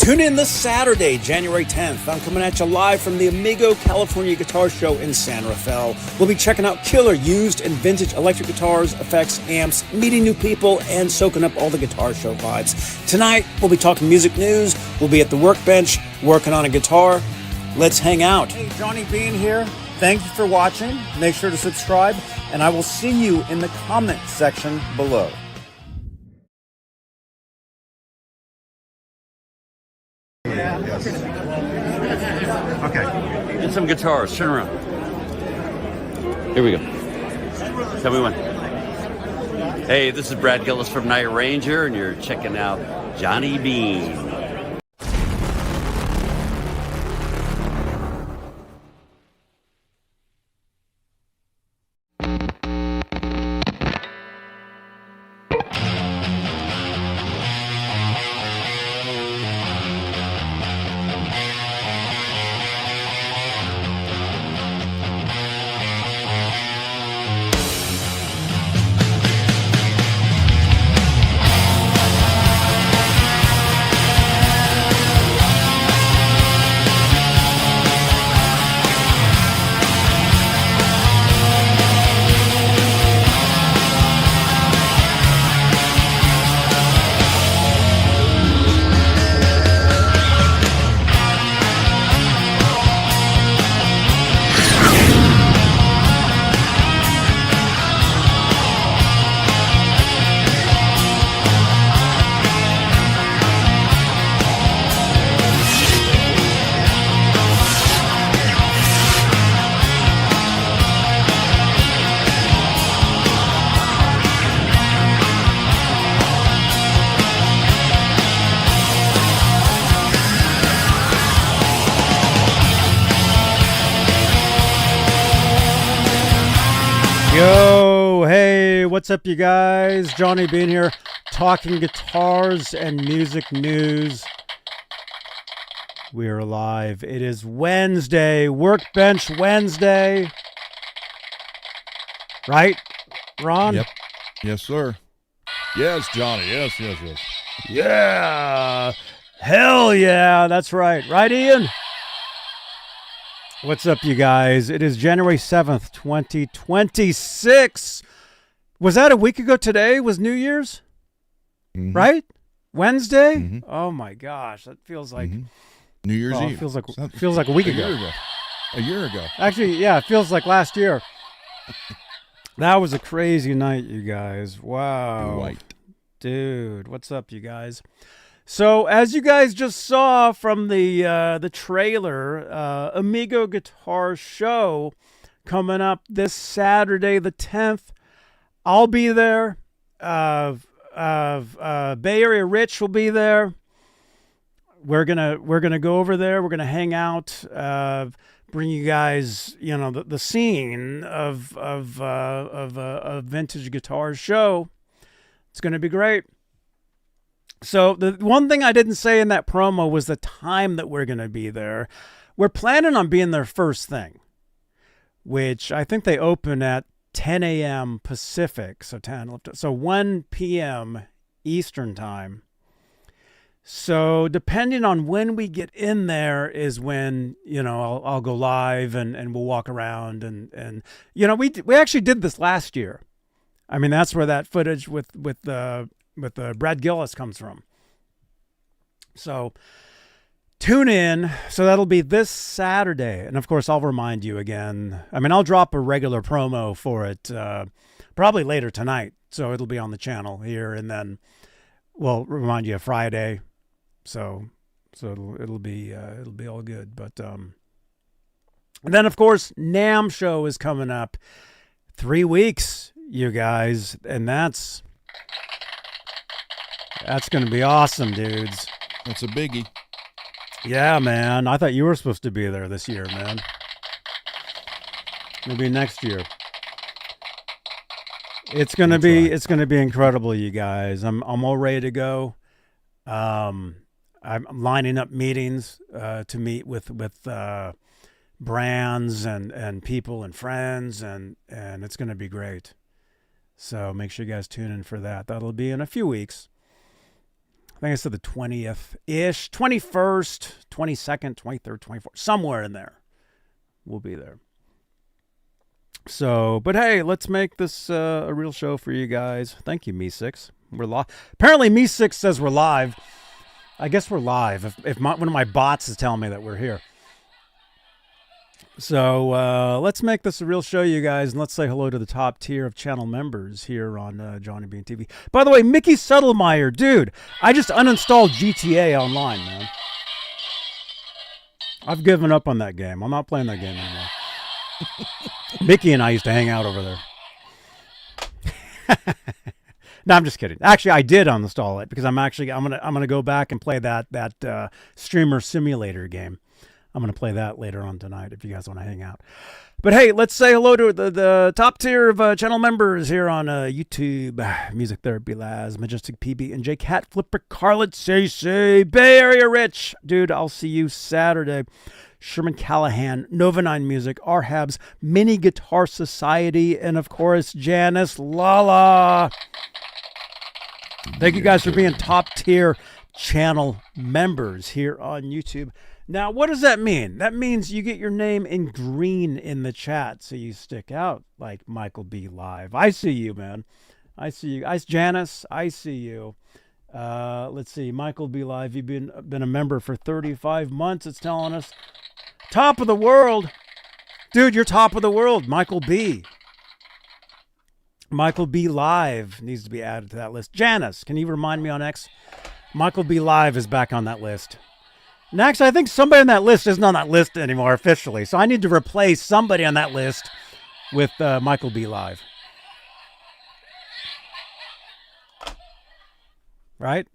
Tune in this Saturday, January 10th. I'm coming at you live from the Amigo California Guitar Show in San Rafael. We'll be checking out killer used and vintage electric guitars, effects, amps, meeting new people, and soaking up all the guitar show vibes. Tonight, we'll be talking music news. We'll be at the Workbench working on a guitar. Let's hang out. Hey, Johnny Beane here. Thank you for watching. Make sure to subscribe, and I will see you in the comment section below. Yes. Okay. Get some guitars. Turn around. Here we go. Tell me when. Hey, this is Brad Gillis from Night Ranger, and you're checking out Johnny Beane. Yo, hey, what's up, you guys? Johnny Beane here, talking guitars and music news. We are live. It is Wednesday, Workbench Wednesday. Right, Ron? Yep. Yes, sir. Yes, Johnny. Yes. Yeah. Hell yeah, that's right. Right, Ian? What's up, you guys? It is January 7th, 2026. Was that a week ago today? Was New Year's? Mm-hmm. Right? Wednesday? Mm-hmm. Oh my gosh, that feels like New Year's Eve. It feels like a week ago. A year ago. Actually, yeah, it feels like last year. That was a crazy night, you guys. Wow. Right. Dude, what's up, you guys? So, as you guys just saw from the trailer, Amigo Guitar Show coming up this Saturday, the 10th. I'll be there. Bay Area Rich will be there. We're gonna go over there. We're gonna hang out. Bring you guys, the scene of a vintage guitar show. It's gonna be great. So the one thing I didn't say in that promo was the time that we're going to be there. We're planning on being there first thing, which I think they open at 10 a.m. Pacific, so 1 p.m. Eastern time. So depending on when we get in there is when, I'll go live and we'll walk around and we actually did this last year. I mean, that's where that footage with Brad Gillis comes from. So tune in. So that'll be this Saturday. And of course, I'll remind you again. I mean, I'll drop a regular promo for it probably later tonight. So it'll be on the channel here. And then we'll remind you of Friday. So it'll be all good. But and then, of course, NAMM show is coming up. 3 weeks, you guys. And that's going to be awesome, dudes. That's a biggie. Yeah, man. I thought you were supposed to be there this year, man. Maybe next year. It's gonna be incredible, you guys. I'm all ready to go. I'm lining up meetings to meet with brands and people and friends, and it's gonna be great. So make sure you guys tune in for that. That'll be in a few weeks. think I said the 20th-ish, 21st, 22nd, 23rd, 24th, somewhere in there. We'll be there. So, but hey, let's make this a real show for you guys. Thank you, Me6. We're live. Apparently, Me6 says we're live. I guess we're live. If one of my bots is telling me that we're here. So let's make this a real show, you guys, and let's say hello to the top tier of channel members here on JohnnyBeaneTV. By the way, Mickey Settlemeyer, dude, I just uninstalled GTA Online, man. I've given up on that game. I'm not playing that game anymore. Mickey and I used to hang out over there. No, I'm just kidding. Actually, I did uninstall it because I'm gonna go back and play that streamer simulator game. I'm gonna play that later on tonight if you guys want to hang out. But hey, let's say hello to the top tier of channel members here on YouTube. Music Therapy Laz, Majestic PB, and J Cat Flipper, Carlet, CC, Bay Area Rich, dude. I'll see you Saturday. Sherman Callahan, Nova 9 Music, Arhabs, Mini Guitar Society, and of course, Janice Lala. Thank you guys for being top tier channel members here on YouTube. Now, what does that mean? That means you get your name in green in the chat, so you stick out like Michael B. Live. I see you, man. I see you. Janice, I see you. Let's see. Michael B. Live, you've been a member for 35 months, it's telling us. Top of the world. Dude, you're top of the world, Michael B. Michael B. Live needs to be added to that list. Janice, can you remind me on X? Michael B. Live is back on that list. Next, I think somebody on that list isn't on that list anymore officially, so I need to replace somebody on that list with Michael B. Live. Right?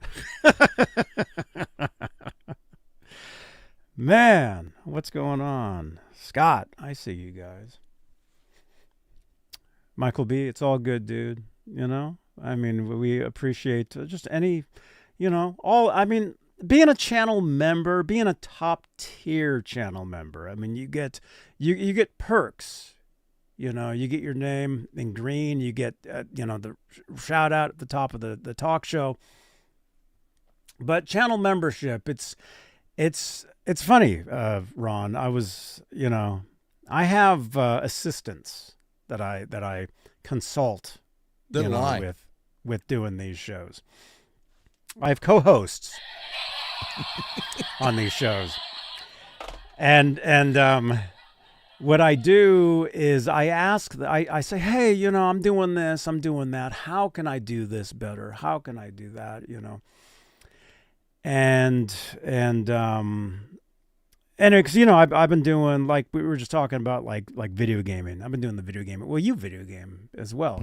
Man, what's going on? Scott, I see you guys. Michael B., it's all good, dude. You know? I mean, we appreciate just any, being a channel member, being a top tier channel member. I mean, you get perks. You get your name in green. You get, the shout out at the top of the talk show. But channel membership, it's funny, Ron. I have assistants that I consult with doing these shows. I have co-hosts on these shows, and what I do is I say, hey, I'm doing this, I'm doing that. How can I do this better? How can I do that? And because I've been doing, like we were just talking about, like video gaming. I've been doing the video gaming. Well, you video game as well,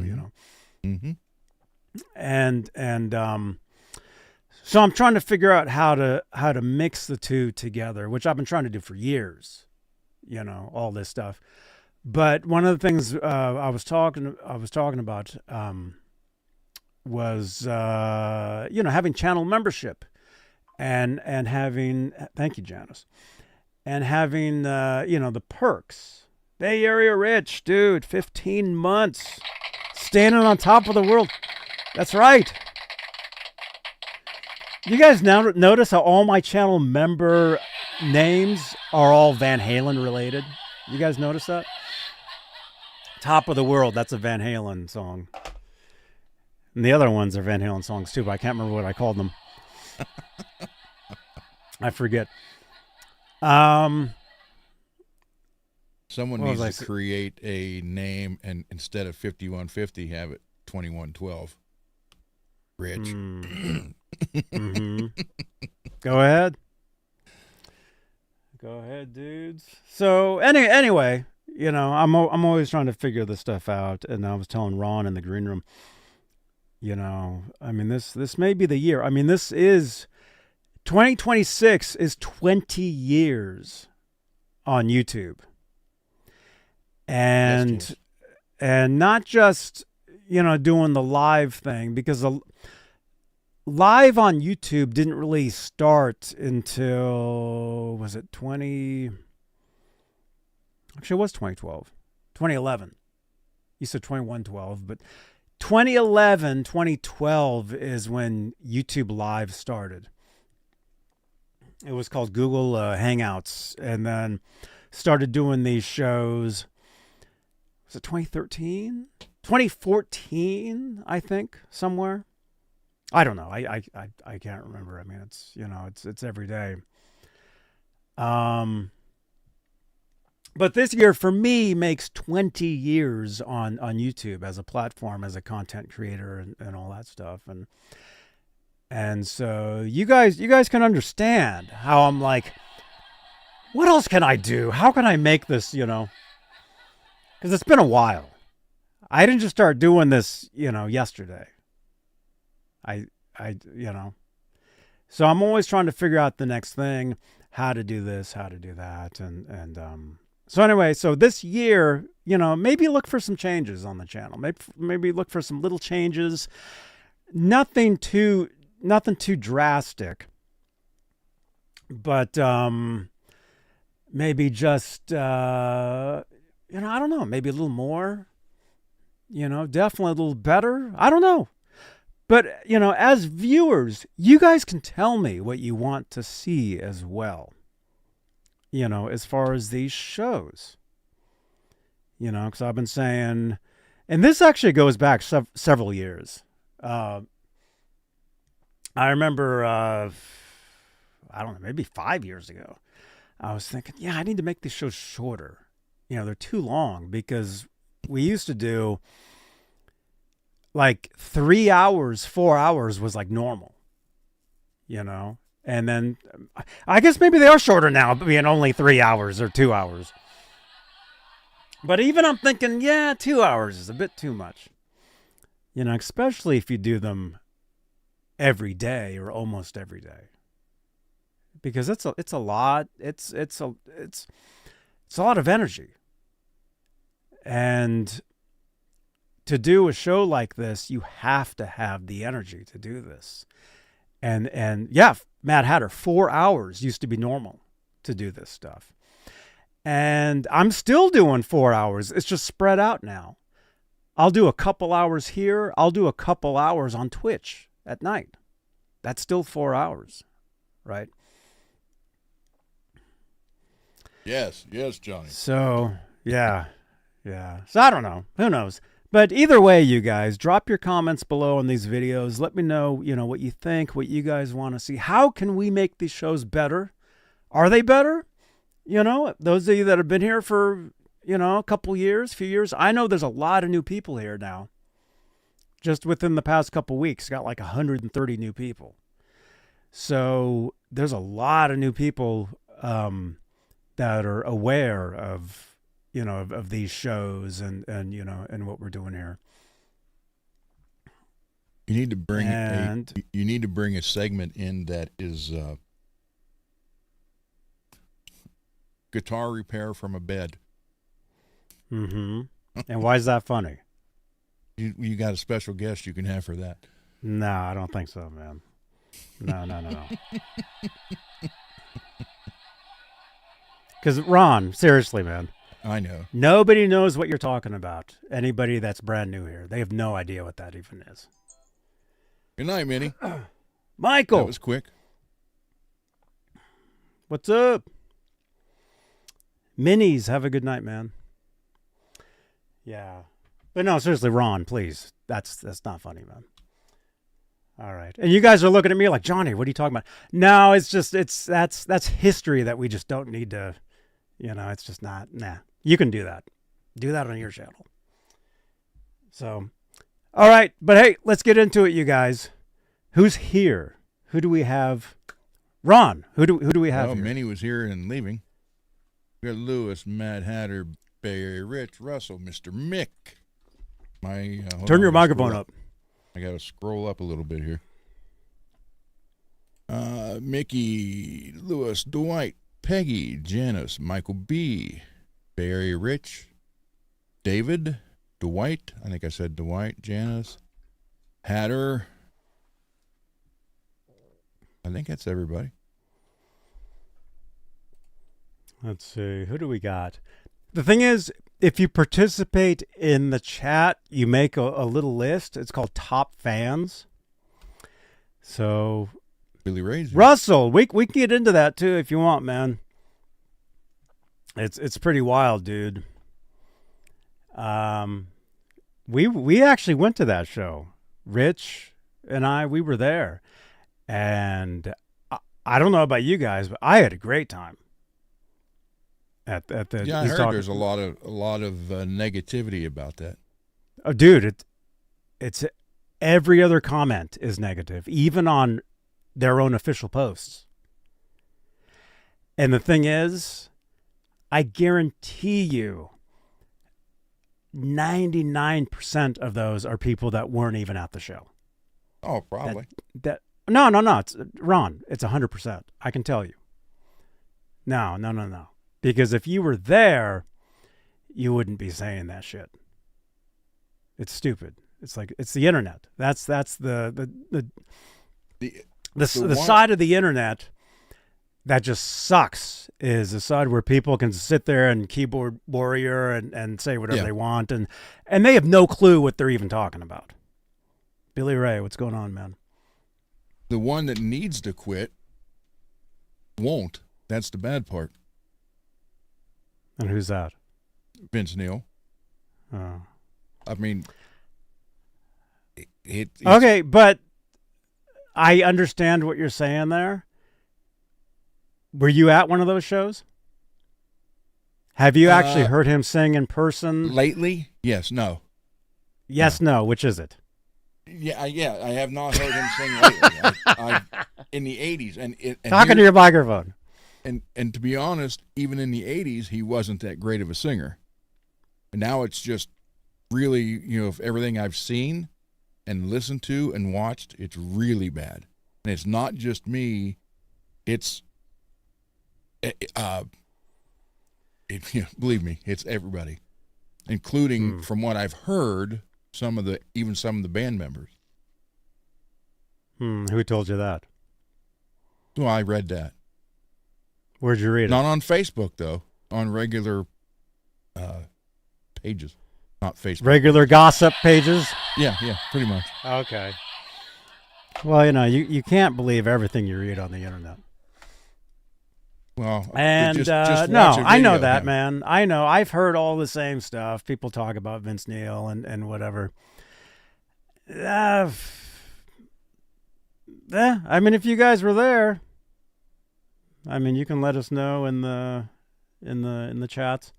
Mm-hmm. And so I'm trying to figure out how to mix the two together, which I've been trying to do for years. All this stuff. But one of the things I was talking about was having channel membership and having, thank you, Janice, and having the perks. Bay Area Rich, dude, 15 months standing on top of the world. That's right. You guys now notice how all my channel member names are all Van Halen related? You guys notice that? Top of the World, that's a Van Halen song. And the other ones are Van Halen songs too, but I can't remember what I called them. I forget. Someone needs to create a name and instead of 5150 have it 2112. Rich. Mm-hmm. Go ahead, dudes. So anyway, I'm always trying to figure this stuff out, and I was telling Ron in the green room, this may be the year. This is 2026 is 20 years on YouTube, and not just doing the live thing, because the live on YouTube didn't really start until, was it 2012, 2011. You said 2112, but 2011, 2012 is when YouTube Live started. It was called Google Hangouts, and then started doing these shows. Was it 2013? 2014, I think, somewhere. I don't know. I can't remember. I mean, it's, you know, it's every day. But this year for me makes 20 years on YouTube as a platform, as a content creator, and all that stuff. And so you guys can understand how I'm like, what else can I do? How can I make this, you know? Because it's been a while. I didn't just start doing this, you know, yesterday. I you know. So I'm always trying to figure out the next thing, how to do this, how to do that, so anyway, so this year, you know, maybe look for some changes on the channel. Maybe look for some little changes. Nothing too drastic. But maybe just you know, I don't know, maybe a little more. You know, definitely a little better. I don't know. But, you know, as viewers, you guys can tell me what you want to see as well. You know, as far as these shows, you know, because I've been saying, and this actually goes back several years. I remember, I don't know, maybe 5 years ago, I was thinking, yeah, I need to make these shows shorter. You know, they're too long, because we used to do like 3 hours, 4 hours was like normal, you know? And then I guess maybe they are shorter now, being only 3 hours or 2 hours. But even I'm thinking, yeah, 2 hours is a bit too much. You know, especially if you do them every day or almost every day. Because it's a lot. It's a lot of energy. And to do a show like this, you have to have the energy to do this. And yeah, Mad Hatter, 4 hours used to be normal to do this stuff. And I'm still doing 4 hours. It's just spread out now. I'll do a couple hours here. I'll do a couple hours on Twitch at night. That's still 4 hours, right? Yes, Johnny. So, yeah. So I don't know. Who knows? But either way, you guys, drop your comments below on these videos. Let me know, you know, what you think, what you guys want to see. How can we make these shows better? Are they better? You know, those of you that have been here for, you know, a couple years, few years. I know there's a lot of new people here now. Just within the past couple weeks, got like 130 new people. So there's a lot of new people that are aware of, you know, of these shows and you know, and what we're doing here. You need to bring you need to bring a segment in that is guitar repair from a bed. Mm-hmm. And why is that funny? You got a special guest you can have for that. No, I don't think so, man. No. Because Ron, seriously, man. I know. Nobody knows what you're talking about. Anybody that's brand new here, they have no idea what that even is. Good night, Minnie. Michael. That was quick. What's up? Minis, have a good night, man. Yeah. But no, seriously, Ron, please. That's not funny, man. All right. And you guys are looking at me like, Johnny, what are you talking about? No, it's just, that's history that we just don't need to, you know, it's just not, nah. You can do that. Do that on your channel. So, all right. But hey, let's get into it, you guys. Who's here? Who do we have? Ron, who do we have here? Minnie was here and leaving. We got Lewis, Mad Hatter, Barry, Rich, Russell, Mr. Mick. Turn your microphone up. I got to scroll up a little bit here. Mickey, Lewis, Dwight, Peggy, Janice, Michael B., Barry, Rich, David, Dwight. I think I said Dwight, Janice, Hatter. I think that's everybody. Let's see. Who do we got? The thing is, if you participate in the chat, you make a little list. It's called Top Fans. So, Billy Ray's here. Russell, we can get into that too if you want, man. It's pretty wild, dude. We actually went to that show. Rich and we were there, and I don't know about you guys, but I had a great time. At the Yeah, I heard there's a lot of negativity about that. Oh, dude, it's every other comment is negative, even on their own official posts. And the thing is, I guarantee you 99% of those are people that weren't even at the show. Oh, probably. No. It's Ron. It's 100%. I can tell you. No. Because if you were there, you wouldn't be saying that shit. It's stupid. It's like it's the internet. That's the side of the internet that just sucks. Is the side where people can sit there and keyboard warrior and say whatever they want, and they have no clue what they're even talking about. Billy Ray, what's going on, man? The one that needs to quit won't. That's the bad part. And who's that? Vince Neil. Oh. I mean, it's okay, but I understand what you're saying there. Were you at one of those shows? Have you actually heard him sing in person? Lately? Yes, no. Yes, no. Which is it? Yeah, I have not heard him sing lately. In the 80s. And Talking to your microphone. And to be honest, even in the 80s, he wasn't that great of a singer. And now it's just really, if everything I've seen and listened to and watched, it's really bad. And it's not just me. It's, believe me, it's everybody, including, from what I've heard, some of the band members. Who told you that? Well, I read that. Where'd you read it? Not on Facebook, though. On regular pages. Not Facebook. Regular gossip pages? Yeah, pretty much. Okay. Well, you can't believe everything you read on the internet. Well, and just no, watch a I know video, that, man. I know. I've heard all the same stuff. People talk about Vince Neil and whatever. I mean, if you guys were there, I mean, you can let us know in the chats.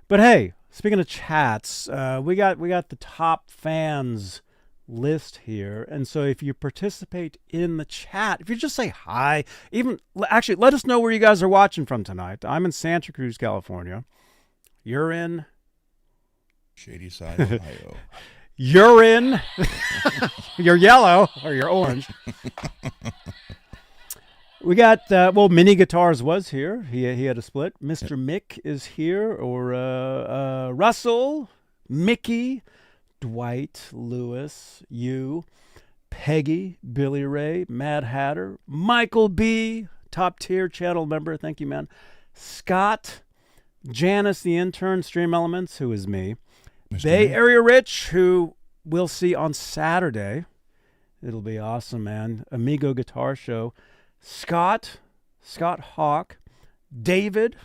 But hey, speaking of chats, we got the top fans list here, and so if you participate in the chat, if you just say hi, actually let us know where you guys are watching from tonight. I'm in Santa Cruz, California. You're in Shady Side, Ohio. You're in you're yellow or you're orange. We got Mini Guitars was here. He had a split. Mr. Mick is here, or Russell, Mickey, Dwight, Lewis, you, Peggy, Billy Ray, Mad Hatter, Michael B, top tier channel member. Thank you, man. Scott, Janice, the intern, Stream Elements, who is me. Mr. Bay Mick. Area Rich, who we'll see on Saturday. It'll be awesome, man. Amigo Guitar Show. Scott Hawk, David.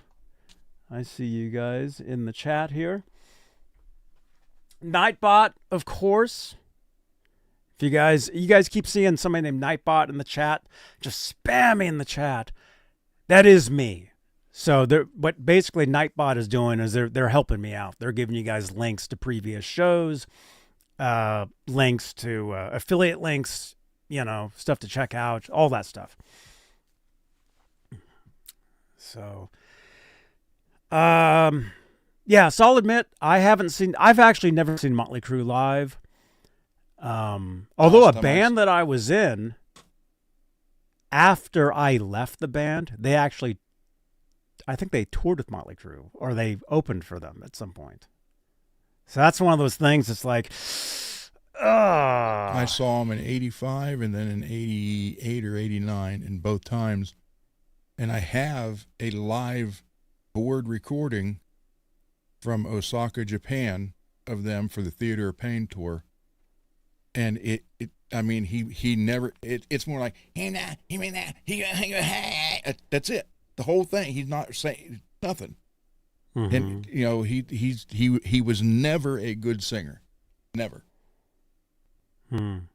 I see you guys in the chat here. Nightbot, of course. If you guys keep seeing somebody named Nightbot in the chat, just spam me in the chat. That is me. So what basically Nightbot is doing is they're helping me out. They're giving you guys links to previous shows, links to affiliate links, stuff to check out, all that stuff. So, yeah, so I'll admit I've actually never seen Motley Crue live. Although a band that I was in, after I left the band, I think they toured with Motley Crue, or they opened for them at some point. So that's one of those things. It's like, I saw them in 85 and then in 88 or 89, and both times. And I have a live board recording from Osaka, Japan, of them for the Theater of Pain tour. And he never, it's more like, that's it. The whole thing. He's not saying nothing. Mm-hmm. And, he was never a good singer. Never. And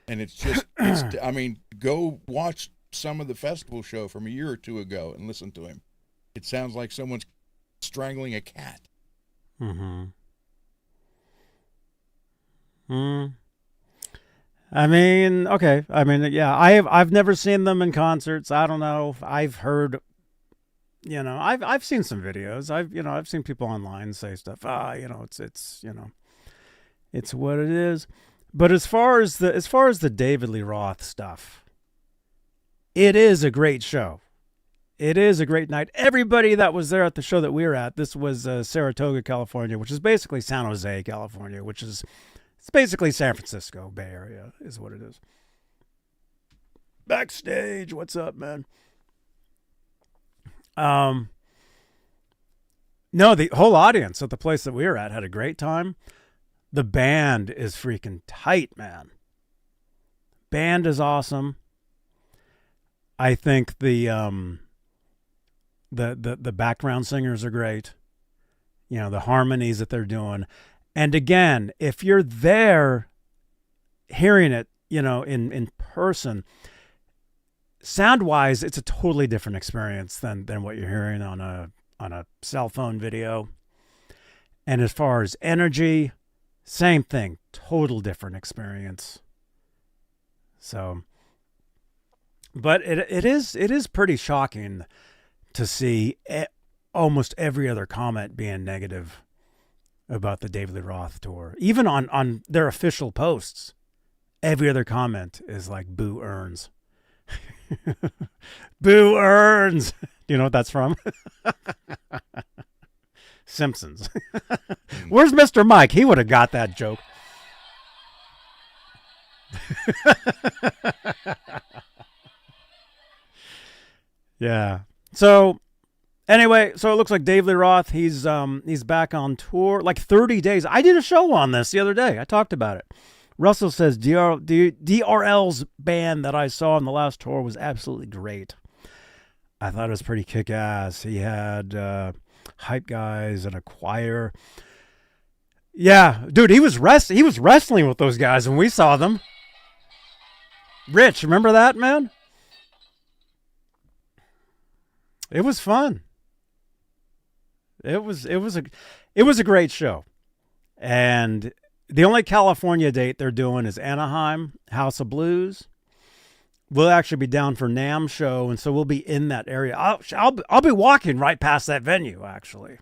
it's just, go watch some of the festival show from a year or two ago and listen to him. It sounds like someone's strangling a cat. Okay. Yeah, I've never seen them in concerts. I don't know. I've heard, I've seen some videos. I've seen people online say stuff. It's what it is. But as far as the David Lee Roth stuff, it is a great show. It is a great night. Everybody that was there at the show that we were at, this was Saratoga, California, which is basically San Jose, California, it's basically San Francisco Bay Area is what it is. Backstage, what's up, man? No, the whole audience at the place that we were at had a great time. The band is freaking tight, man. Band is awesome. I think the background singers are great. The harmonies that they're doing. And again, if you're there hearing it, in person, sound-wise, it's a totally different experience than what you're hearing on a cell phone video. And as far as energy, same thing, total different experience. So, but it is pretty shocking to see almost every other comment being negative about the David Lee Roth tour. Even on their official posts, every other comment is like, boo earns. Boo earns. Do you know what that's from? Simpsons. Where's Mr. Mike? He would have got that joke. Yeah. So anyway, so it looks like David Lee Roth, he's back on tour. Like 30 days. I did a show on this the other day. I talked about it. Russell says DRL's band that I saw on the last tour was absolutely great. I thought it was pretty kick-ass. He had hype guys and a choir. Yeah, dude, he was wrestling with those guys when we saw them. Rich, remember that, man? It was fun. It was a great show. And the only California date they're doing is Anaheim, House of Blues. We'll actually be down for NAMM show, and so we'll be in that area. I'll be walking right past that venue, actually.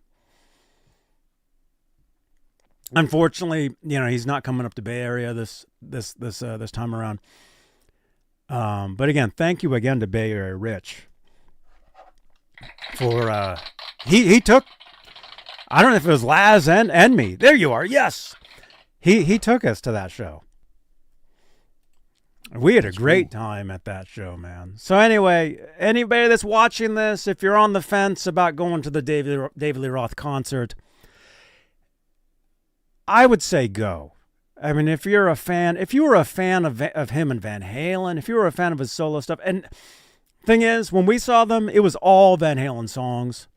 Unfortunately, he's not coming up to Bay Area this time around. But again, thank you again to Bay Area Rich for he took, I don't know if it was Laz and me. There you are. Yes. He took us to that show. We had a great time at that show, man. So anyway, anybody that's watching this, if you're on the fence about going to the David Lee Roth concert, I would say go. I mean, if you were a fan of him and Van Halen, if you were a fan of his solo stuff, and thing is, when we saw them, it was all Van Halen songs.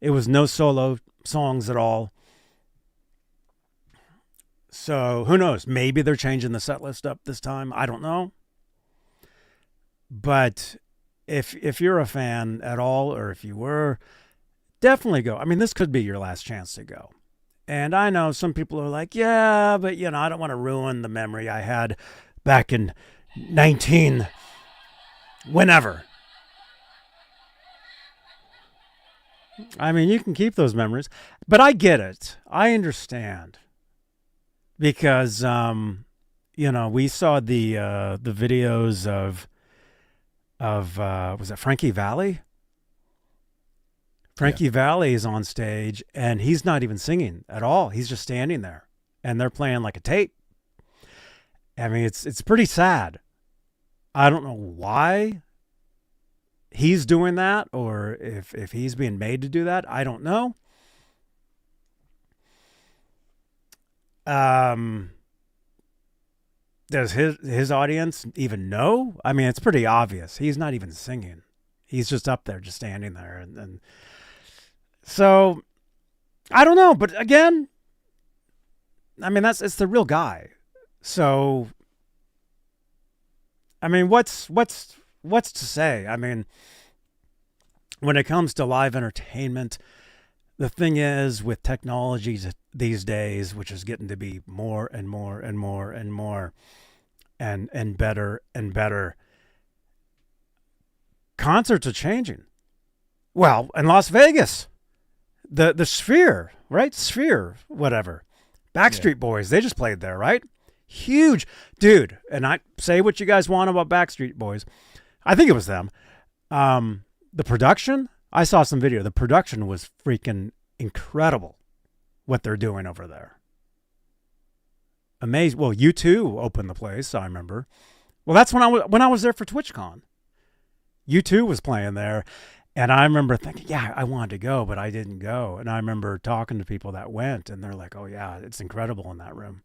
It was no solo songs at all. So who knows? Maybe they're changing the set list up this time. I don't know. But if you're a fan at all, or if you were, definitely go. I mean, this could be your last chance to go. And I know some people are like, yeah, but I don't want to ruin the memory I had back in whenever. I mean, you can keep those memories, but I get it. I understand. Because, we saw the videos of was it Frankie Valli? Frankie Valli is on stage, and he's not even singing at all. He's just standing there, and they're playing like a tape. I mean, it's pretty sad. I don't know why he's doing that or if he's being made to do that, I don't know. Does his audience even know? I mean, it's pretty obvious. He's not even singing. He's just up there, just standing there. And so, I don't know. But again, I mean, it's the real guy. So, I mean, what's to say? I mean, when it comes to live entertainment, the thing is with technologies these days, which is getting to be more and more and more and more and better and better, concerts are changing. Well, in Las Vegas, the Sphere, right? Sphere, whatever. Backstreet Boys, they just played there, right? Huge. Dude, and I say what you guys want about Backstreet Boys. I think it was them. The production, I saw some video. The production was freaking incredible, what they're doing over there. Amazing. Well, U2 opened the place, I remember. Well, that's when I was there for TwitchCon. U2 was playing there, and I remember thinking, yeah, I wanted to go, but I didn't go. And I remember talking to people that went, and they're like, oh, yeah, it's incredible in that room.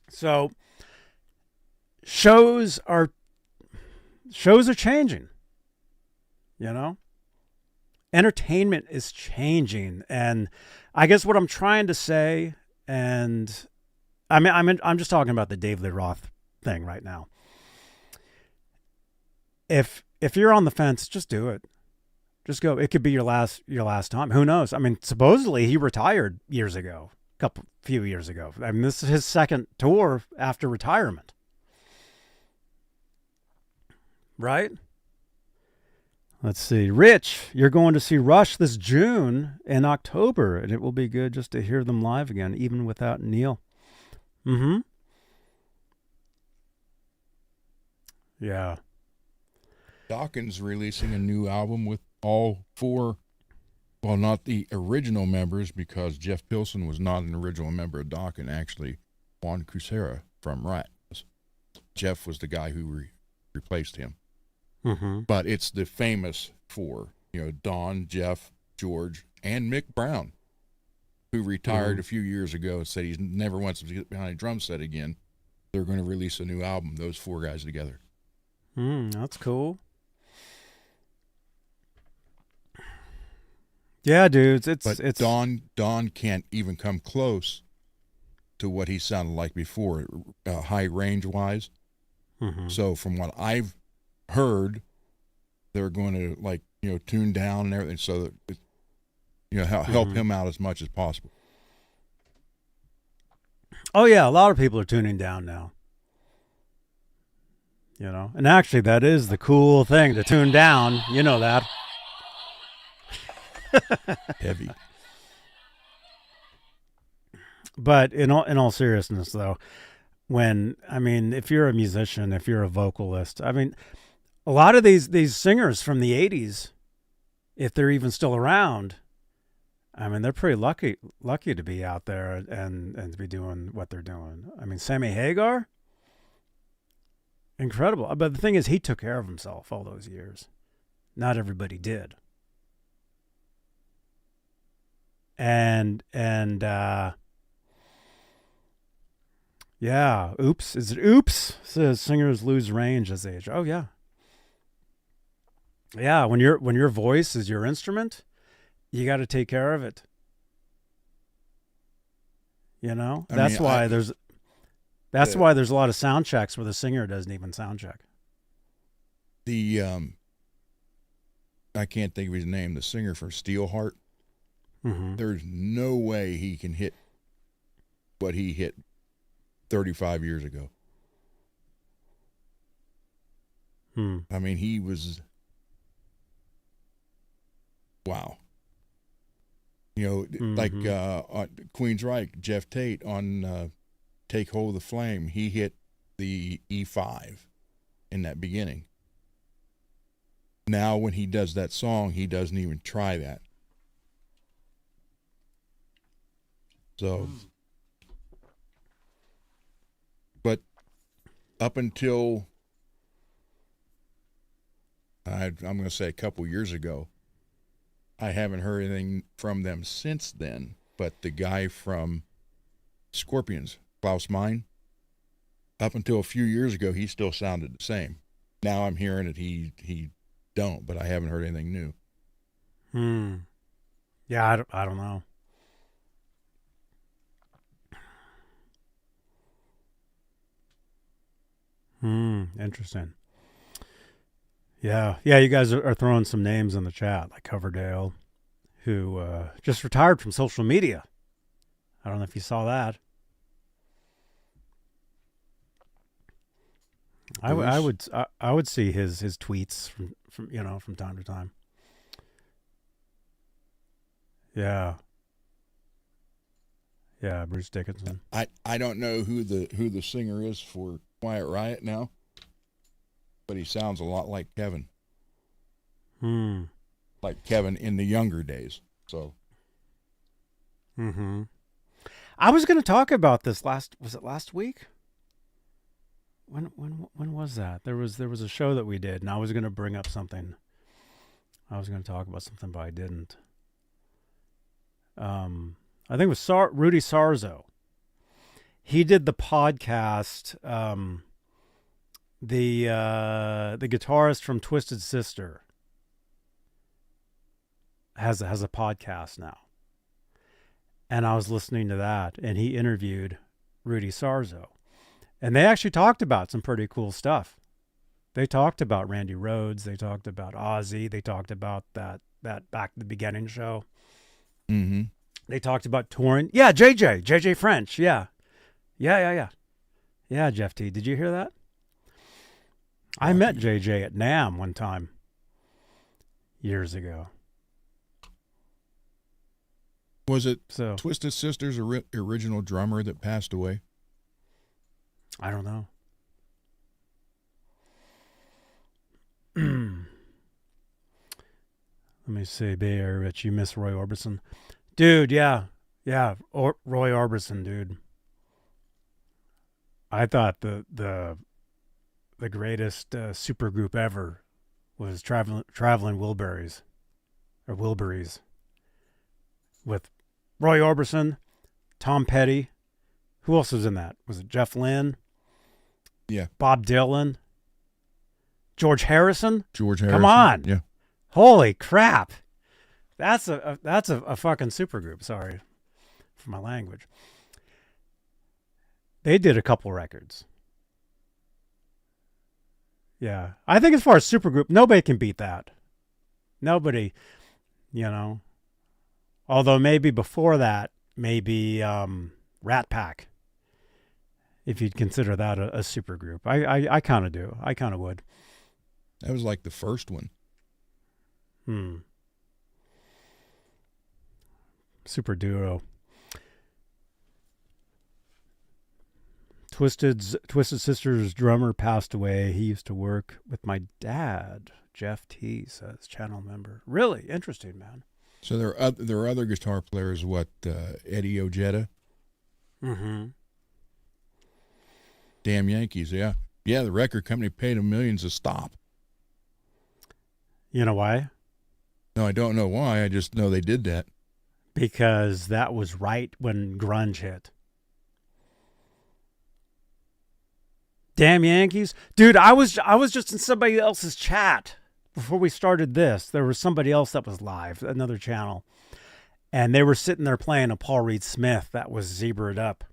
So shows are changing, you know? Entertainment is changing, and I guess what I'm trying to say, and I'm just talking about the David Lee Roth thing right now. If you're on the fence, just do it. Just go. It could be your last time. Who knows? I mean, supposedly he retired years ago, few years ago. I mean, this is his second tour after retirement. Right? Let's see. Rich, you're going to see Rush this June and October, and it will be good just to hear them live again, even without Neil. Mm-hmm. Yeah. Dawkins releasing a new album with all four, well, not the original members, because Jeff Pilson was not an original member of Dawkins. Actually, Juan Cusera from Rat. Jeff was the guy who replaced him. Mm-hmm. But it's the famous four, Don, Jeff, George, and Mick Brown, who retired a few years ago and said he never wants to get behind a drum set again. They're going to release a new album, those four guys together. That's cool. Yeah, dudes, it's Don can't even come close to what he sounded like before, high range wise. Mm-hmm. So from what I've heard, they're going to tune down and everything, so that help him out as much as possible. Oh yeah, a lot of people are tuning down now. And actually that is the cool thing, to tune down. You know that. Heavy. But in all seriousness, though, if you're a musician, if you're a vocalist, a lot of these singers from the 80s, if they're even still around, they're pretty lucky to be out there and to be doing what they're doing. Sammy Hagar, incredible. But the thing is, he took care of himself all those years. Not everybody did. And yeah, oops. Is it oops? Says singers lose range as they age. Oh yeah. Yeah, when your voice is your instrument, you got to take care of it. That's why there's a lot of sound checks where the singer doesn't even sound check. I can't think of his name, the singer from Steelheart. Mm-hmm. There's no way he can hit what he hit 35 years ago. He was, wow. Like on Queensryche, Jeff Tate on Take Hold of the Flame, he hit the E5 in that beginning. Now when he does that song, he doesn't even try that. So, but up until I'm going to say a couple years ago. I haven't heard anything from them since then, but the guy from Scorpions, Klaus Meine, up until a few years ago, he still sounded the same. Now I'm hearing that he don't, but I haven't heard anything new. Yeah, I don't know. Interesting. Yeah, you guys are throwing some names in the chat, like Coverdale, who just retired from social media. I don't know if you saw that. I would see his tweets from time to time. Yeah, Bruce Dickinson. I don't know who the singer is for Quiet Riot now, but he sounds a lot like Kevin. Like Kevin in the younger days. So. I was going to talk about this last week? When was that? There was a show that we did, and I was going to bring up something. I was going to talk about something, but I didn't. I think it was Rudy Sarzo. He did the podcast. The guitarist from Twisted Sister has a podcast now, and I was listening to that, and he interviewed Rudy Sarzo, and they actually talked about some pretty cool stuff. They talked about Randy Rhoads, they talked about Ozzy, they talked about that Back to the Beginning show. They talked about touring. Yeah, JJ French. Yeah, Jeff T. Did you hear that? I met JJ at NAMM one time years ago. Was it Twisted Sister's original drummer that passed away? I don't know. Let me see. Bay Area Rich, you miss Roy Orbison. Dude, yeah. Roy Orbison, dude. I thought the greatest supergroup ever was Traveling Wilburys, or Wilburys, with Roy Orbison, Tom Petty. Who else was in that? Was it Jeff Lynne? Yeah. Bob Dylan? George Harrison? Come on. Yeah. Holy crap. That's a fucking supergroup. Sorry for my language. They did a couple records. Yeah. I think as far as supergroup, nobody can beat that. Nobody, Although maybe before that, maybe Rat Pack, if you'd consider that a supergroup. I kind of do. I kind of would. That was like the first one. Super duo. Twisted Sister's drummer passed away. He used to work with my dad. Jeff T. says, channel member. Really interesting, man. So there are other guitar players. What, Eddie Ojeda? Damn Yankees, yeah. Yeah, the record company paid him millions to stop. You know why? No, I don't know why. I just know they did that. Because that was right when grunge hit. Damn Yankees. Dude, I was just in somebody else's chat before we started this. There was somebody else that was live, another channel. And they were sitting there playing a Paul Reed Smith that was zebraed up.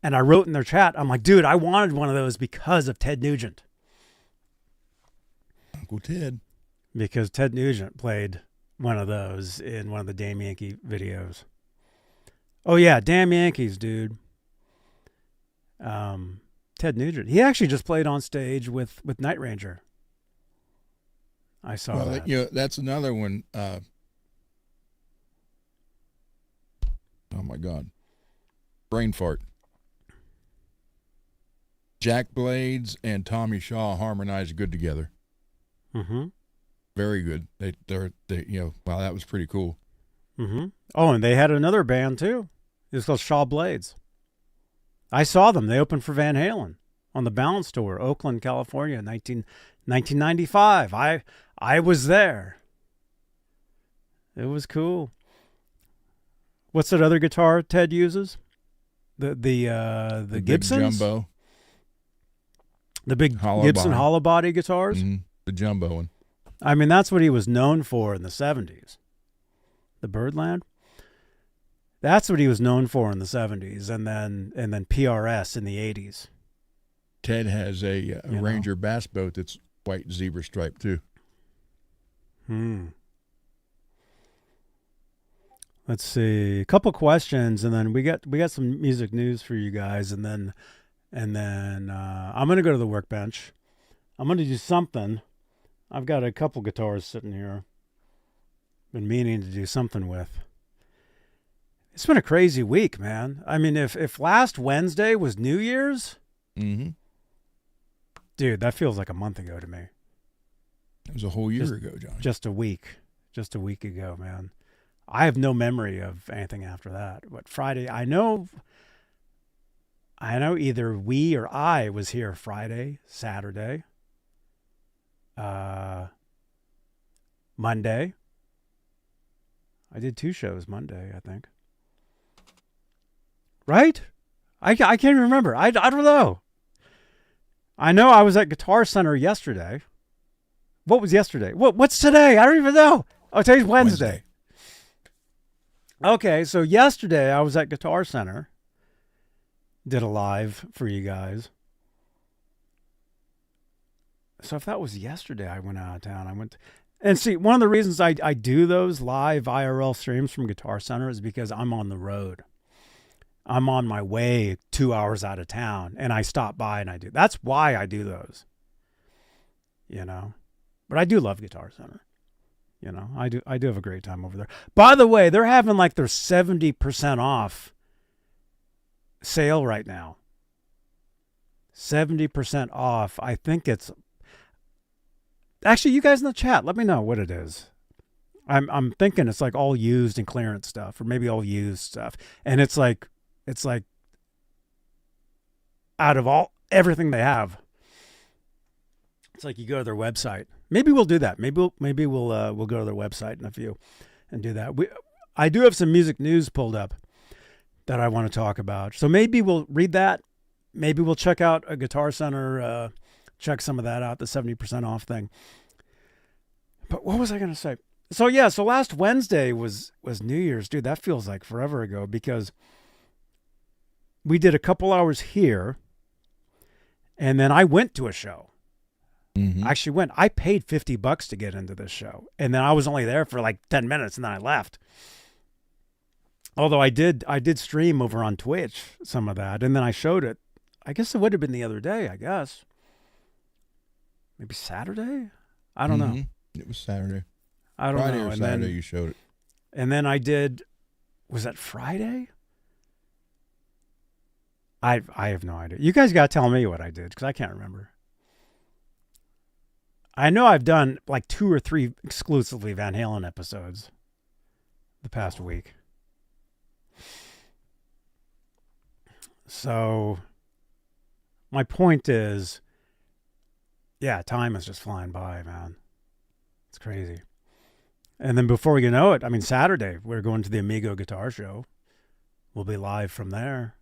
And I wrote in their chat, I'm like, dude, I wanted one of those because of Ted Nugent. Uncle Ted. Because Ted Nugent played one of those in one of the Damn Yankee videos. Oh, yeah, Damn Yankees, dude. Ted Nugent. He actually just played on stage with Night Ranger. I saw that. That's another one. Oh, my God. Brain fart. Jack Blades and Tommy Shaw harmonized good together. Very good. They're wow, that was pretty cool. Oh, and they had another band too. It was called Shaw Blades. I saw them. They opened for Van Halen on the Balance Tour, Oakland, California, 1995. I was there. It was cool. What's that other guitar Ted uses? The Gibsons? Big jumbo. The big Hollow Gibson body. hollow body guitars? Mm-hmm. The jumbo one. I mean, that's what he was known for in the 70s. The Birdland? That's what he was known for in the 70s, and then PRS in the 80s. Ted has a Ranger bass boat that's white zebra stripe too. Let's see, a couple questions, and then we got some music news for you guys, and then I'm gonna go to the workbench. I'm gonna do something. I've got a couple guitars sitting here. Been meaning to do something with. It's been a crazy week, man. I mean, if last Wednesday was New Year's, mm-hmm. Dude, that feels like a month ago to me. It was a whole year ago, Johnny. Just a week ago, man. I have no memory of anything after that. But Friday, I know either we or I was here Friday, Saturday, Monday. I did 2 shows Monday, I think. Right? I can't even remember. I don't know. I know I was at Guitar Center yesterday. What was yesterday? What's today? I don't even know. Oh, today's Wednesday. Okay, so yesterday I was at Guitar Center. Did a live for you guys. So if that was yesterday, I went out of town. And see, one of the reasons I do those live IRL streams from Guitar Center is because I'm on the road. I'm on my way 2 hours out of town, and I stop by and I do. That's why I do those. You know, but I do love Guitar Center. You know, I do have a great time over there. By the way, they're having like their 70% off sale right now. 70% off. I think it's actually, you guys in the chat, let me know what it is. I'm thinking it's like all used and clearance stuff, or maybe all used stuff. And it's like out of everything they have. It's like you go to their website. Maybe we'll do that. Maybe we'll go to their website in a few and do that. I do have some music news pulled up that I want to talk about. So maybe we'll read that. Maybe we'll check out a Guitar Center, check some of that out, the 70% off thing. But what was I going to say? So yeah, so last Wednesday was New Year's. Dude, that feels like forever ago because we did a couple hours here and then I went to a show. Mm-hmm. I actually went. I paid $50 to get into this show. And then I was only there for like 10 minutes and then I left. Although I did stream over on Twitch some of that. And then I showed it. I guess it would have been the other day, I guess. Maybe Saturday? I don't know. It was Saturday. I don't Friday know. or And Saturday then, you showed it. And then I did, was that Friday? I have no idea. You guys got to tell me what I did because I can't remember. I know I've done like 2 or 3 exclusively Van Halen episodes the past week. So my point is, yeah, time is just flying by, man. It's crazy. And then before you know it, I mean, Saturday, we're going to the Amigo Guitar Show. We'll be live from there.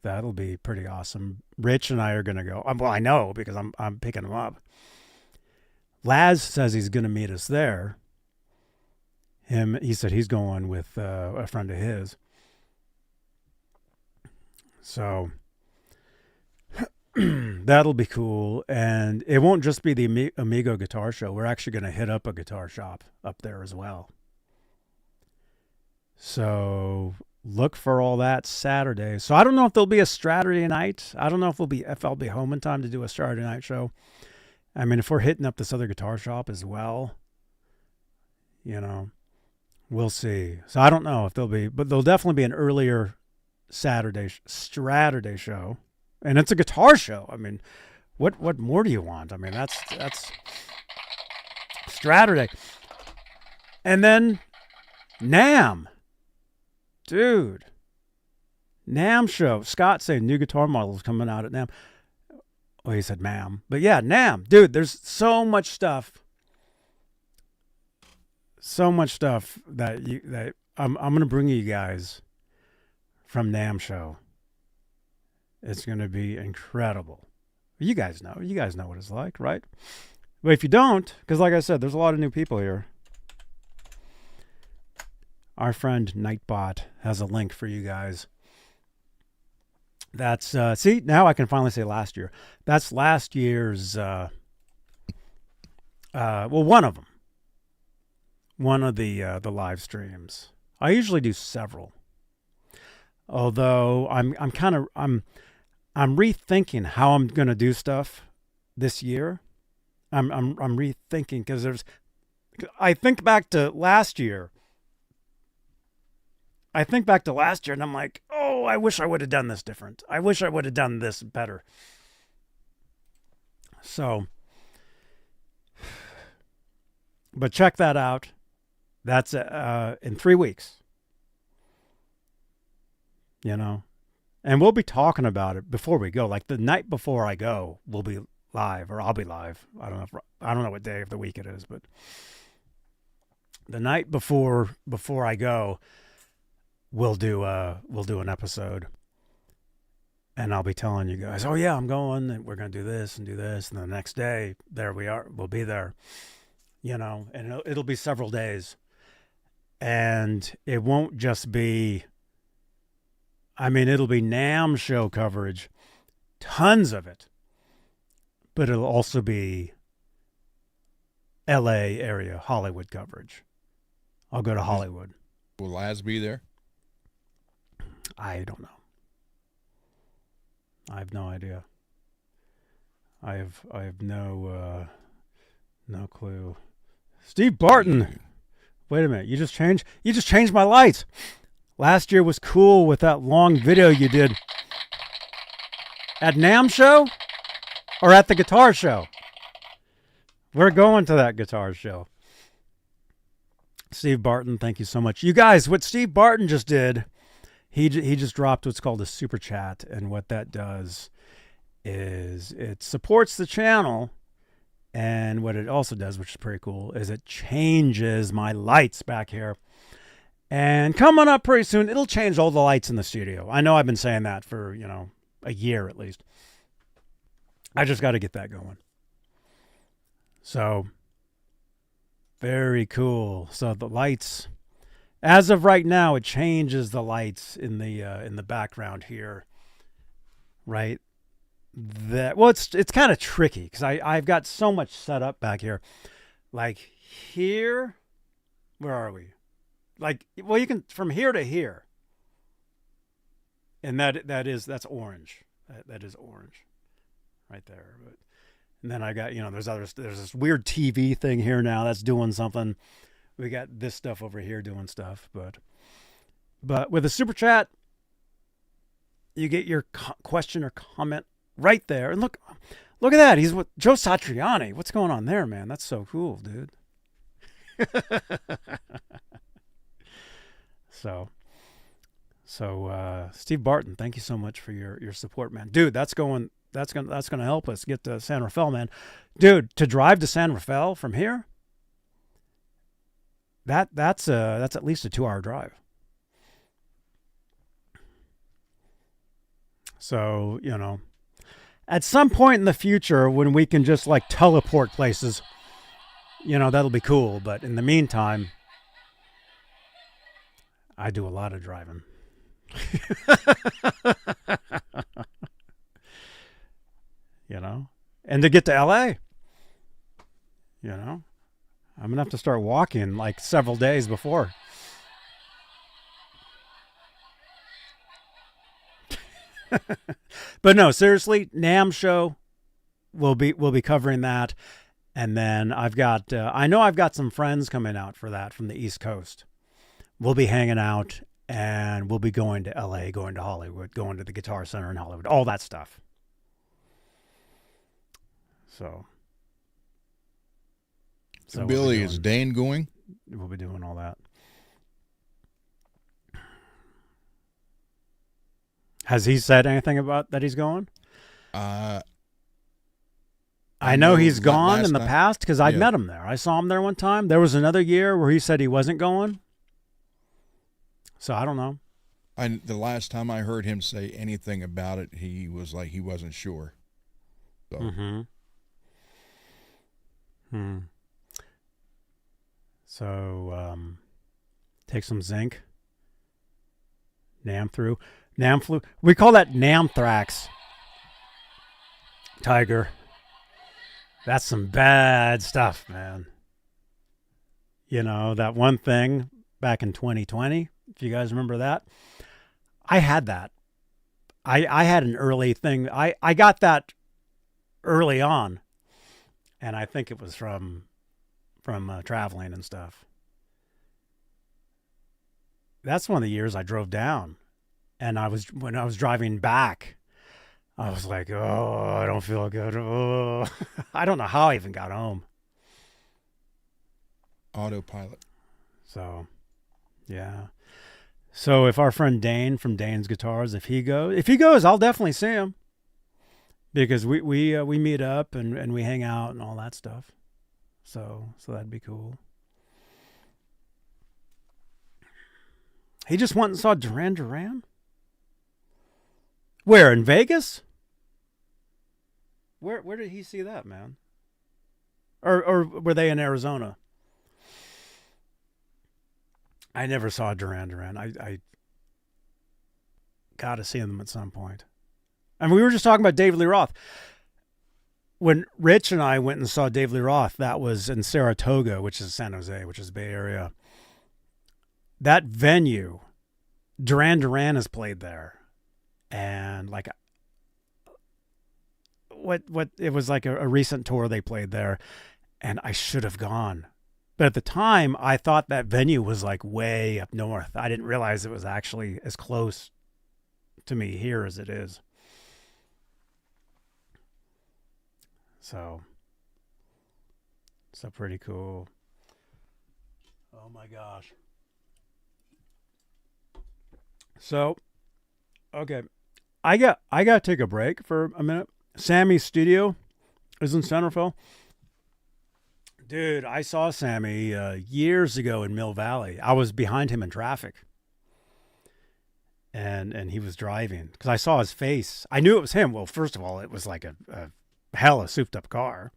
That'll be pretty awesome. Rich and I are going to go. Well, I know because I'm picking him up. Laz says he's going to meet us there. He said he's going with a friend of his. So that'll be cool. And it won't just be the Amigo Guitar Show. We're actually going to hit up a guitar shop up there as well. So look for all that Saturday. So I don't know if there'll be a Saturday night. I don't know if I'll be home in time to do a Saturday night show. I mean, if we're hitting up this other guitar shop as well, you know, we'll see. So I don't know if there'll be, but there'll definitely be an earlier Saturday show. And it's a guitar show. I mean, what more do you want? I mean, that's Saturday. And then NAMM. Dude. NAMM show. Scott saying new guitar models coming out at NAMM. Well, he said ma'am. But yeah, NAMM. Dude, there's so much stuff. So much stuff that I'm going to bring you guys from NAMM show. It's going to be incredible. You guys know. You guys know what it's like, right? But if you don't, because like I said, there's a lot of new people here. Our friend Nightbot has a link for you guys. That's, see, now I can finally say last year. That's last year's, well, one of them. One of the live streams. I usually do several. Although I'm rethinking how I'm going to do stuff this year. I'm rethinking because I think back to last year. And I'm like, oh, I wish I would have done this different. I wish I would have done this better. So, but check that out. That's in 3 weeks. You know, and we'll be talking about it before we go. Like the night before I go, we'll be live, or I'll be live. I don't know what day of the week it is, but the night before I go, we'll do an episode, and I'll be telling you guys, oh yeah, I'm going, and we're gonna do this, and the next day, there we are, we'll be there, you know, and it'll be several days, and it won't just be. I mean, it'll be NAMM show coverage, tons of it, but it'll also be L.A. area, Hollywood coverage. I'll go to Hollywood. Will Laz be there? I don't know. I have no idea. I have no clue. Steve Barton. Wait a minute. You just changed my lights. Last year was cool with that long video you did at NAMM show or at the guitar show. We're going to that guitar show. Steve Barton, thank you so much. You guys, what Steve Barton just did, he just dropped what's called a super chat, and what that does is it supports the channel, and what it also does, which is pretty cool, is it changes my lights back here. And coming up pretty soon, it'll change all the lights in the studio. I know I've been saying that for, you know, a year at least. I just got to get that going. So, very cool. So the lights, as of right now, it changes the lights in the background here. Right? Well, it's kind of tricky because I've got so much set up back here. Like here, where are we? Like, well, you can from here to here, and that's orange. That is orange, right there. But and then I got, you know, there's this weird TV thing here now that's doing something. We got this stuff over here doing stuff, but with a super chat, you get your question or comment right there. And look at that. He's with Joe Satriani. What's going on there, man? That's so cool, dude. So Steve Barton, thank you so much for your support, man. Dude, that's gonna help us get to San Rafael, man. Dude, to drive to San Rafael from here, that's at least a 2-hour drive. So, you know, at some point in the future when we can just like teleport places, you know, that'll be cool. But in the meantime, I do a lot of driving. You know, and to get to LA, you know, I'm gonna have to start walking like several days before. But no, seriously, NAMM show, we'll be covering that, and then I've got I know I've got some friends coming out for that from the East Coast. We'll be hanging out, and we'll be going to LA, going to Hollywood, going to the Guitar Center in Hollywood, all that stuff. So Billy, is Dane going? We'll be doing all that. Has he said anything about that he's going? I know he's gone last in the night- past because I'd Yeah. met him there. I saw him there one time. There was another year where he said he wasn't going. So I don't know. The last time I heard him say anything about it, he was like he wasn't sure. So So take some zinc. Namthru. We call that Namthrax. Tiger. That's some bad stuff, man. You know, that one thing back in 2020, if you guys remember that. I had that. I had an early thing. I got that early on. And I think it was from traveling and stuff. That's one of the years I drove down. And when I was driving back, I was like, oh, I don't feel good. Oh. I don't know how I even got home. autopilot. So, yeah. So if our friend Dane from Dane's Guitars, if he goes, I'll definitely see him. Because we meet up and we hang out and all that stuff. So that'd be cool. He just went and saw Duran Duran? Where, in Vegas? Where did he see that, man? Or were they in Arizona? I never saw Duran Duran. I got to see them at some point. I mean, we were just talking about David Lee Roth. When Rich and I went and saw David Lee Roth, that was in Saratoga, which is San Jose, which is Bay Area. That venue, Duran Duran has played there. And like what it was like a recent tour they played there, and I should have gone. But at the time, I thought that venue was like way up north. I didn't realize it was actually as close to me here as it is. So pretty cool. Oh my gosh. So, okay. I got to take a break for a minute. Sammy's studio is in Centerville. Dude, I saw Sammy years ago in Mill Valley. I was behind him in traffic. And he was driving because I saw his face. I knew it was him. Well, first of all, it was like a hella souped up car.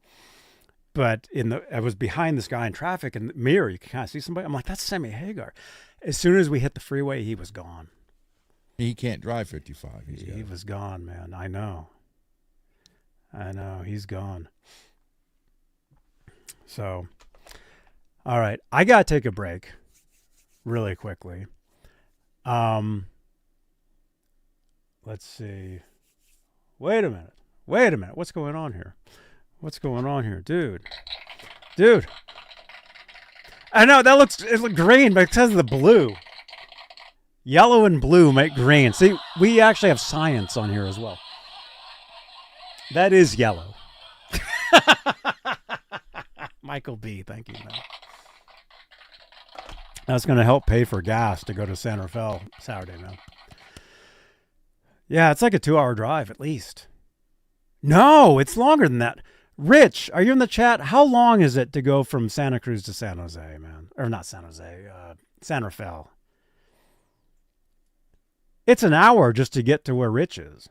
But I was behind this guy in traffic, and the mirror, you can kind of see somebody. I'm like, that's Sammy Hagar. As soon as we hit the freeway, he was gone. He can't drive 55. He was gone, man. I know. He's gone. So, all right. I got to take a break really quickly. Let's see. Wait a minute. What's going on here? Dude. I know it looked green, but it says the blue. Yellow and blue make green. See, we actually have science on here as well. That is yellow. Michael B, thank you, man. That's going to help pay for gas to go to San Rafael Saturday, man. Yeah, it's like a 2-hour drive at least. No, it's longer than that. Rich, are you in the chat? How long is it to go from Santa Cruz to San Jose, man? Or not San Jose, San Rafael. It's an hour just to get to where Rich is.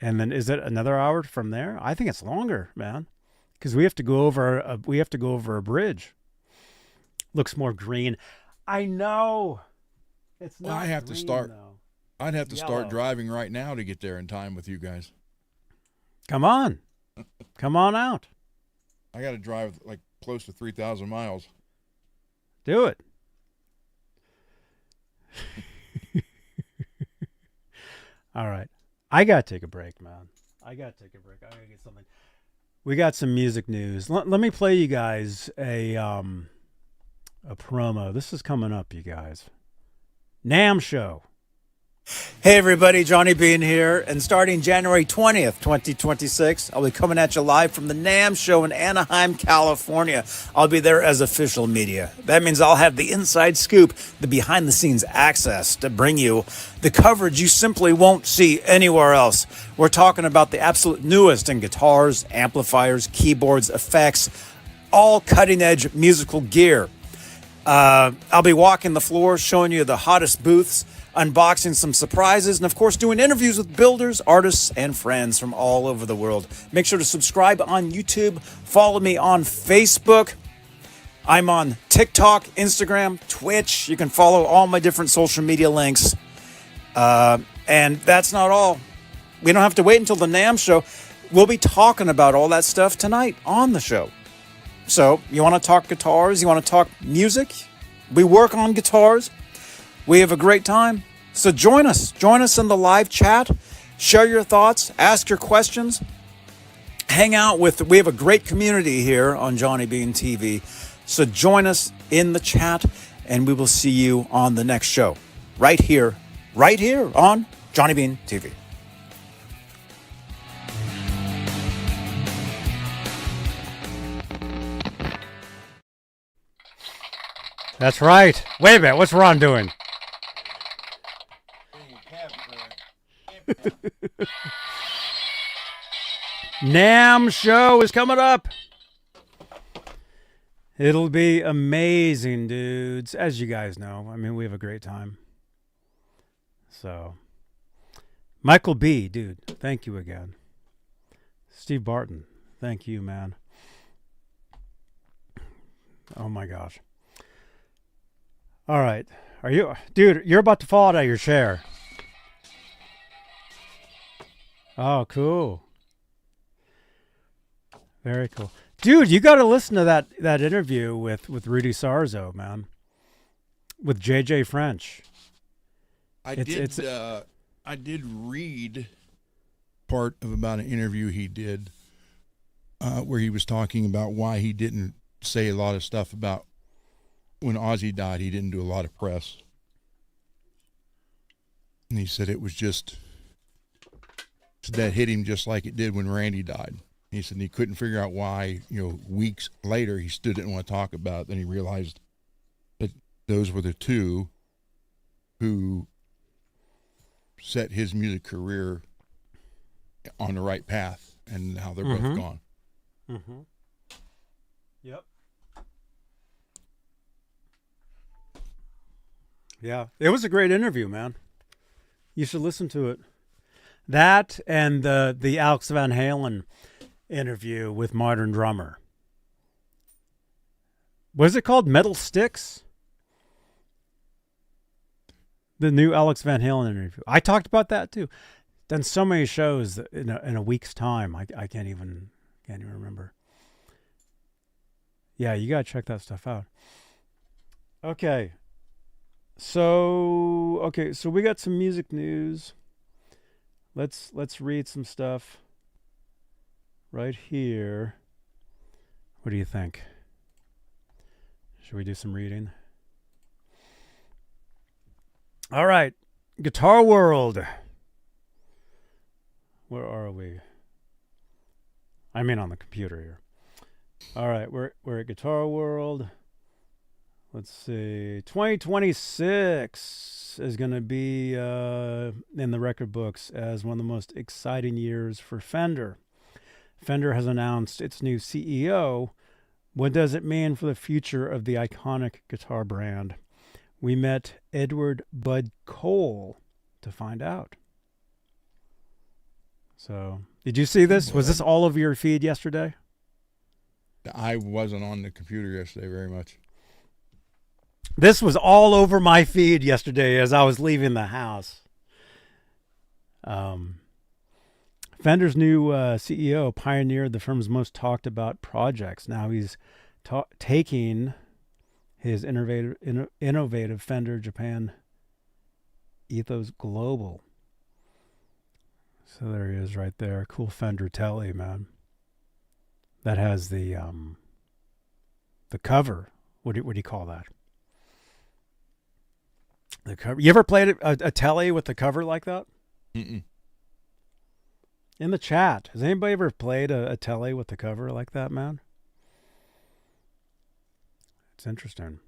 And then is it another hour from there? I think it's longer, man. Because we have to go over a bridge. Looks more green. I know. It's not. Well, I have green, to start. though. I'd have to Yellow. start driving right now to get there in time with you guys. Come on. Come on out. I got to drive like close to 3,000 miles. Do it. All right. I got to take a break, man. I got to get something. We got some music news. Let me play you guys a promo. This is coming up, you guys. NAMM show. Hey everybody, Johnny Beane here, and starting January 20th, 2026, I'll be coming at you live from the NAMM show in Anaheim, California. I'll be there as official media. That means I'll have the inside scoop, the behind-the-scenes access to bring you the coverage you simply won't see anywhere else. We're talking about the absolute newest in guitars, amplifiers, keyboards, effects, all cutting-edge musical gear. I'll be walking the floor, showing you the hottest booths, unboxing some surprises, and of course doing interviews with builders, artists, and friends from all over the world. Make sure to subscribe on YouTube, follow me on Facebook. I'm on TikTok, Instagram, Twitch. You can follow all my different social media links. And that's not all. We don't have to wait until the NAMM show. We'll be talking about all that stuff tonight on the show. So, you want to talk guitars? You want to talk music? We work on guitars. We have a great time. So join us. Join us in the live chat. Share your thoughts. Ask your questions. Hang out with... We have a great community here on JohnnyBeaneTV. So join us in the chat, and we will see you on the next show. Right here on JohnnyBeaneTV. That's right. Wait a minute. What's Ron doing? NAMM show is coming up. It'll be amazing, dudes. As you guys know, I mean, we have a great time. So, Michael B., dude, thank you again. Steve Barton, thank you, man. Oh my gosh. All right. Are you, dude, you're about to fall out of your chair. Oh, cool. Very cool. Dude, you got to listen to that interview with Rudy Sarzo, man. With JJ French. I did read part of about an interview he did where he was talking about why he didn't say a lot of stuff about when Ozzy died. He didn't do a lot of press. And he said it was just that hit him just like it did when Randy died. He said he couldn't figure out why, weeks later he still didn't want to talk about it. Then he realized that those were the two who set his music career on the right path and how they're both gone. Mm-hmm. Yep. Yeah, it was a great interview, man. You should listen to it. That and the Alex Van Halen interview with Modern Drummer. What is it called? Metal Sticks? The new Alex Van Halen interview. I talked about that too. Done so many shows that in a week's time. I can't even remember. Yeah, you gotta check that stuff out. Okay. So we got some music news. Let's read some stuff right here. What do you think? Should we do some reading? All right. Guitar World. Where are we? I mean on the computer here. All right, we're at Guitar World. Let's see. 2026 is going to be in the record books as one of the most exciting years for Fender. Fender has announced its new CEO. What does it mean for the future of the iconic guitar brand? We met Edward Bud Cole to find out. So, did you see this? Was this all over your feed yesterday? I wasn't on the computer yesterday very much. This was all over my feed yesterday as I was leaving the house. Fender's new CEO pioneered the firm's most talked about projects. Now he's taking his innovative Fender Japan ethos global. So there he is right there. Cool Fender Telly, man. That has the cover. What do you call that? The cover. You ever played a telly with the cover like that? Mm-mm. In the chat, has anybody ever played a telly with the cover like that, man? It's interesting.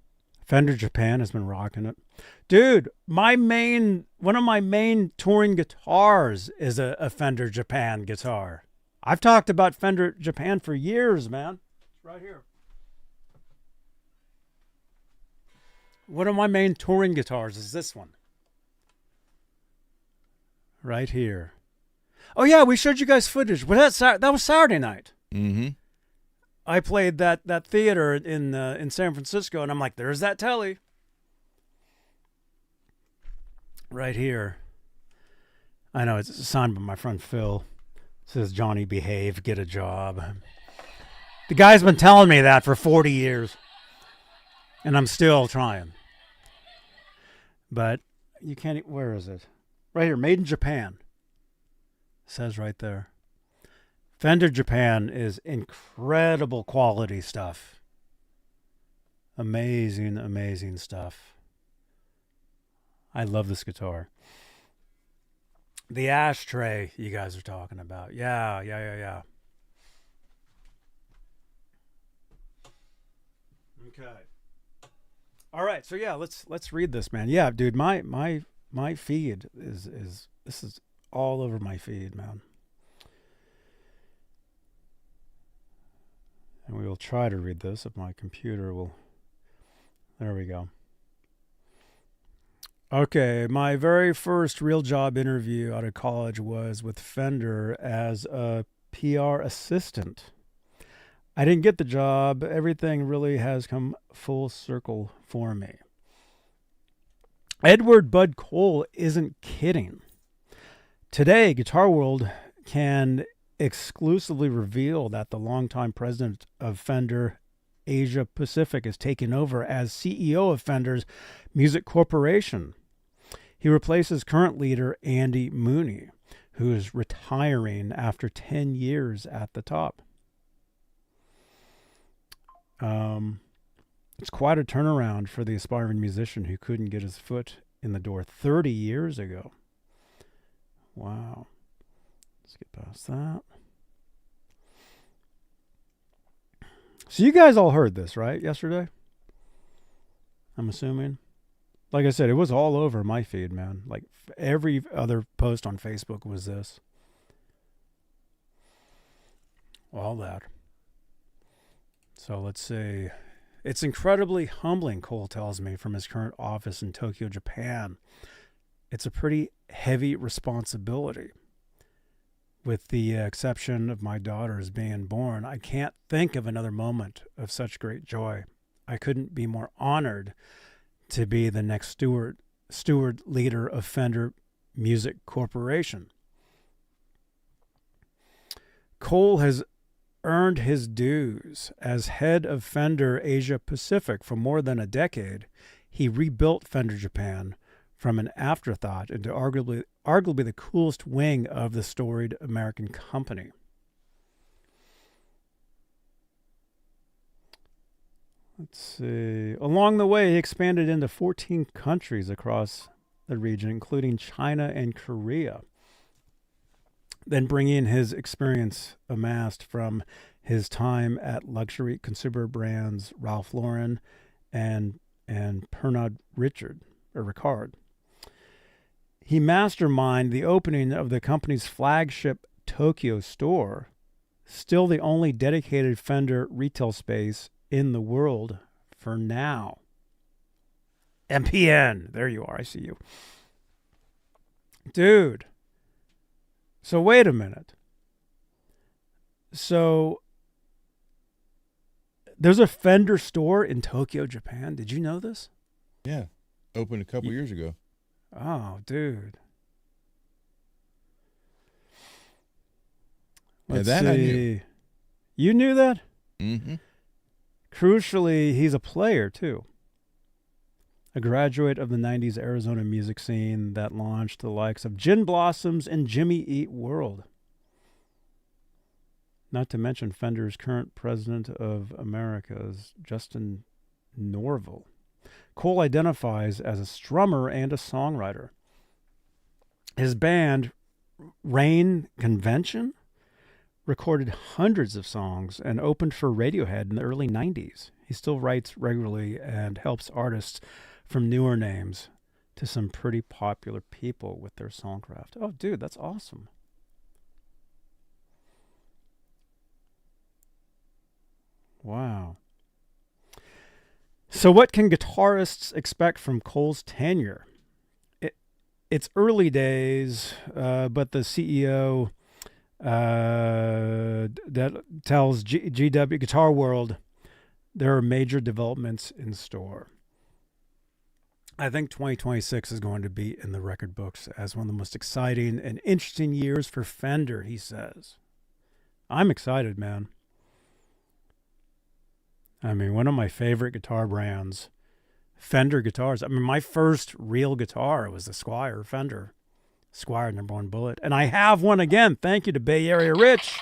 Fender Japan has been rocking it. Dude, one of my main touring guitars is a Fender Japan guitar. I've talked about Fender Japan for years, man. It's right here. One of my main touring guitars is this one. Right here. Oh, yeah, we showed you guys footage. Well, that was Saturday night. Mm-hmm. I played that theater in San Francisco, and I'm like, there's that telly. Right here. I know, it's signed by my friend Phil. It says, Johnny, behave, get a job. The guy's been telling me that for 40 years. And I'm still trying. But you can't, where is it? Right here, made in Japan. It says right there. Fender Japan is incredible quality stuff. Amazing, amazing stuff. I love this guitar. The ashtray you guys are talking about. Yeah. Okay. All right, so yeah, let's read this, man. Yeah, dude, my feed is this is all over my feed, man. And we will try to read this if my computer will. There we go. Okay, my very first real job interview out of college was with Fender as a PR assistant. I didn't get the job. Everything really has come full circle for me. Edward Bud Cole isn't kidding. Today, Guitar World can exclusively reveal that the longtime president of Fender Asia Pacific is taking over as CEO of Fender's Music Corporation. He replaces current leader Andy Mooney, who is retiring after 10 years at the top. It's quite a turnaround for the aspiring musician who couldn't get his foot in the door 30 years ago. Wow. Let's get past that. So you guys all heard this, right, yesterday? I'm assuming. Like I said, it was all over my feed, man. Like every other post on Facebook was this. All that. So let's see. It's incredibly humbling, Cole tells me, from his current office in Tokyo, Japan. It's a pretty heavy responsibility. With the exception of my daughters being born, I can't think of another moment of such great joy. I couldn't be more honored to be the next steward leader of Fender Music Corporation. Cole has earned his dues as head of Fender Asia Pacific for more than a decade. He rebuilt Fender Japan from an afterthought into arguably the coolest wing of the storied American company. Let's see. Along the way, he expanded into 14 countries across the region, including China and Korea. Then bringing his experience amassed from his time at luxury consumer brands Ralph Lauren and Pernod Ricard. He masterminded the opening of the company's flagship Tokyo store, still the only dedicated Fender retail space in the world for now. MPN, there you are, I see you. Dude. So wait a minute. So there's a Fender store in Tokyo, Japan. Did you know this? Yeah. Opened a couple years ago. Oh, dude. Yeah, that I knew. You knew that? Mm-hmm. Crucially, he's a player, too. A graduate of the 90s Arizona music scene that launched the likes of Gin Blossoms and Jimmy Eat World. Not to mention Fender's current president of America is Justin Norville. Cole identifies as a strummer and a songwriter. His band, Rain Convention, recorded hundreds of songs and opened for Radiohead in the early 90s. He still writes regularly and helps artists from newer names to some pretty popular people with their songcraft. Oh, dude, that's awesome. Wow. So what can guitarists expect from Cole's tenure? It's early days, but the CEO that tells GW Guitar World there are major developments in store. I think 2026 is going to be in the record books as one of the most exciting and interesting years for Fender, he says. I'm excited, man. I mean, one of my favorite guitar brands, Fender guitars. I mean, my first real guitar was the Squier Fender. Squier #1 Bullet. And I have one again. Thank you to Bay Area Rich.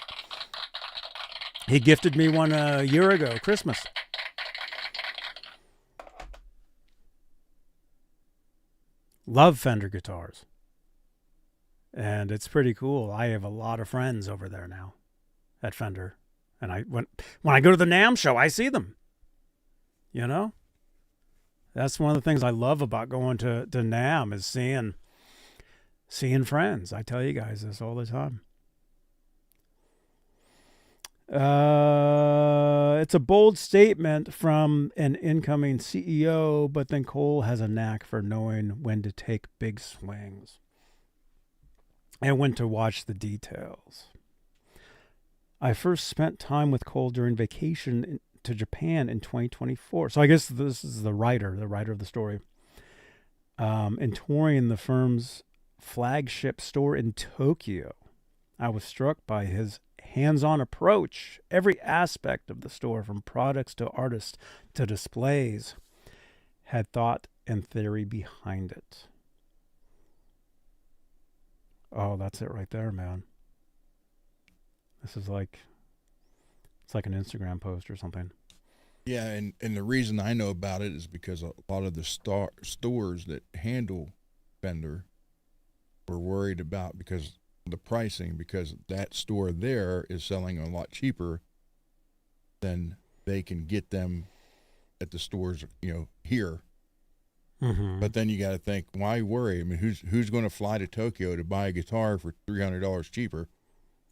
He gifted me one a year ago, Christmas. Love Fender guitars. And it's pretty cool. I have a lot of friends over there now at Fender. And when I go to the NAMM show, I see them. You know? That's one of the things I love about going to NAMM is seeing friends. I tell you guys this all the time. It's a bold statement from an incoming CEO, but then Cole has a knack for knowing when to take big swings and when to watch the details. I first spent time with Cole during vacation to Japan in 2024. So I guess this is the writer of the story. In touring the firm's flagship store in Tokyo, I was struck by his hands-on approach. Every aspect of the store, from products to artists to displays, had thought and theory behind it. Oh, that's it right there, man. This is like, it's like an Instagram post or something. Yeah, and the reason I know about it is because a lot of the stores that handle Fender were worried about because the pricing, because that store there is selling a lot cheaper than they can get them at the stores, here. Mm-hmm. But then you got to think, why worry? I mean, who's going to fly to Tokyo to buy a guitar for $300 cheaper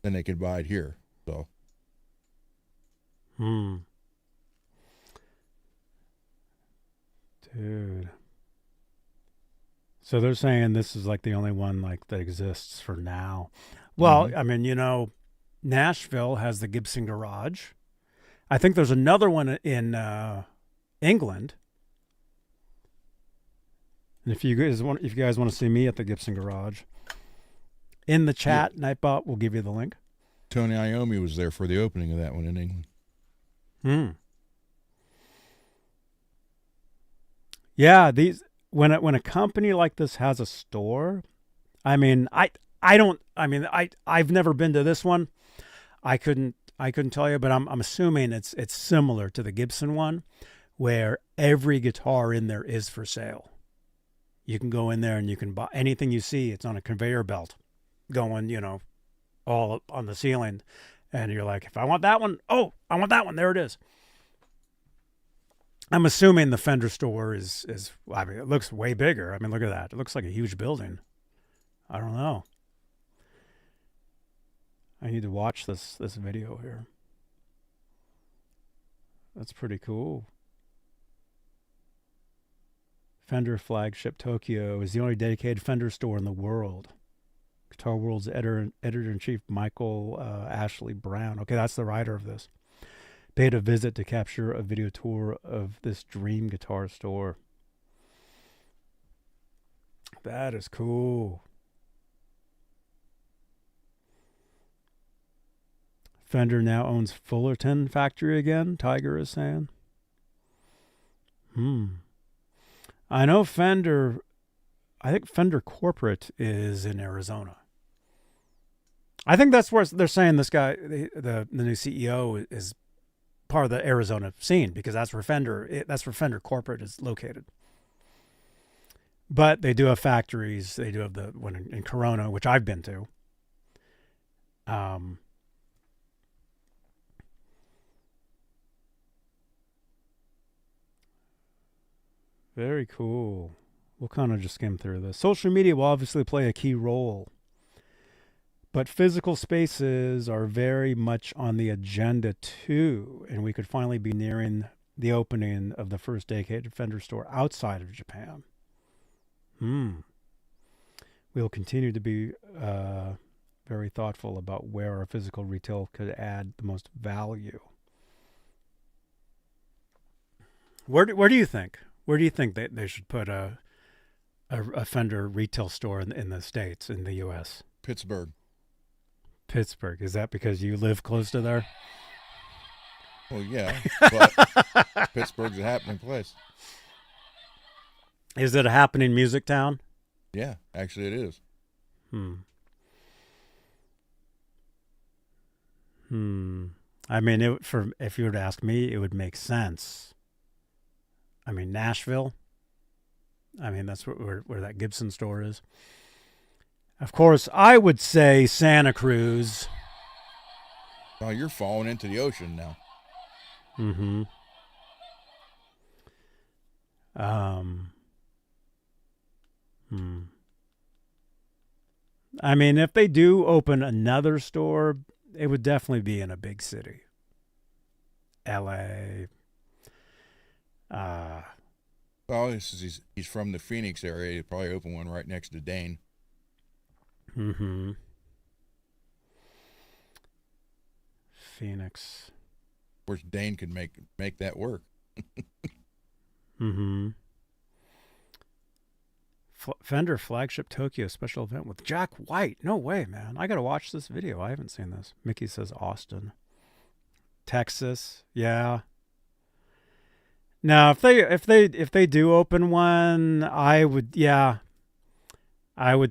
than they could buy it here? So. Dude. So they're saying this is like the only one like that exists for now. Well, I mean, Nashville has the Gibson Garage. I think there's another one in England. And if you guys want to see me at the Gibson Garage, in the chat, Nightbot will give you the link. Tony Iommi was there for the opening of that one in England. Yeah, when a company like this has a store, I've never been to this one. I couldn't tell you, but I'm assuming it's similar to the Gibson one, where every guitar in there is for sale. You can go in there and you can buy anything you see. It's on a conveyor belt going, all up on the ceiling. And you're like, if I want that one, I want that one. There it is. I'm assuming the Fender store is it looks way bigger. I mean, look at that. It looks like a huge building. I don't know. I need to watch this video here. That's pretty cool. Fender flagship Tokyo is the only dedicated Fender store in the world. Guitar World's editor-in-chief Michael Ashley Brown. Okay, that's the writer of this. Paid a visit to capture a video tour of this dream guitar store. That is cool. Fender now owns Fullerton factory again, Tiger is saying. I know Fender, I think Fender corporate is in Arizona. I think that's where they're saying this guy, the new CEO, is part of the Arizona scene, because that's where Fender corporate is located. But they do have factories. They do have the one in Corona, which I've been to. Very cool. We'll kind of just skim through this. Social media will obviously play a key role, but physical spaces are very much on the agenda too, and we could finally be nearing the opening of the first dedicated Fender store outside of Japan. We'll continue to be very thoughtful about where our physical retail could add the most value. Where do you think? Where do you think that they should put a Fender retail store in the States, in the U.S.? Pittsburgh. Pittsburgh. Is that because you live close to there? Well, yeah, but Pittsburgh's a happening place. Is it a happening music town? Yeah, actually it is. I mean, if you were to ask me, it would make sense. I mean, Nashville. I mean, that's where that Gibson store is. Of course, I would say Santa Cruz. Oh, you're falling into the ocean now. I mean, if they do open another store, it would definitely be in a big city. LA. Well, he's from the Phoenix area. He'd probably open one right next to Dane. Phoenix. Of course, Dane could make that work. Fender flagship Tokyo special event with Jack White. No way, man. I gotta watch this video. I haven't seen this. Mickey says Austin, Texas. Yeah. Now, if they do open one, I would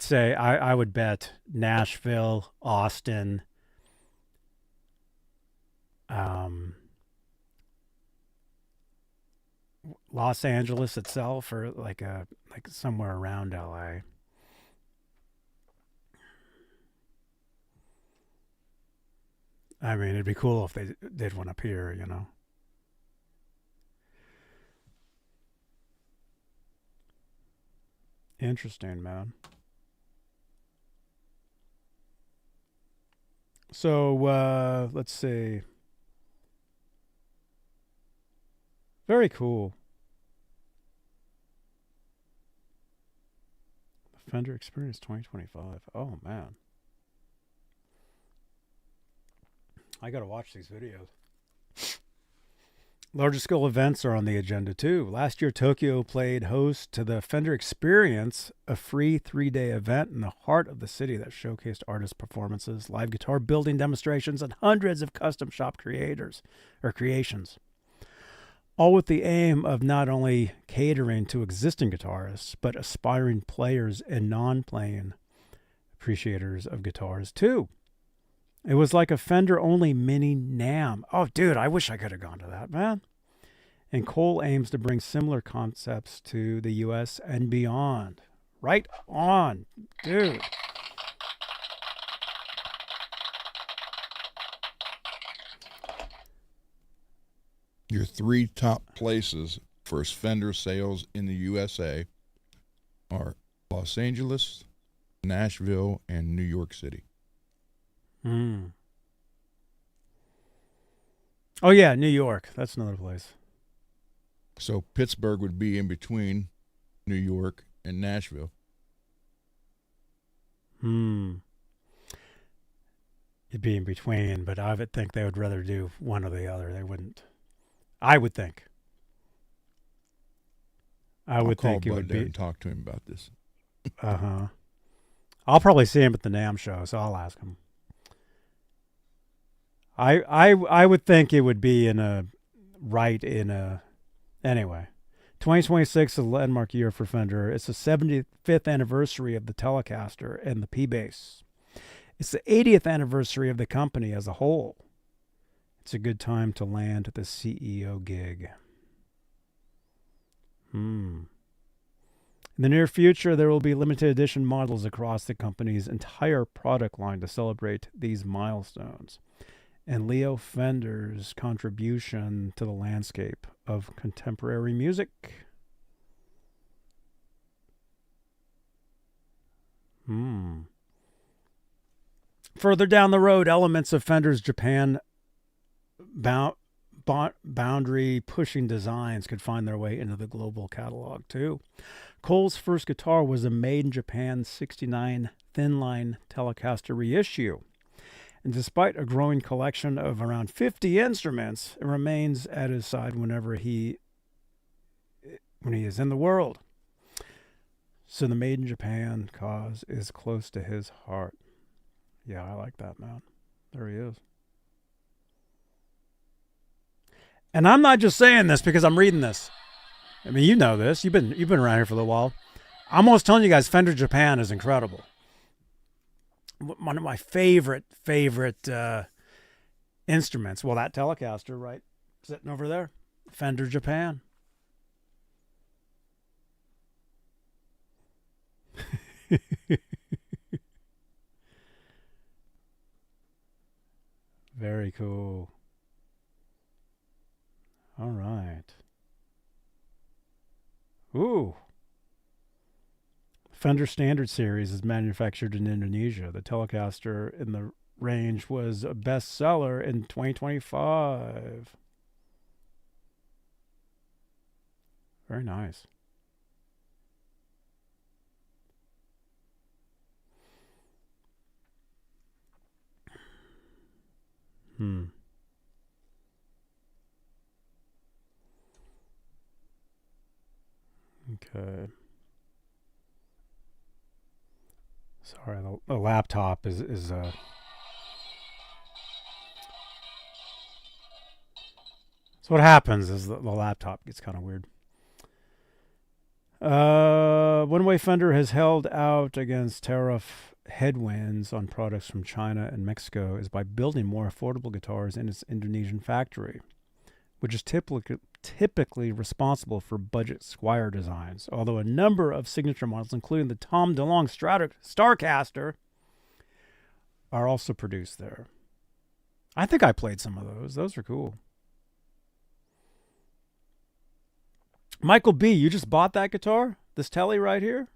say I would bet Nashville, Austin, Los Angeles itself, or like somewhere around LA. I mean, it'd be cool if they did one up here, you know. Interesting, man. So, let's see. Very cool. Fender Experience 2025. Oh, man. I got to watch these videos. Larger scale events are on the agenda too. Last year, Tokyo played host to the Fender Experience, a free 3-day event in the heart of the city that showcased artist performances, live guitar building demonstrations, and hundreds of custom shop creations, all with the aim of not only catering to existing guitarists, but aspiring players and non-playing appreciators of guitars too. It was like a Fender-only mini NAMM. Oh, dude, I wish I could have gone to that, man. And Cole aims to bring similar concepts to the U.S. and beyond. Right on, dude. Your 3 top places for Fender sales in the USA are Los Angeles, Nashville, and New York City. Oh, yeah, New York. That's another place. So Pittsburgh would be in between New York and Nashville. It'd be in between, but I would think they would rather do one or the other. They wouldn't. I would think. I would think it would be. And talk to him about this. I'll probably see him at the NAMM show, so I'll ask him. I would think it would be anyway. 2026 is a landmark year for Fender. It's the 75th anniversary of the Telecaster and the P-Bass. It's the 80th anniversary of the company as a whole. It's a good time to land the CEO gig. In the near future, there will be limited edition models across the company's entire product line to celebrate these milestones and Leo Fender's contribution to the landscape of contemporary music. Further down the road, elements of Fender's Japan boundary-pushing designs could find their way into the global catalog, too. Cole's first guitar was a made-in-Japan 69 thin-line Telecaster reissue. And despite a growing collection of around 50 instruments, it remains at his side when he is in the world. So the made-in-Japan cause is close to his heart. Yeah, I like that, man. There he is. And I'm not just saying this because I'm reading this. I mean, you know this. You've been around here for a little while. I'm almost telling you guys, Fender Japan is incredible. One of my favorite instruments. Well, that Telecaster, right, sitting over there, Fender Japan. Very cool. All right. Ooh. Fender Standard Series is manufactured in Indonesia. The Telecaster in the range was a bestseller in 2025. Very nice. Okay. Sorry, the laptop is so what happens is the laptop gets kind of weird. One way Fender has held out against tariff headwinds on products from China and Mexico is by building more affordable guitars in its Indonesian factory, which is typically responsible for budget Squier designs, although a number of signature models, including the Tom DeLonge Starcaster, are also produced there. I think I played some of those. Those are cool. Michael B., you just bought that guitar? This Tele right here?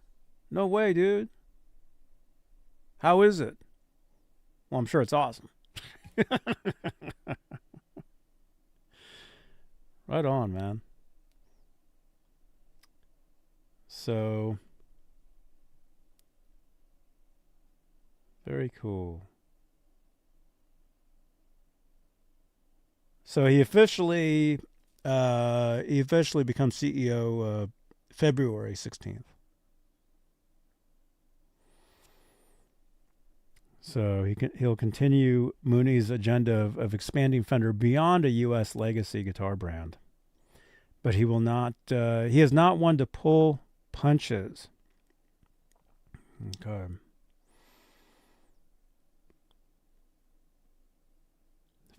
No way, dude. How is it? Well, I'm sure it's awesome. Right on, man. So, very cool. So he officially becomes CEO February 16th. So he'll continue Mooney's agenda of expanding Fender beyond a U.S. legacy guitar brand. But he will not. He is not one to pull punches. Okay.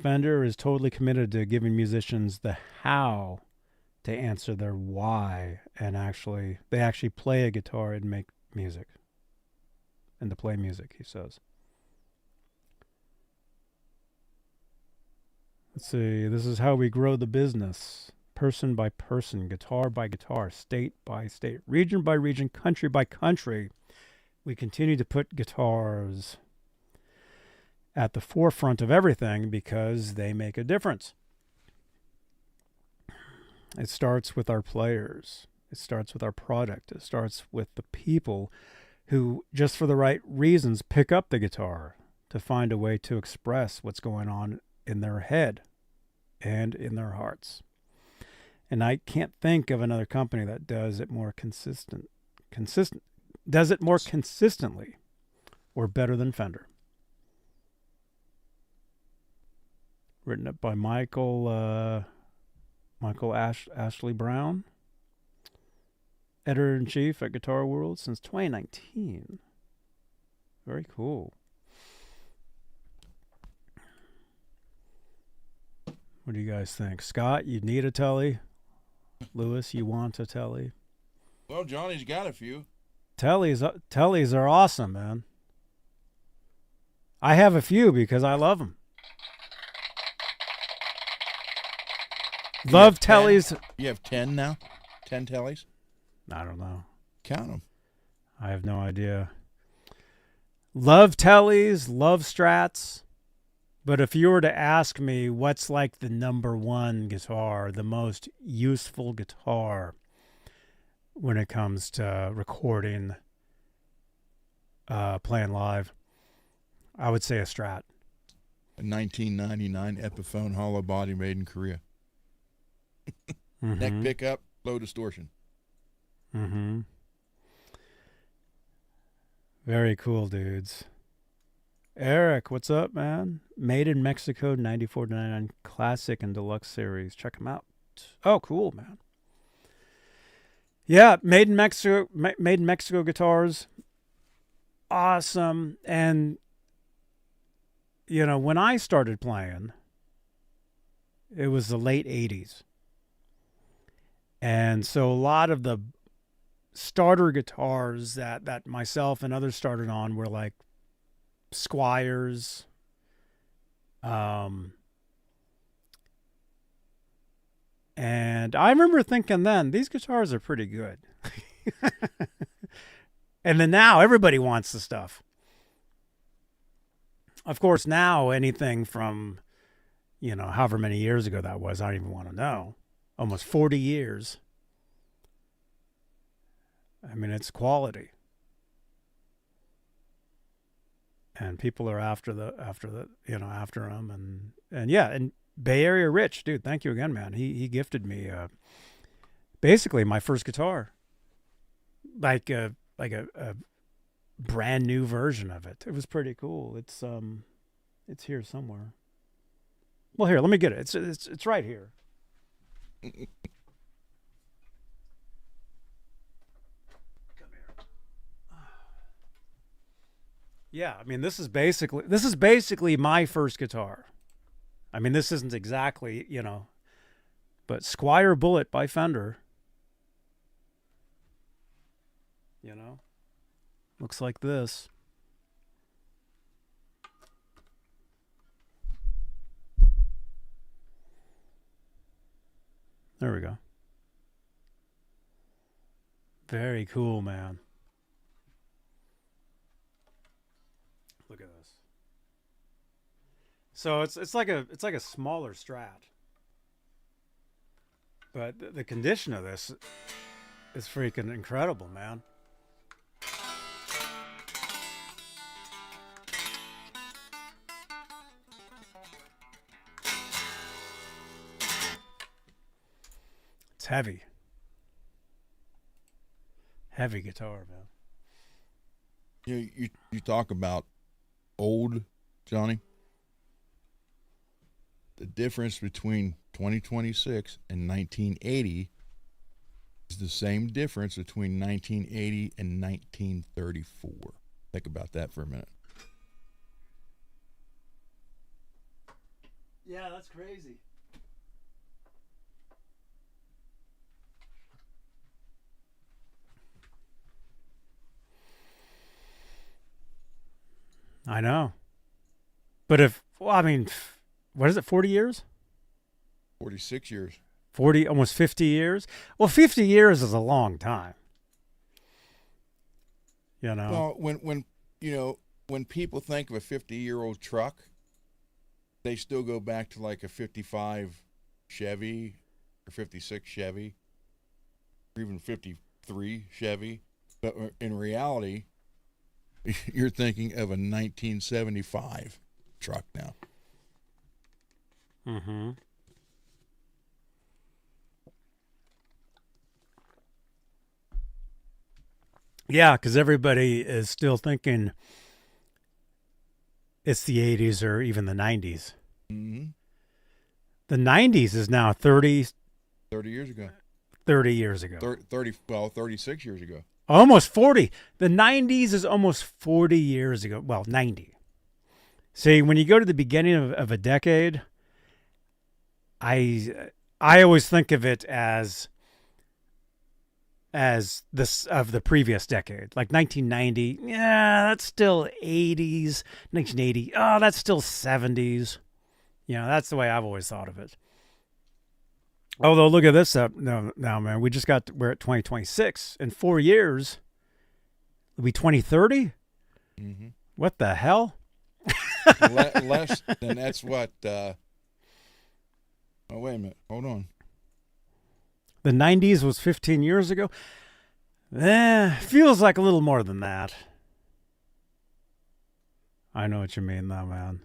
Fender is totally committed to giving musicians the how to answer their why, and they actually play a guitar and make music. And to play music, he says. Let's see. This is how we grow the business. Person by person, guitar by guitar, state by state, region by region, country by country. We continue to put guitars at the forefront of everything because they make a difference. It starts with our players. It starts with our product. It starts with the people who, just for the right reasons, pick up the guitar to find a way to express what's going on in their head and in their hearts. And I can't think of another company that does it more consistently or better than Fender. Written up by Michael Ashley Brown, editor-in-chief at Guitar World since 2019. Very cool. What do you guys think? Scott, you need a Tele? Lewis, you want a Tele? Well, Johnny's got a few. Tellys are awesome, man. I have a few because I love them. Love Tellys. You have 10 now? 10 Tellys? I don't know. Count them. I have no idea. Love Tellys, love Strats. But if you were to ask me what's like the number one guitar, the most useful guitar when it comes to recording, playing live, I would say a Strat. A 1999 Epiphone hollow body made in Korea. Mm-hmm. Neck pickup, low distortion. Mm-hmm. Very cool, dudes. Eric, what's up, man? Made in Mexico, 94 to 99 Classic and Deluxe Series. Check them out. Oh, cool, man. Yeah, made in Mexico guitars. Awesome. And, you know, when I started playing, it was the late 80s. And so a lot of the starter guitars that myself and others started on were like Squiers, and I remember thinking then, these guitars are pretty good. And then now everybody wants the stuff. Of course, now anything from, you know, however many years ago that was, I don't even want to know. Almost 40 years. I mean, it's quality. And people are after them, and yeah, and Bay Area Rich, dude, thank you again, man. He gifted me basically my first guitar, like a brand new version of it. It was pretty cool. It's here somewhere. Well, here, let me get it. It's right here. Yeah, I mean, this is basically my first guitar. I mean, this isn't exactly, you know, but Squire Bullet by Fender, you know, looks like this. There we go. Very cool, man. Look at this. So it's like a smaller Strat, but the condition of this is freaking incredible, man. It's heavy. Heavy guitar, man. You talk about old, Johnny. The difference between 2026 and 1980 is the same difference between 1980 and 1934. Think about that for a minute. Yeah, that's crazy. I know. But what is it, 40 years? 46 years. 40, almost 50 years? Well, 50 years is a long time. You know? Well, when people think of a 50-year-old truck, they still go back to like a 55 Chevy or 56 Chevy or even 53 Chevy. But in reality, you're thinking of a 1975 truck now. Mm-hmm. Yeah, because everybody is still thinking it's the 80s or even the 90s. Mm-hmm. The 90s is now 30 years ago. 30 years ago. 36 years ago. Almost 40. The 90s is almost 40 years ago. Well, 90. See, when you go to the beginning of a decade, I always think of it as as this of the previous decade. Like 1990, yeah, that's still 80s. 1980, oh, that's still 70s. You know, that's the way I've always thought of it. Although, look at this up now, man. We're at 2026. In 4 years, it'll be 2030. Mm-hmm. What the hell? Less than that's what. Oh, wait a minute. Hold on. The 90s was 15 years ago. Feels like a little more than that. I know what you mean, though, man.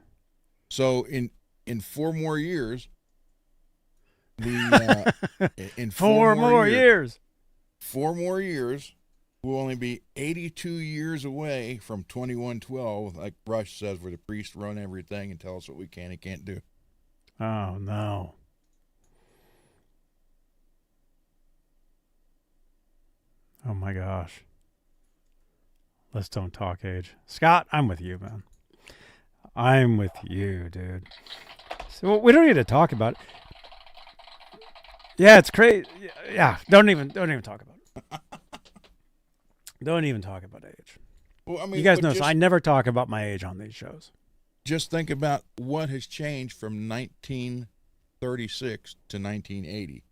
So in 4 more years, in 4 more years, 4 more years, we'll only be 82 years away from 2112, like Rush says, where the priests run everything and tell us what we can and can't do. Oh, no. Oh, my gosh. Let's don't talk age. Scott, I'm with you, man. I'm with you, dude. So we don't need to talk about it. Yeah, it's crazy. Yeah, don't even talk about it. Don't even talk about age. Well, I mean, you guys know, so I never talk about my age on these shows. Just think about what has changed from 1936 to 1980.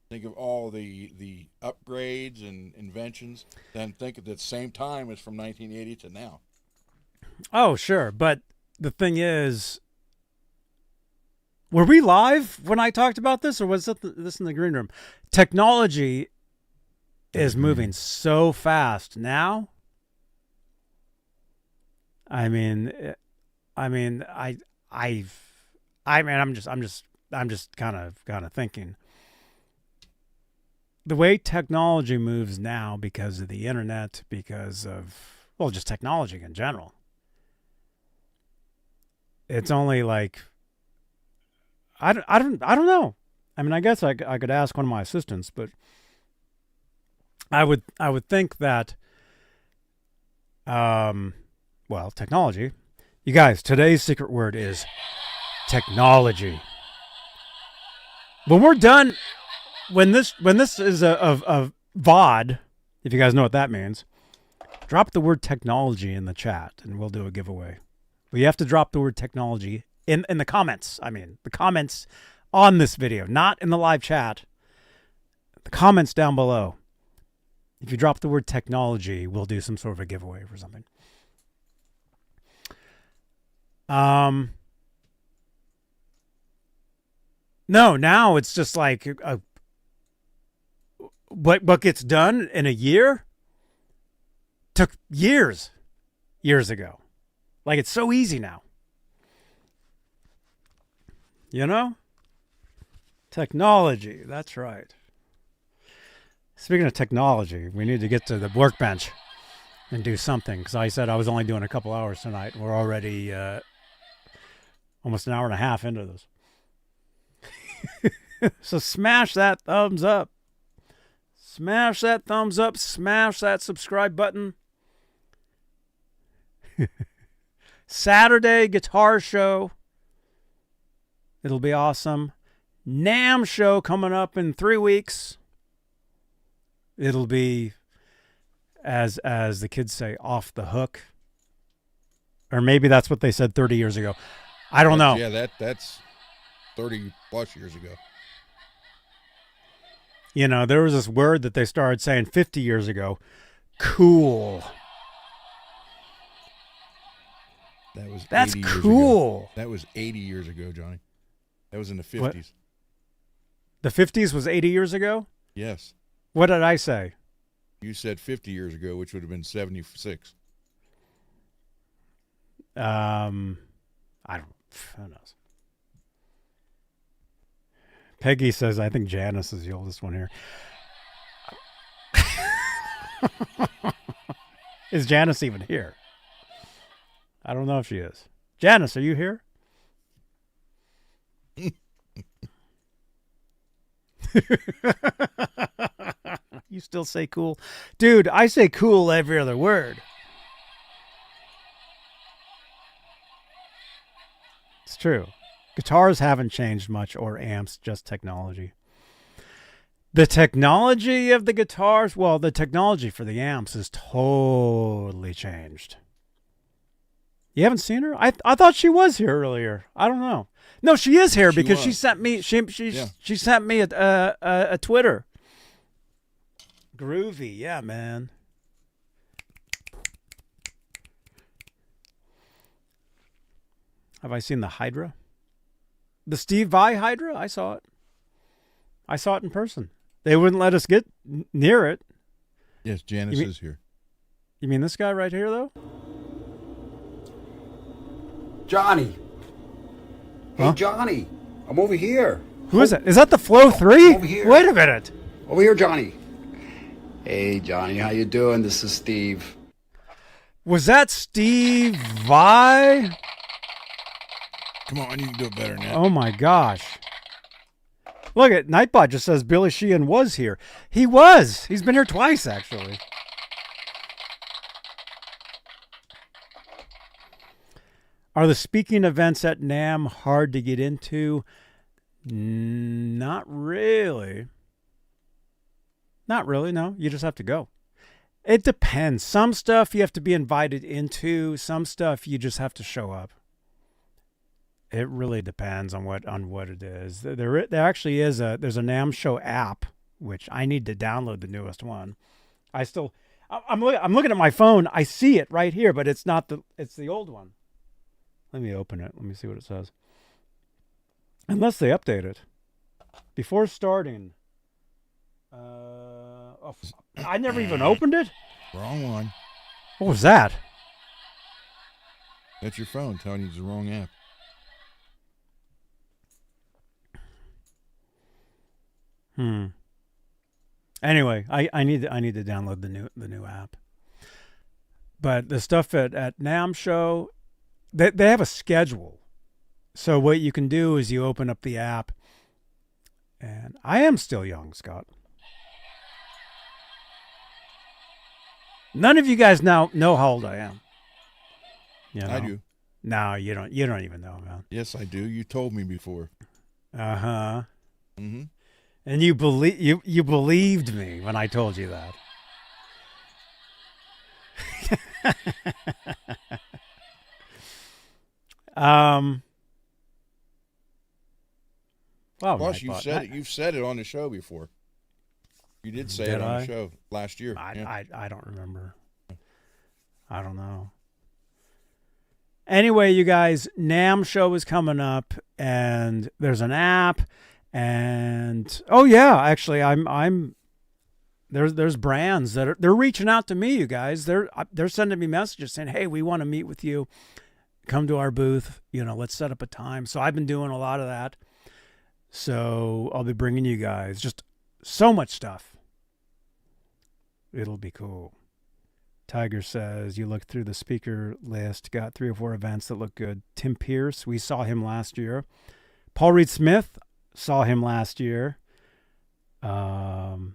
Think of all the upgrades and inventions. Then think at the same time as from 1980 to now. Oh, sure. But the thing is, were we live when I talked about this, or was this in the green room? Technology is moving so fast now. I'm just kind of thinking. The way technology moves now, because of the internet, because of, well, just technology in general, it's only like, I don't know. I mean, I guess I could ask one of my assistants, but I would think that, well, technology. You guys, today's secret word is technology. When we're done, when this is a VOD, if you guys know what that means, drop the word technology in the chat and we'll do a giveaway. But you have to drop the word technology in the comments. I mean, the comments on this video, not in the live chat. The comments down below. If you drop the word technology, we'll do some sort of a giveaway for something. No, now it's just like what gets done in a year took years ago. Like, it's so easy now. You know? Technology, that's right. Speaking of technology, we need to get to the workbench and do something, because I said I was only doing a couple hours tonight. We're already almost an hour and a half into this. So smash that thumbs up. Smash that thumbs up. Smash that subscribe button. Saturday Guitar Show. It'll be awesome. NAMM show coming up in 3 weeks. It'll be, as the kids say, off the hook. Or maybe that's what they said 30 years ago. I don't know. Yeah, that's 30 plus years ago. You know, there was this word that they started saying 50 years ago. Cool. That's cool. That was 80 years ago, Johnny. That was in the 50s. What? The 50s was 80 years ago? Yes. What did I say? You said 50 years ago, which would have been 76. I don't know. Who knows? Peggy says, I think Janice is the oldest one here. Is Janice even here? I don't know if she is. Janice, are you here? You still say cool? Dude, I say cool every other word. It's true. Guitars haven't changed much, or amps, just technology. The technology of the guitars, well, the technology for the amps has totally changed. You haven't seen her? I thought she was here earlier. I don't know. No, she is here because she sent me she sent me a Twitter. Groovy, yeah, man. Have I seen the Hydra? The Steve Vai Hydra? I saw it. I saw it in person. They wouldn't let us get near it. Yes, Janice is here. You mean this guy right here, though? Johnny. Huh? Hey, Johnny. I'm over here. Who is that? Is that the Flow 3? Over here. Wait a minute. Over here, Johnny. Hey, Johnny. How you doing? This is Steve. Was that Steve Vai? Come on, you can do it better now. Oh, my gosh. Look at Nightbot just says Billy Sheehan was here. He was. He's been here twice, actually. Are the speaking events at NAMM hard to get into? Not really. Not really, no. You just have to go. It depends. Some stuff you have to be invited into. Some stuff you just have to show up. It really depends on what it is. There actually is there's a NAMM Show app, which I need to download the newest one. I'm looking at my phone. I see it right here, but it's the old one. Let me open it. Let me see what it says. Unless they update it before starting. I never even opened it. Wrong one. What was that? That's your phone telling you it's the wrong app. Anyway, I need to download the new app. But the stuff at NAMM Show, they have a schedule. So what you can do is you open up the app, and I am still young, Scott. None of you guys now know how old I am. You know? I do. No, you don't. You don't even know, man. Yes, I do. You told me before. Uh-huh. Mm-hmm. And you believed me when I told you that. Well, Plus, you've said it on the show before. You did say it on the show last year. I don't remember. I don't know. Anyway, you guys, NAMM Show is coming up, and there's an app, and oh yeah, actually, there's brands that they're reaching out to me. You guys, they're sending me messages saying, "Hey, we want to meet with you. Come to our booth. Let's set up a time." So I've been doing a lot of that. So I'll be bringing you guys just so much stuff. It'll be cool. Tiger says, you look through the speaker list, got 3 or 4 events that look good. Tim Pierce, we saw him last year. Paul Reed Smith, saw him last year. Mark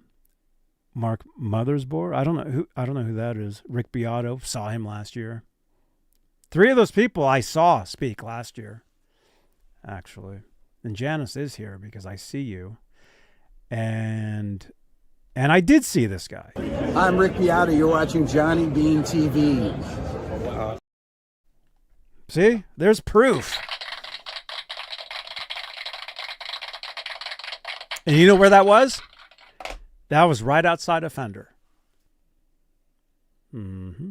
Mothersbaugh, I don't know who that is. Rick Beato, saw him last year. 3 of those people I saw speak last year, actually. And Janice is here because I see you. And I did see this guy. I'm Rick Beato. You're watching JohnnyBeaneTV. See? There's proof. And you know where that was? That was right outside of Fender. Mm-hmm.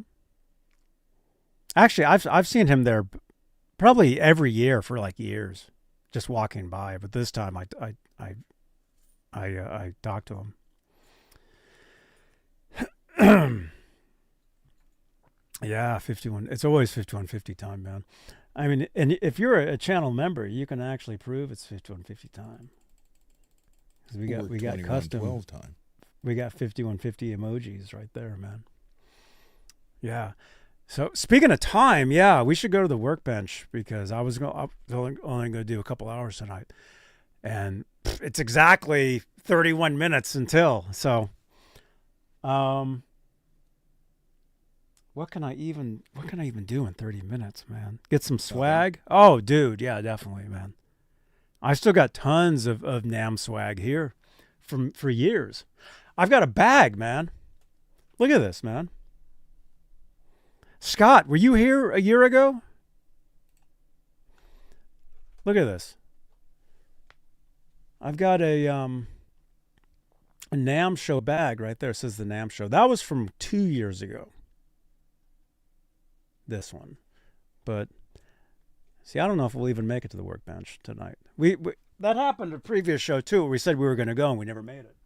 Actually, I've seen him there probably every year for like years, just walking by. But this time I talked to him. Yeah, 51. It's always 5150 time, man. I mean, and if you're a channel member, you can actually prove it's 5150 time. Because we got custom 12 time. We got 5150 emojis right there, man. Yeah. So speaking of time, yeah, we should go to the Workbench because I was only going to do a couple hours tonight, and it's exactly 31 minutes until. So, what can I even do in 30 minutes, man? Get some swag? Oh, dude, yeah, definitely, man. I still got tons of NAMM swag here for years. I've got a bag, man. Look at this, man. Scott, were you here a year ago? Look at this. I've got a NAMM show bag right there. It says the NAMM show. That was from 2 years ago. This one. But see, I don't know if we'll even make it to the Workbench tonight. We that happened a previous show too, where we said we were going to go and we never made it.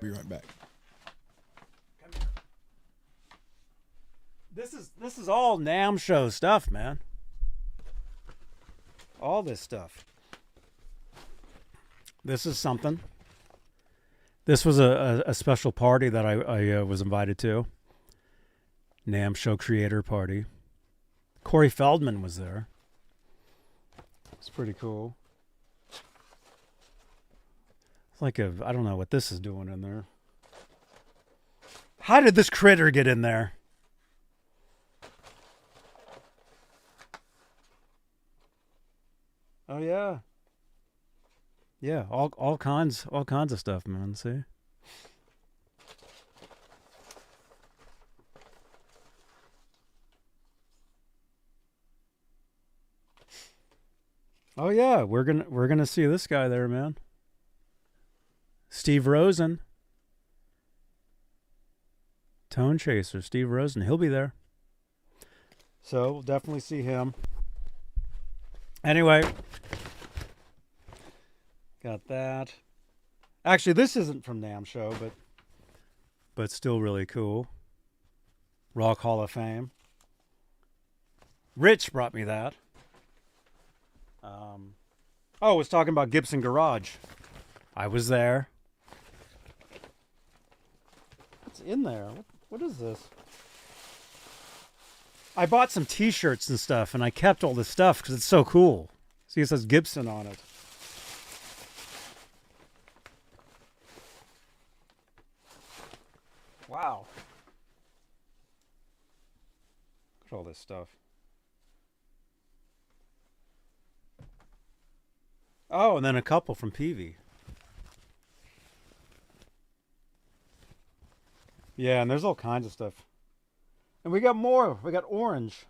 Be right back. Come here. This is all NAMM show stuff, man. All this stuff. This is something. This was a special party that I was invited to. NAMM show creator party. Corey Feldman was there. It's pretty cool. It's like I don't know what this is doing in there. How did this critter get in there? Oh yeah. Yeah, all kinds of stuff, man. See? Oh yeah, we're gonna see this guy there, man. Steve Rosen. Tone Chaser, Steve Rosen. He'll be there. So we'll definitely see him. Anyway. Got that. Actually, this isn't from NAMM show, but still really cool. Rock Hall of Fame. Rich brought me that. I was talking about Gibson Garage. I was there. What's in there? What is this? I bought some t-shirts and stuff, and I kept all this stuff because it's so cool. See, it says Gibson on it. Wow. Look at all this stuff. Oh, and then a couple from Peavy. Yeah, and there's all kinds of stuff. And we got more. We got orange.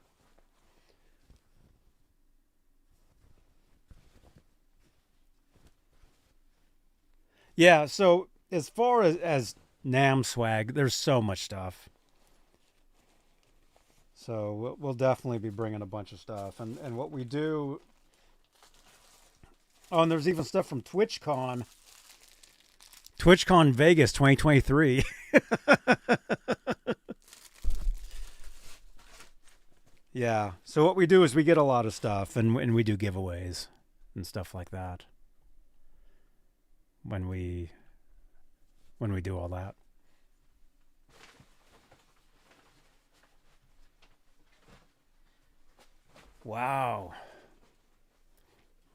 Yeah, so as far as NAMM swag, there's so much stuff. So we'll definitely be bringing a bunch of stuff. And what we do... Oh, and there's even stuff from TwitchCon. TwitchCon Vegas 2023. Yeah. So what we do is we get a lot of stuff, and we do giveaways and stuff like that. When we do all that. Wow.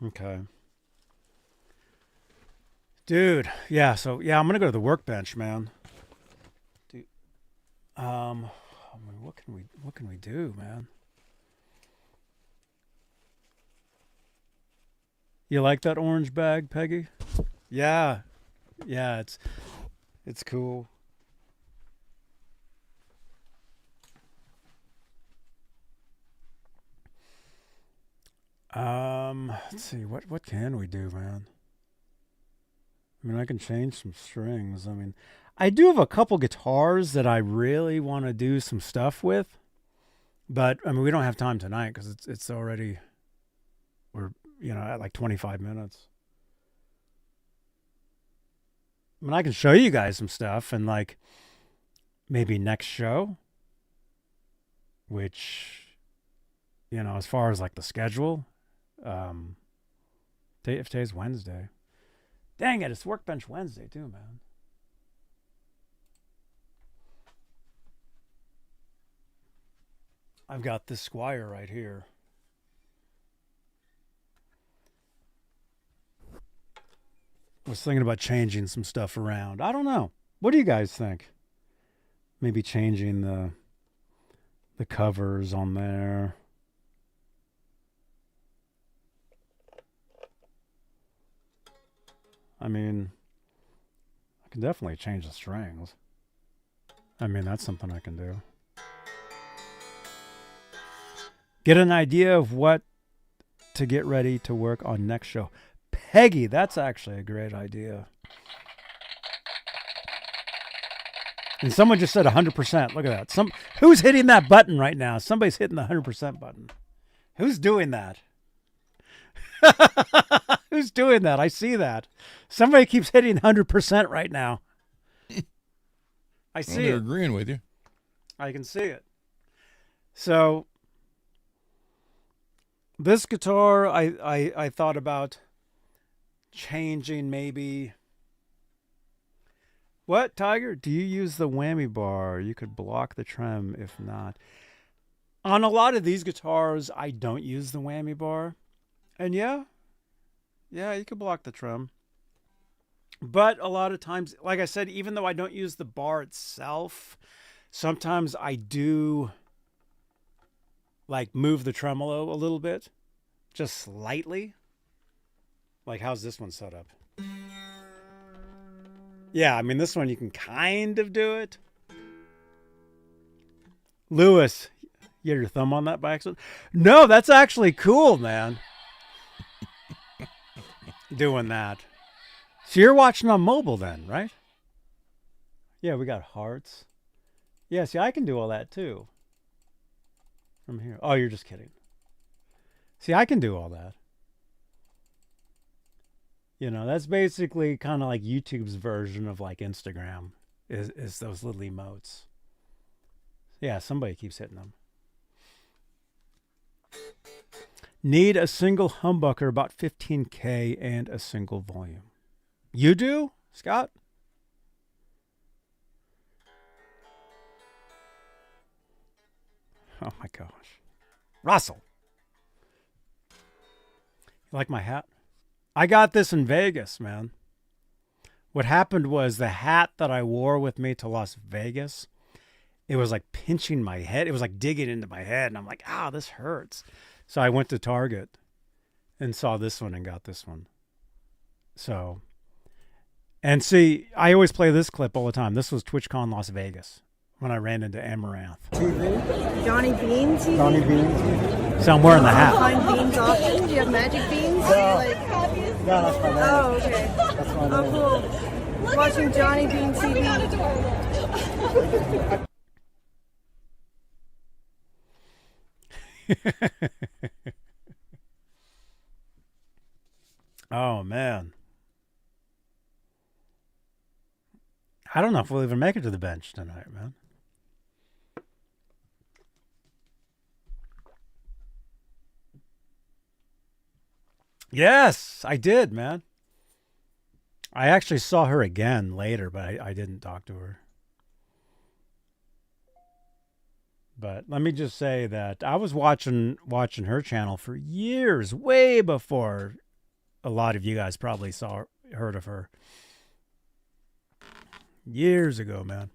Okay. Dude, yeah, so yeah, I'm gonna go to the Workbench, man. Dude, I mean, what can we do, man? You like that orange bag, Peggy? Yeah, yeah, it's cool. Let's see, what can we do, man? I mean, I can change some strings. I mean, I do have a couple guitars that I really want to do some stuff with, but I mean, we don't have time tonight because it's already, we're at like 25 minutes. I mean, I can show you guys some stuff and like maybe next show, which, as far as like the schedule, if today's Wednesday. Dang it, it's Workbench Wednesday too, man. I've got this Squire right here. I was thinking about changing some stuff around. I don't know. What do you guys think? Maybe changing the covers on there. I mean, I can definitely change the strings. I mean, that's something I can do. Get an idea of what to get ready to work on next show. Peggy, that's actually a great idea. And someone just said 100%. Look at that. Who's hitting that button right now? Somebody's hitting the 100% button. Who's doing that? Who's doing that? I see that. Somebody keeps hitting 100% right now. I see they're it. agreeing with you. I can see it. So this guitar, I thought about changing maybe. What, Tiger? Do you use the whammy bar? You could block the trem if not. On a lot of these guitars, I don't use the whammy bar. And yeah, you could block the trem. But a lot of times, like I said, even though I don't use the bar itself, sometimes I do like move the tremolo a little bit, just slightly. Like, how's this one set up? Yeah, I mean, this one you can kind of do it. Lewis, you had your thumb on that by accident? No, that's actually cool, man. Doing that. So you're watching on mobile then, right? Yeah, we got hearts. Yeah, see, I can do all that too. From here. Oh, you're just kidding. See, I can do all that. You know, that's basically kind of like YouTube's version of like Instagram is those little emotes. Yeah, somebody keeps hitting them. Need a single humbucker about 15K and a single volume. You do, Scott? Oh my gosh. Russell. You like my hat? I got this in Vegas, man. What happened was the hat that I wore with me to Las Vegas, it was like pinching my head. It was like digging into my head. And I'm like, this hurts. So I went to Target and saw this one and got this one. So, and see, I always play this clip all the time. This was TwitchCon Las Vegas when I ran into Amaranth. JohnnyBeaneTV? Johnny Beane TV. So I'm wearing the hat. Find beans often? Do you have magic beans? No, that's my name. Oh, okay. That's my name. Oh, cool. Watching JohnnyBeaneTV. Oh, man. I don't know if we'll even make it to the bench tonight, man. Yes, I did, man. I actually saw her again later, but I didn't talk to her. But let me just say that I was watching her channel for years, way before a lot of you guys probably heard of her. Years ago, man.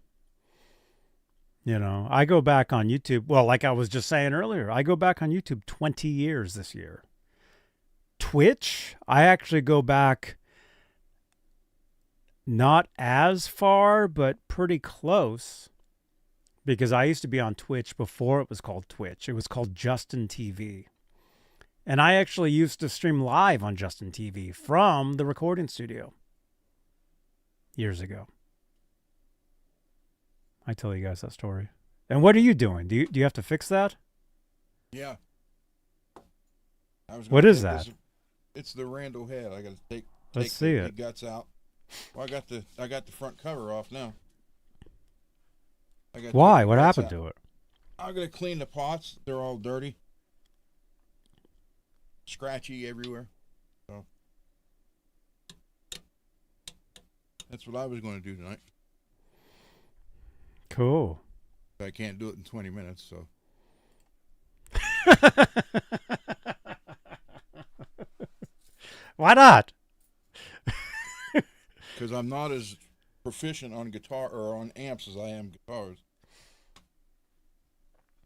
You know, I go back on YouTube. Well, like I was just saying earlier, I go back on YouTube 20 years this year. Twitch, I actually go back not as far, but pretty close. Because I used to be on Twitch before it was called Twitch. It was called Justin TV. And I actually used to stream live on Justin TV from the recording studio years ago. I tell you guys that story. And what are you doing? Do you have to fix that? Yeah. What is that? It's the Randall head. I got to take see the it. guts out. Well, I got the front cover off now. Why? What happened to it? I got to clean the pots. They're all dirty, scratchy everywhere. So that's what I was going to do tonight. Cool. I can't do it in 20 minutes, so. Why not? Because I'm not as proficient on guitar or on amps as I am guitars.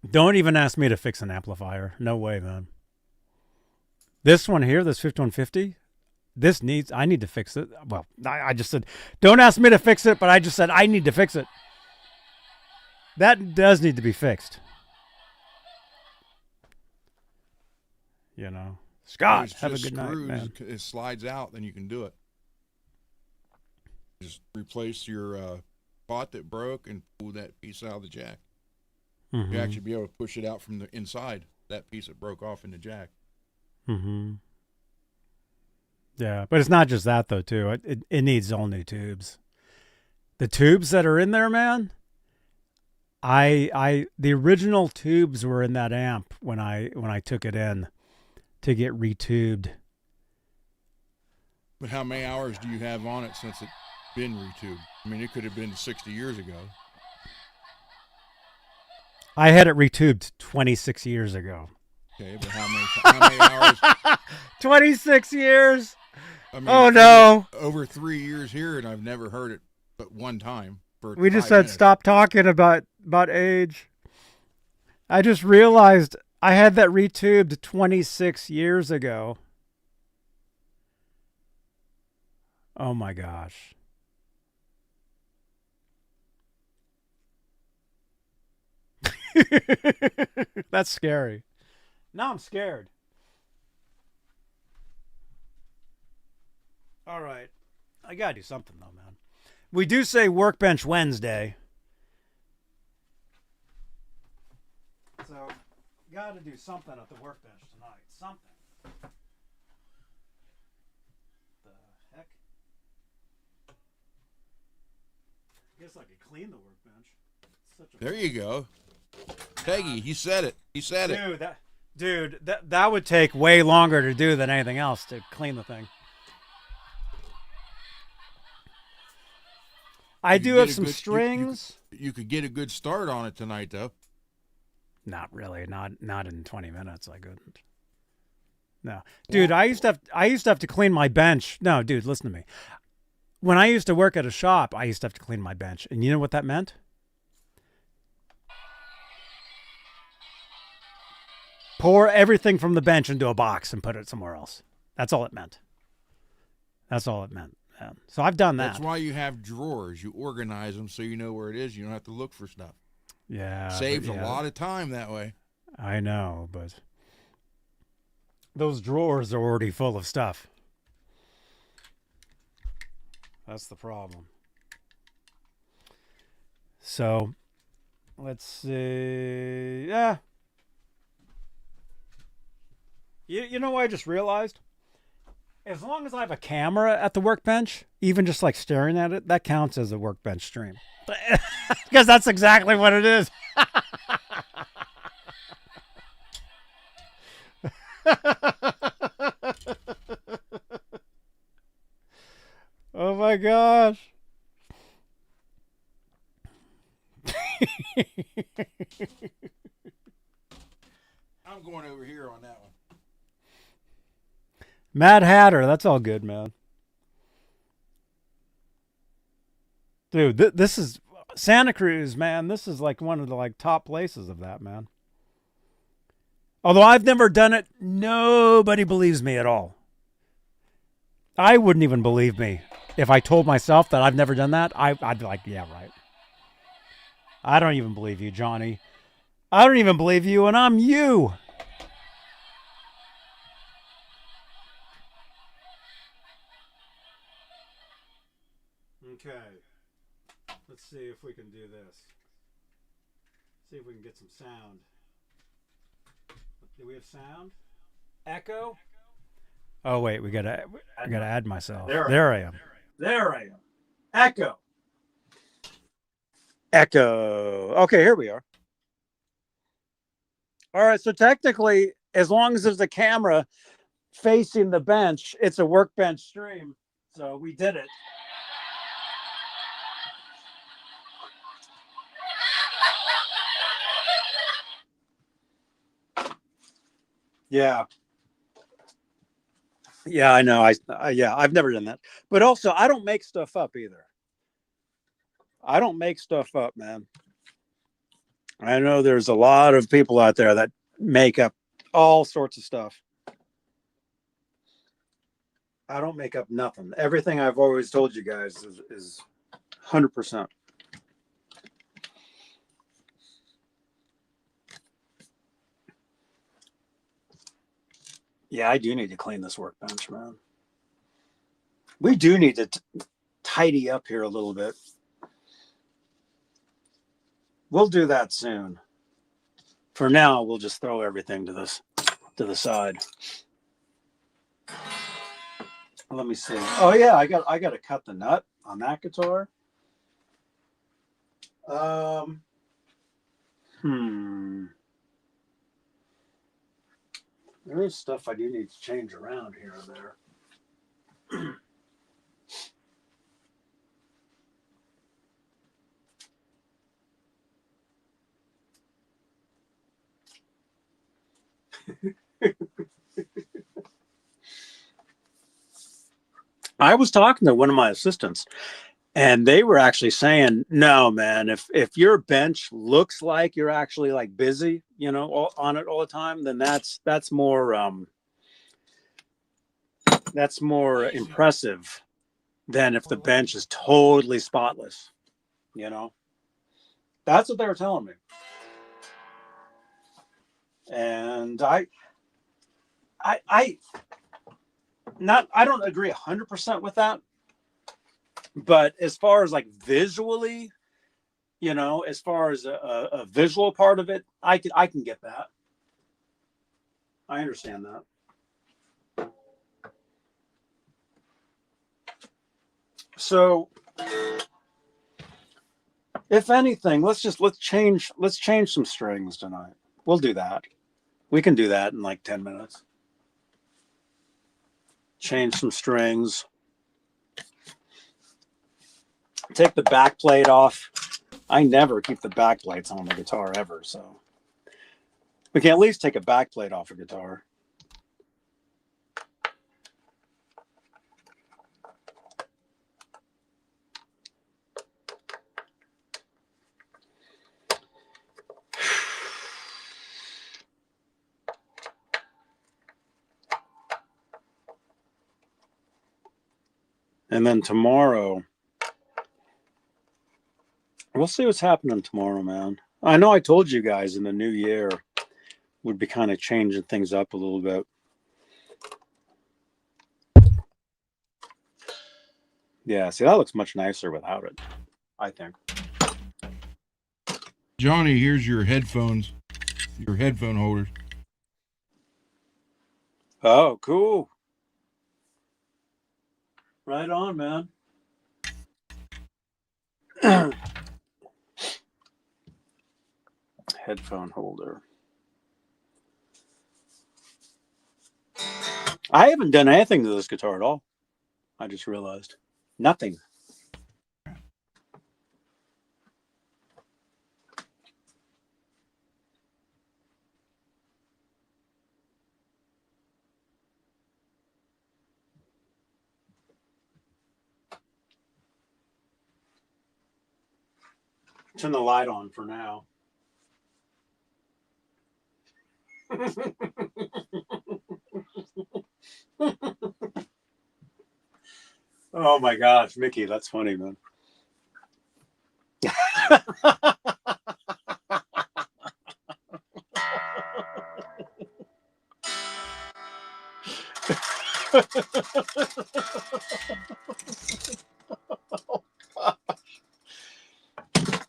Don't even ask me to fix an amplifier. No way, man. This one here, this 5150, I need to fix it. Well, I just said, don't ask me to fix it, but I just said, I need to fix it. That does need to be fixed. You know, Scott, It's have a just good night, screws. man. It slides out, then you can do it. Just replace your pot that broke and pull that piece out of the jack. Mm-hmm. You actually be able to push it out from the inside, that piece that broke off in the jack. Mm-hmm. Yeah, but it's not just that though. Too, it needs all new tubes. The tubes that are in there, man. The original tubes were in that amp when I took it in to get retubed. But how many hours do you have on it since it's been retubed? I mean, it could have been 60 years ago. I had it retubed 26 years ago. Okay, but how many hours? 26 years. I mean, Oh no! Over 3 years here, and I've never heard it but one time. We just 5 said minutes. stop talking about age. I just realized I had that retubed 26 years ago. Oh my gosh. That's scary. Now I'm scared. All right. I got to do something though, man. We do say Workbench Wednesday. So, got to do something at the workbench tonight. Something. The heck? I guess I could clean the workbench. There you go. Peggy, he said it. He said it. Dude, that would take way longer to do than anything else to clean the thing. I do have some strings. You could get a good start on it tonight, though. Not really. Not in 20 minutes. I couldn't. No, dude. I used to have to clean my bench. No, dude. Listen to me. When I used to work at a shop, I used to have to clean my bench, and you know what that meant? Pour everything from the bench into a box and put it somewhere else. That's all it meant. That's all it meant. Yeah. So I've done that. That's why you have drawers. You organize them so you know where it is. You don't have to look for stuff. Yeah. Saves a lot of time that way. I know, but those drawers are already full of stuff. That's the problem. So, let's see. Yeah. You know what I just realized? As long as I have a camera at the workbench, even just like staring at it, that counts as a workbench stream. Because that's exactly what it is. Oh my gosh. I'm going over here on that one. Mad Hatter, that's all good, man. Dude, this is Santa Cruz, man. This is like one of the top places of that, man. Although I've never done it, nobody believes me at all. I wouldn't even believe me if I told myself that I've never done that. I'd be like, yeah, right. I don't even believe you, Johnny. I don't even believe you, and I'm you. Okay. Let's see if we can do this. See if we can get some sound. Do we have sound? Echo? Oh wait, I gotta add myself. There I am. There I am. Echo. Echo. Okay, here we are. All right, so technically, as long as there's a camera facing the bench, it's a workbench stream. So we did it. Yeah. Yeah, I know. I've never done that. But also, I don't make stuff up either. I don't make stuff up, man. I know there's a lot of people out there that make up all sorts of stuff. I don't make up nothing. Everything I've always told you guys is 100%. Yeah, I do need to clean this workbench, man. We do need to tidy up here a little bit. We'll do that soon. For now, we'll just throw everything to the side. Let me see. Oh yeah, I got to cut the nut on that guitar. There is stuff I do need to change around here and there. I was talking to one of my assistants, and they were actually saying, no, man, if your bench looks like you're actually like busy, you know, on it all the time, then that's more impressive than if the bench is totally spotless, you know. That's what they were telling me. And I don't agree 100% with that, but as far as like visually, you know, as far as a visual part of it, I can get that. I understand that. So if anything, let's change some strings tonight. We'll do that. We can do that in like 10 minutes. Change some strings. Take the back plate off. I never keep the back plates on the guitar ever, so we can at least take a back plate off a guitar. And then tomorrow, we'll see what's happening tomorrow, man. I know I told you guys in the new year would be kind of changing things up a little bit. Yeah, see, that looks much nicer without it, I think. Johnny, here's your headphones, your headphone holders. Oh, cool. Right on, man. Headphone holder. I haven't done anything to this guitar at all. I just realized. Nothing. Turn the light on for now. Oh my gosh, Mickey, that's funny, man.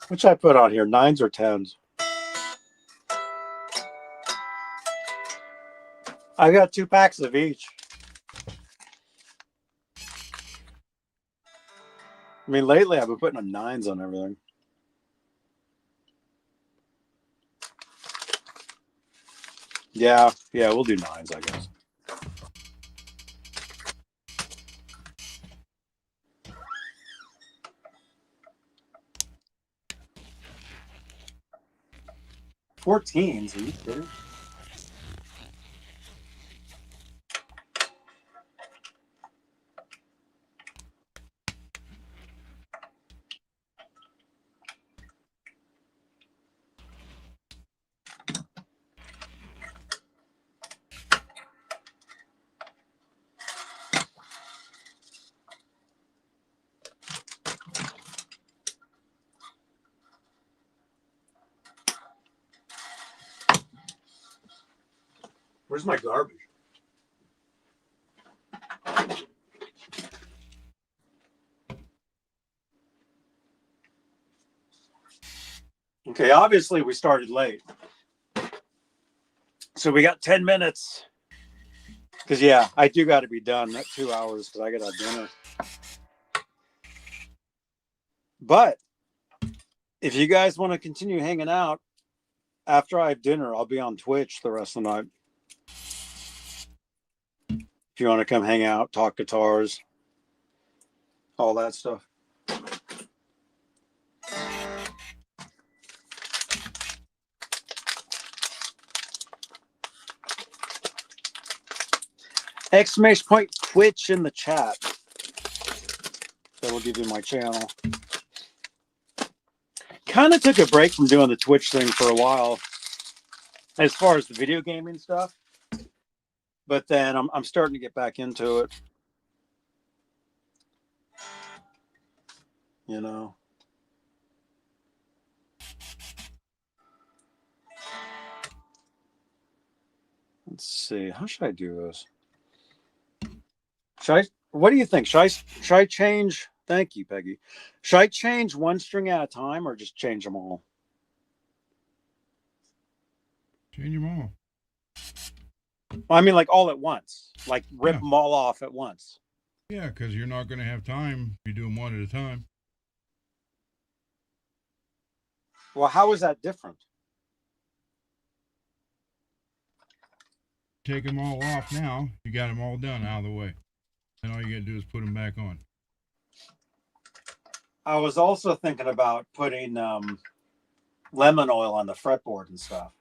What should I put on here? 9s or 10s? I got 2 packs of each. I mean, lately I've been putting on 9s on everything. Yeah, we'll do 9s, I guess. $14s, are you kidding? Where's my garbage? Okay, obviously we started late. So we got 10 minutes. Because, yeah, I do got to be done at 2 hours because I got to have dinner. But if you guys want to continue hanging out, after I have dinner, I'll be on Twitch the rest of the night. If you want to come hang out, talk guitars, all that stuff. Exclamation point Twitch in the chat. That will give you my channel. Kind of took a break from doing the Twitch thing for a while, as far as the video gaming stuff. But then I'm starting to get back into it. You know. Let's see. How should I do this? What do you think? Should I change? Thank you, Peggy. Should I change one string at a time or just change them all? Change them all. I mean, like all at once. Like rip them all off at once. Yeah, because you're not going to have time if you do them one at a time. Well, how is that different? Take them all off now. You got them all done out of the way. And all you got to do is put them back on. I was also thinking about putting lemon oil on the fretboard and stuff.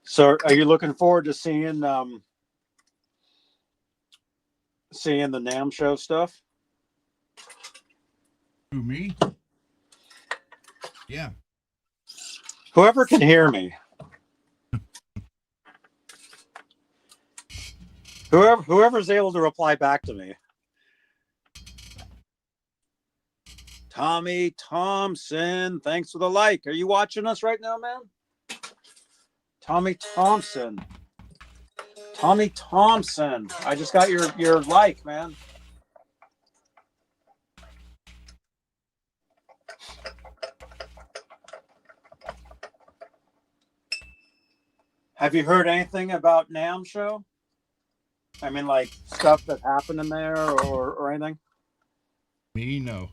So, are you looking forward to seeing the NAMM show stuff? Who, me? Yeah. Whoever can hear me. Whoever's able to reply back to me. Tommy Thompson, thanks for the like. Are you watching us right now, man? Tommy Thompson. Tommy Thompson. I just got your like, man. Have you heard anything about NAMM show? I mean, like stuff that happened in there or anything? Me, no.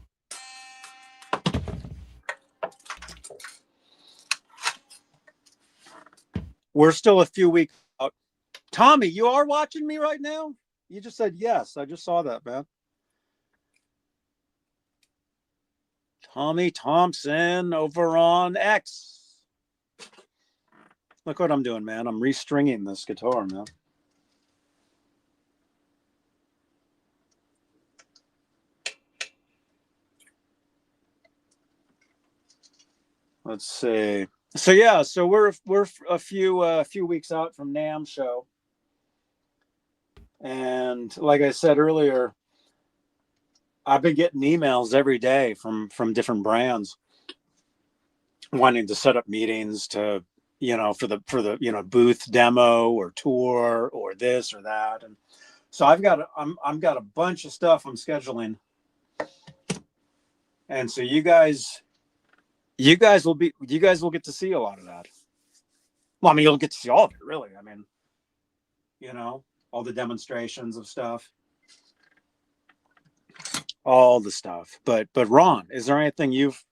We're still a few weeks out. Tommy, you are watching me right now? You just said yes. I just saw that, man. Tommy Thompson over on X. Look what I'm doing, man. I'm restringing this guitar, man. Let's see. So yeah, so we're a few weeks out from NAMM show, and like I said earlier, I've been getting emails every day from different brands wanting to set up meetings to, for the booth demo or tour or this or that, and so I've got a bunch of stuff I'm scheduling, and so you guys will get to see a lot of that. Well, I mean, you'll get to see all of it, really. I mean, all the demonstrations of stuff, all the stuff. But Ron, is there anything you've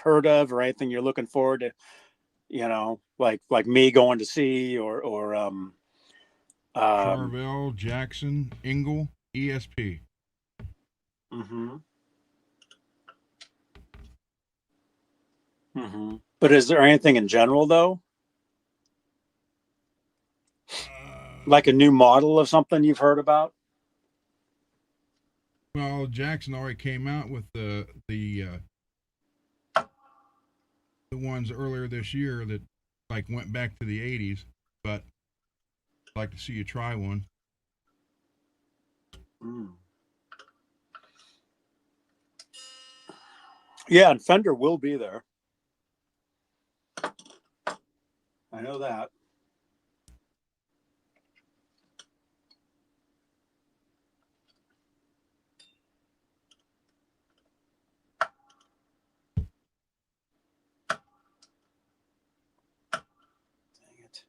heard of or anything you're looking forward to? Like me going to see or Charvel, Jackson, Engel, ESP. Mm-hmm. Mm-hmm. But is there anything in general though? Like a new model of something you've heard about? Well, Jackson already came out with the ones earlier this year that like went back to the 80s, but I'd like to see you try one. Yeah, and Fender will be there. I know that. Dang it.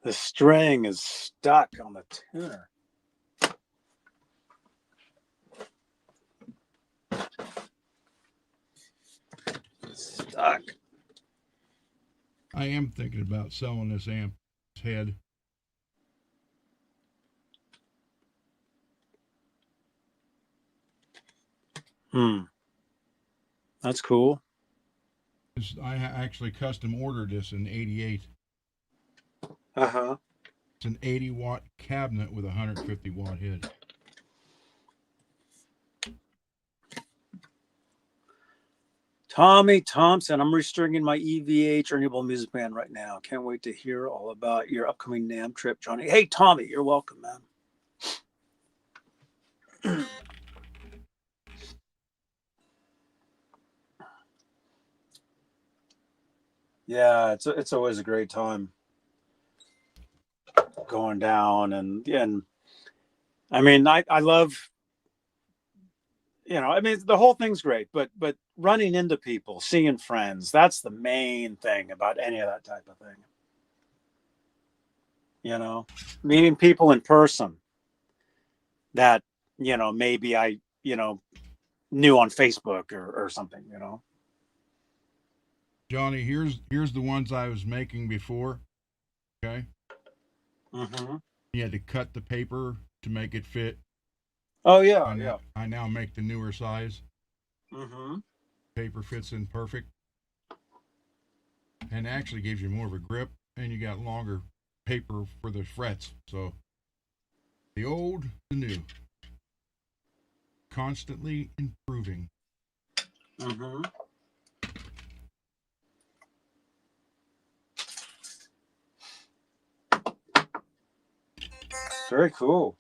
The string is stuck on the tuner. Stuck. I am thinking about selling this amp head. That's cool. I actually custom ordered this in '88. Uh-huh. It's an 80-watt cabinet with a 150-watt head. Tommy Thompson, I'm restringing my EVH Earnable Music Band right now. Can't wait to hear all about your upcoming NAMM trip, Johnny. Hey, Tommy, you're welcome, man. Yeah, it's always a great time going down, and I mean I love, I mean the whole thing's great, but running into people, seeing friends, that's the main thing about any of that type of thing. Meeting people in person that maybe I knew on Facebook or something. Johnny, here's the ones I was making before. Okay. Mm-hmm. You had to cut the paper to make it fit. Oh yeah, I now make the newer size. Mm-hmm. Paper fits in perfect, and actually gives you more of a grip, and you got longer paper for the frets. So the old, the new, constantly improving. Mm-hmm. Very cool.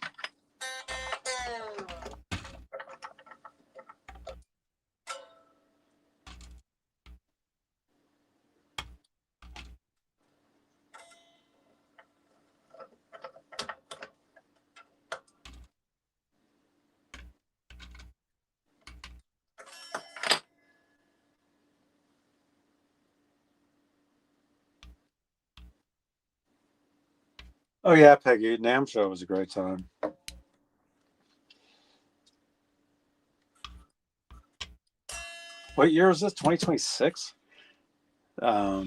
Oh yeah, Peggy, NAMM show was a great time. What year is this? 2026? Yeah.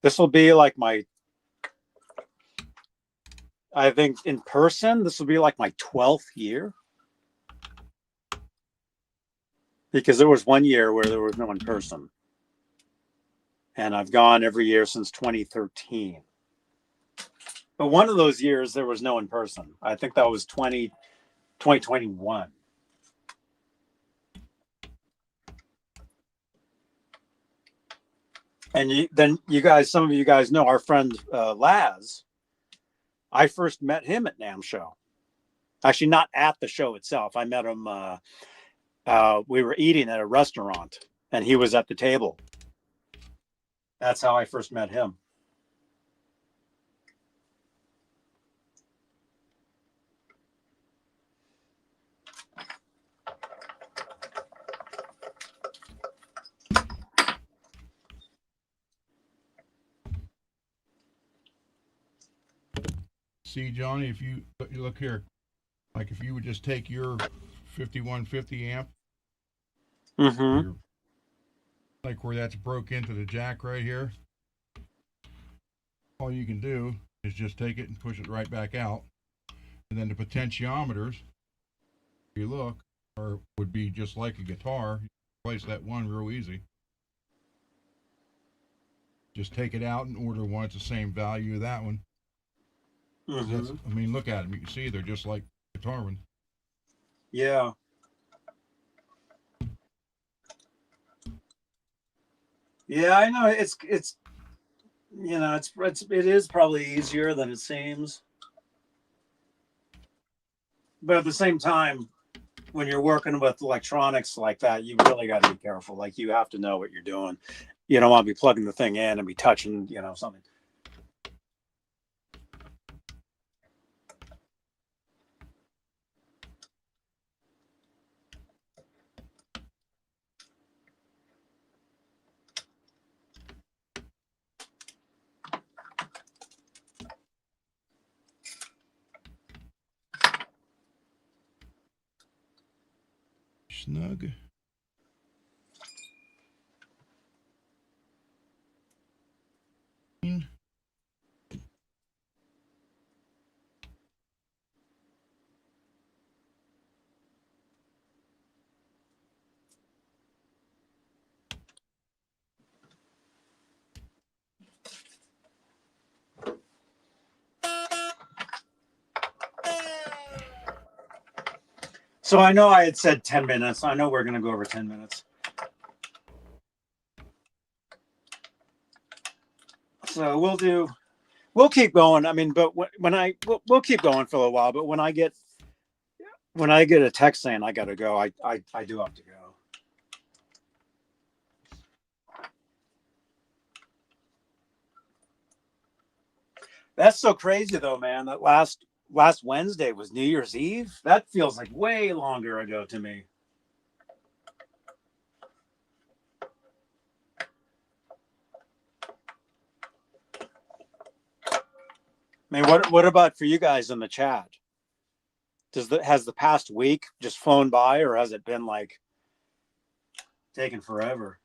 This will be like I think in person, this will be like my 12th year. Because there was one year where there was no in person. And I've gone every year since 2013. But one of those years, there was no in person. I think that was 2021. And then some of you guys know our friend Laz. I first met him at NAMM show. Actually, not at the show itself. I met him. We were eating at a restaurant, and he was at the table. That's how I first met him. See, Johnny, if you look here, like if you would just take your 5150 amp, Mm-hmm. like where that's broke into the jack right here, all you can do is just take it and push it right back out. And then the potentiometers, if you look, would be just like a guitar. You replace that one real easy. Just take it out and order one. It's the same value of that one. Mm-hmm. I mean, look at them. You can see they're just like guitar ones. Yeah. Yeah, I know. It is probably easier than it seems. But at the same time, when you're working with electronics like that, you really got to be careful. Like, you have to know what you're doing. You don't want to be plugging the thing in and be touching, something. Snug. So I know I had said 10 minutes. I know we're going to go over 10 minutes. So we'll keep going. I mean, but we'll keep going for a little while. But when I get a text saying I got to go, I do have to go. That's so crazy though, man. That last Wednesday was New Year's Eve. That feels like way longer ago to me. I mean, what about for you guys in the chat? Has the past week just flown by, or has it been like taking forever?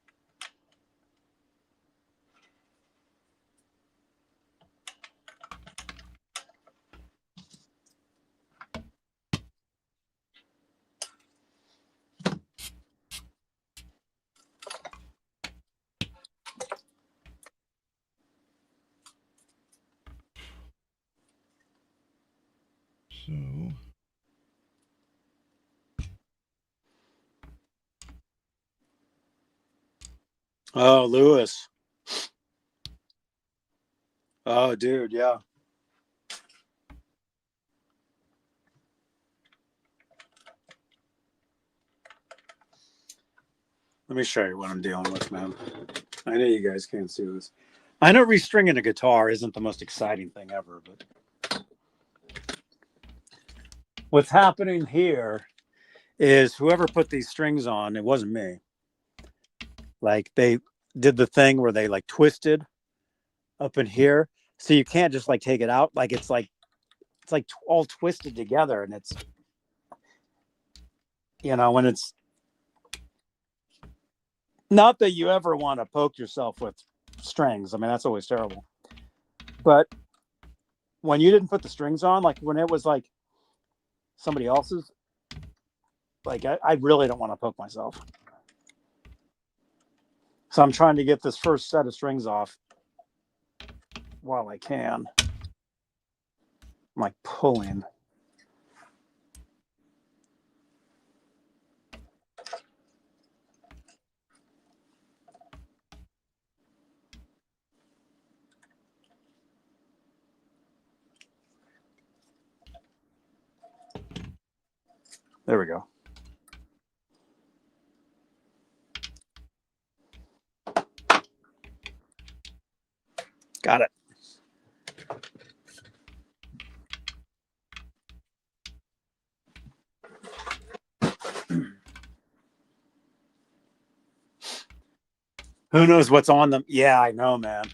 So Oh, Lewis. Oh, dude, yeah. Let me show you what I'm dealing with, man. I know you guys can't see this. I know restringing a guitar isn't the most exciting thing ever, but what's happening here is whoever put these strings on, it wasn't me. Like, they did the thing where they like twisted up in here, so you can't just like take it out. Like it's like all twisted together, and it's when it's not that you ever want to poke yourself with strings. I mean, that's always terrible. But when you didn't put the strings on, like when it was like somebody else's, like I really don't want to poke myself. So I'm trying to get this first set of strings off while I can. I'm like pulling. There we go. Got it. Who knows what's on them? Yeah, I know, man.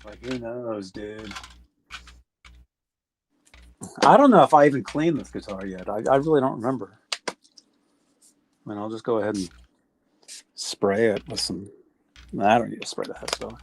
Like, who knows, dude? I don't know if I even cleaned this guitar yet. I really don't remember. I mean, I'll just go ahead and spray it with some. No, I don't need to spray that stuff.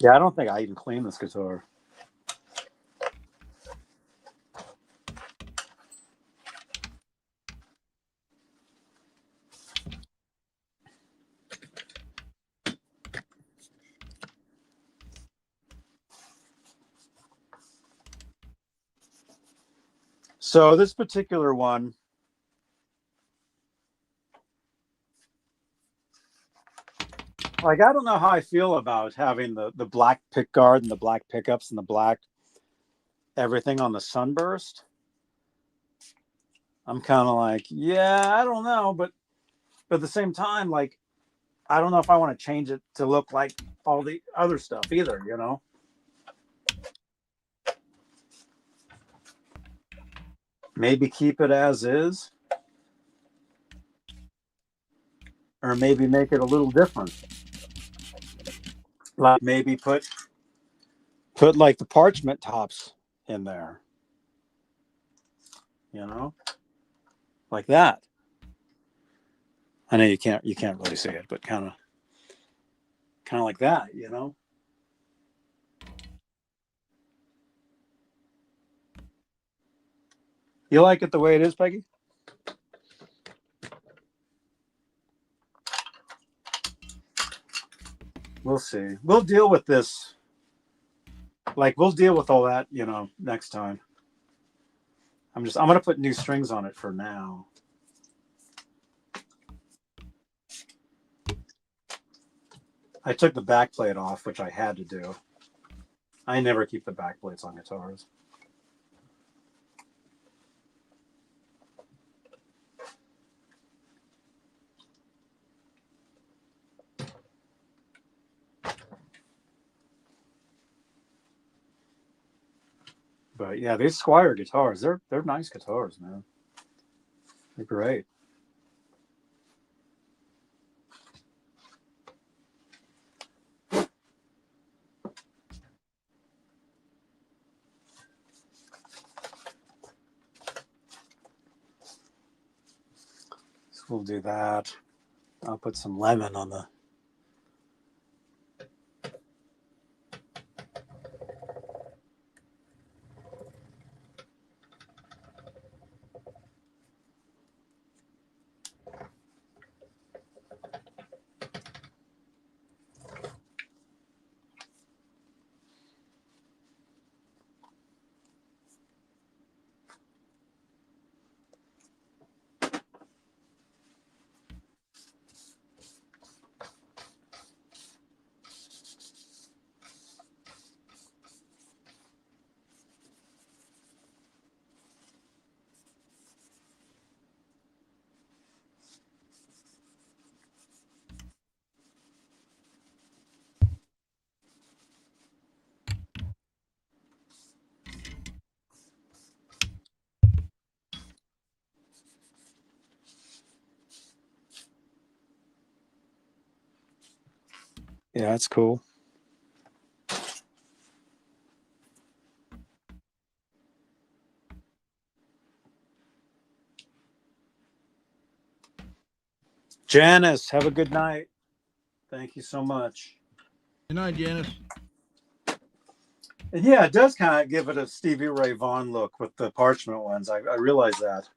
Yeah, I don't think I even clean this guitar. So this particular one, like, I don't know how I feel about having the black pick guard and the black pickups and the black everything on the Sunburst. I'm kind of like, yeah, I don't know, but at the same time, like, I don't know if I want to change it to look like all the other stuff either, you know? Maybe keep it as is, or maybe make it a little different. Like maybe put like the parchment tops in there, you know, like that. I know you can't really see it, but kind of like that, you know. You like it the way it is, Peggy? We'll see. We'll deal with this. Like, we'll deal with all that, you know, next time. I'm going to put new strings on it for now. I took the back plate off, which I had to do. I never keep the back plates on guitars. But yeah, these Squier guitars, they're nice guitars, man. They're great. So we'll do that. I'll put some lemon on the. Yeah, that's cool. Janice, have a good night. Thank you so much. Good night, Janice. And yeah, it does kind of give it a Stevie Ray Vaughan look with the parchment ones. I realize that.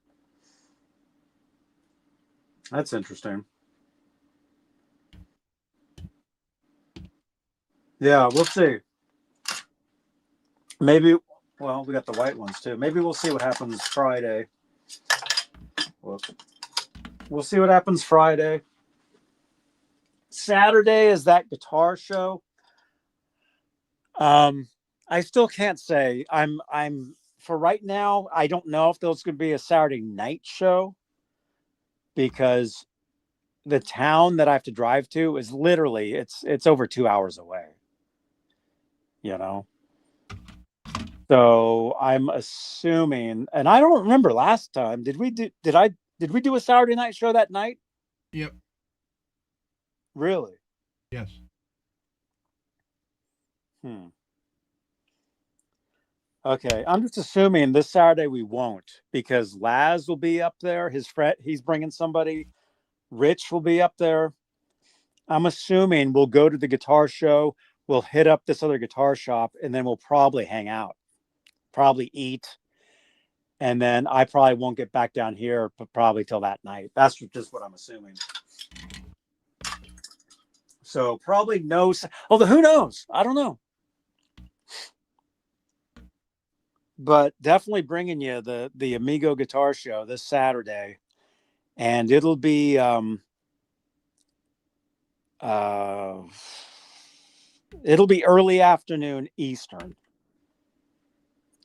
That's interesting. Yeah, we'll see. Maybe, well, we got the white ones too. Maybe we'll see what happens Friday. We'll see what happens Friday. Saturday is that guitar show. I still can't say. I'm for right now, I don't know if there's going to be a Saturday night show because the town that I have to drive to is literally it's over 2 hours away. You know. So I'm assuming, and I don't remember last time. Did we do a Saturday night show that night? Yep. Really? Yes. Okay, I'm just assuming this Saturday we won't, because Laz will be up there. His friend, he's bringing somebody. Rich will be up there. I'm assuming we'll go to the guitar show. We'll hit up this other guitar shop, and then we'll probably hang out, probably eat, and then I probably won't get back down here, but probably till that night. That's just what I'm assuming. So probably no. Although who knows? I don't know. But definitely bringing you the Amigo Guitar Show this Saturday, and it'll be early afternoon Eastern,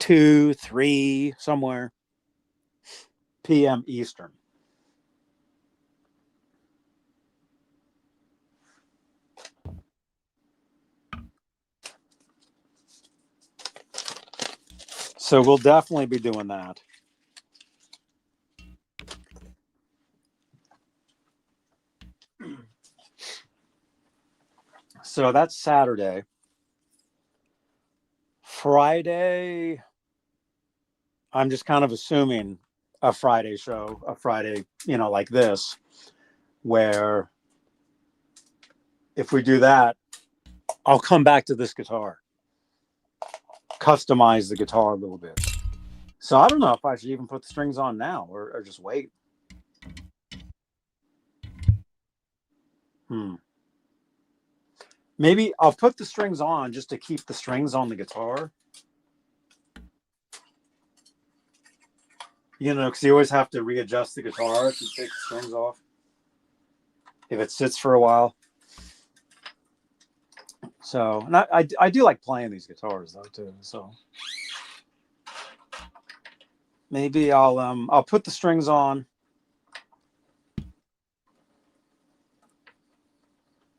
2, 3 somewhere p.m. Eastern. So we'll definitely be doing that. So that's Saturday. Friday, I'm just kind of assuming a Friday show, a Friday, like this, where if we do that, I'll come back to this guitar, customize the guitar a little bit. So I don't know if I should even put the strings on now or just wait. Maybe I'll put the strings on just to keep the strings on the guitar. Because you always have to readjust the guitar if you take the strings off, if it sits for a while. So, and I do like playing these guitars though too. So maybe I'll put the strings on,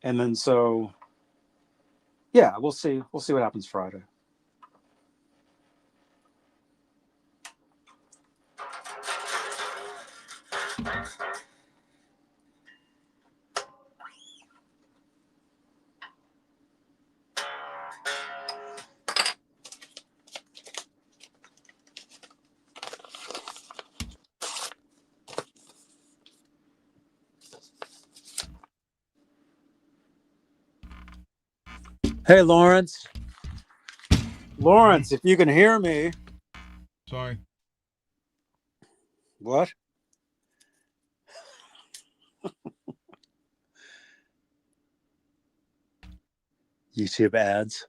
and then yeah, we'll see what happens Friday. Hey, Lawrence, if you can hear me. Sorry. What? YouTube ads.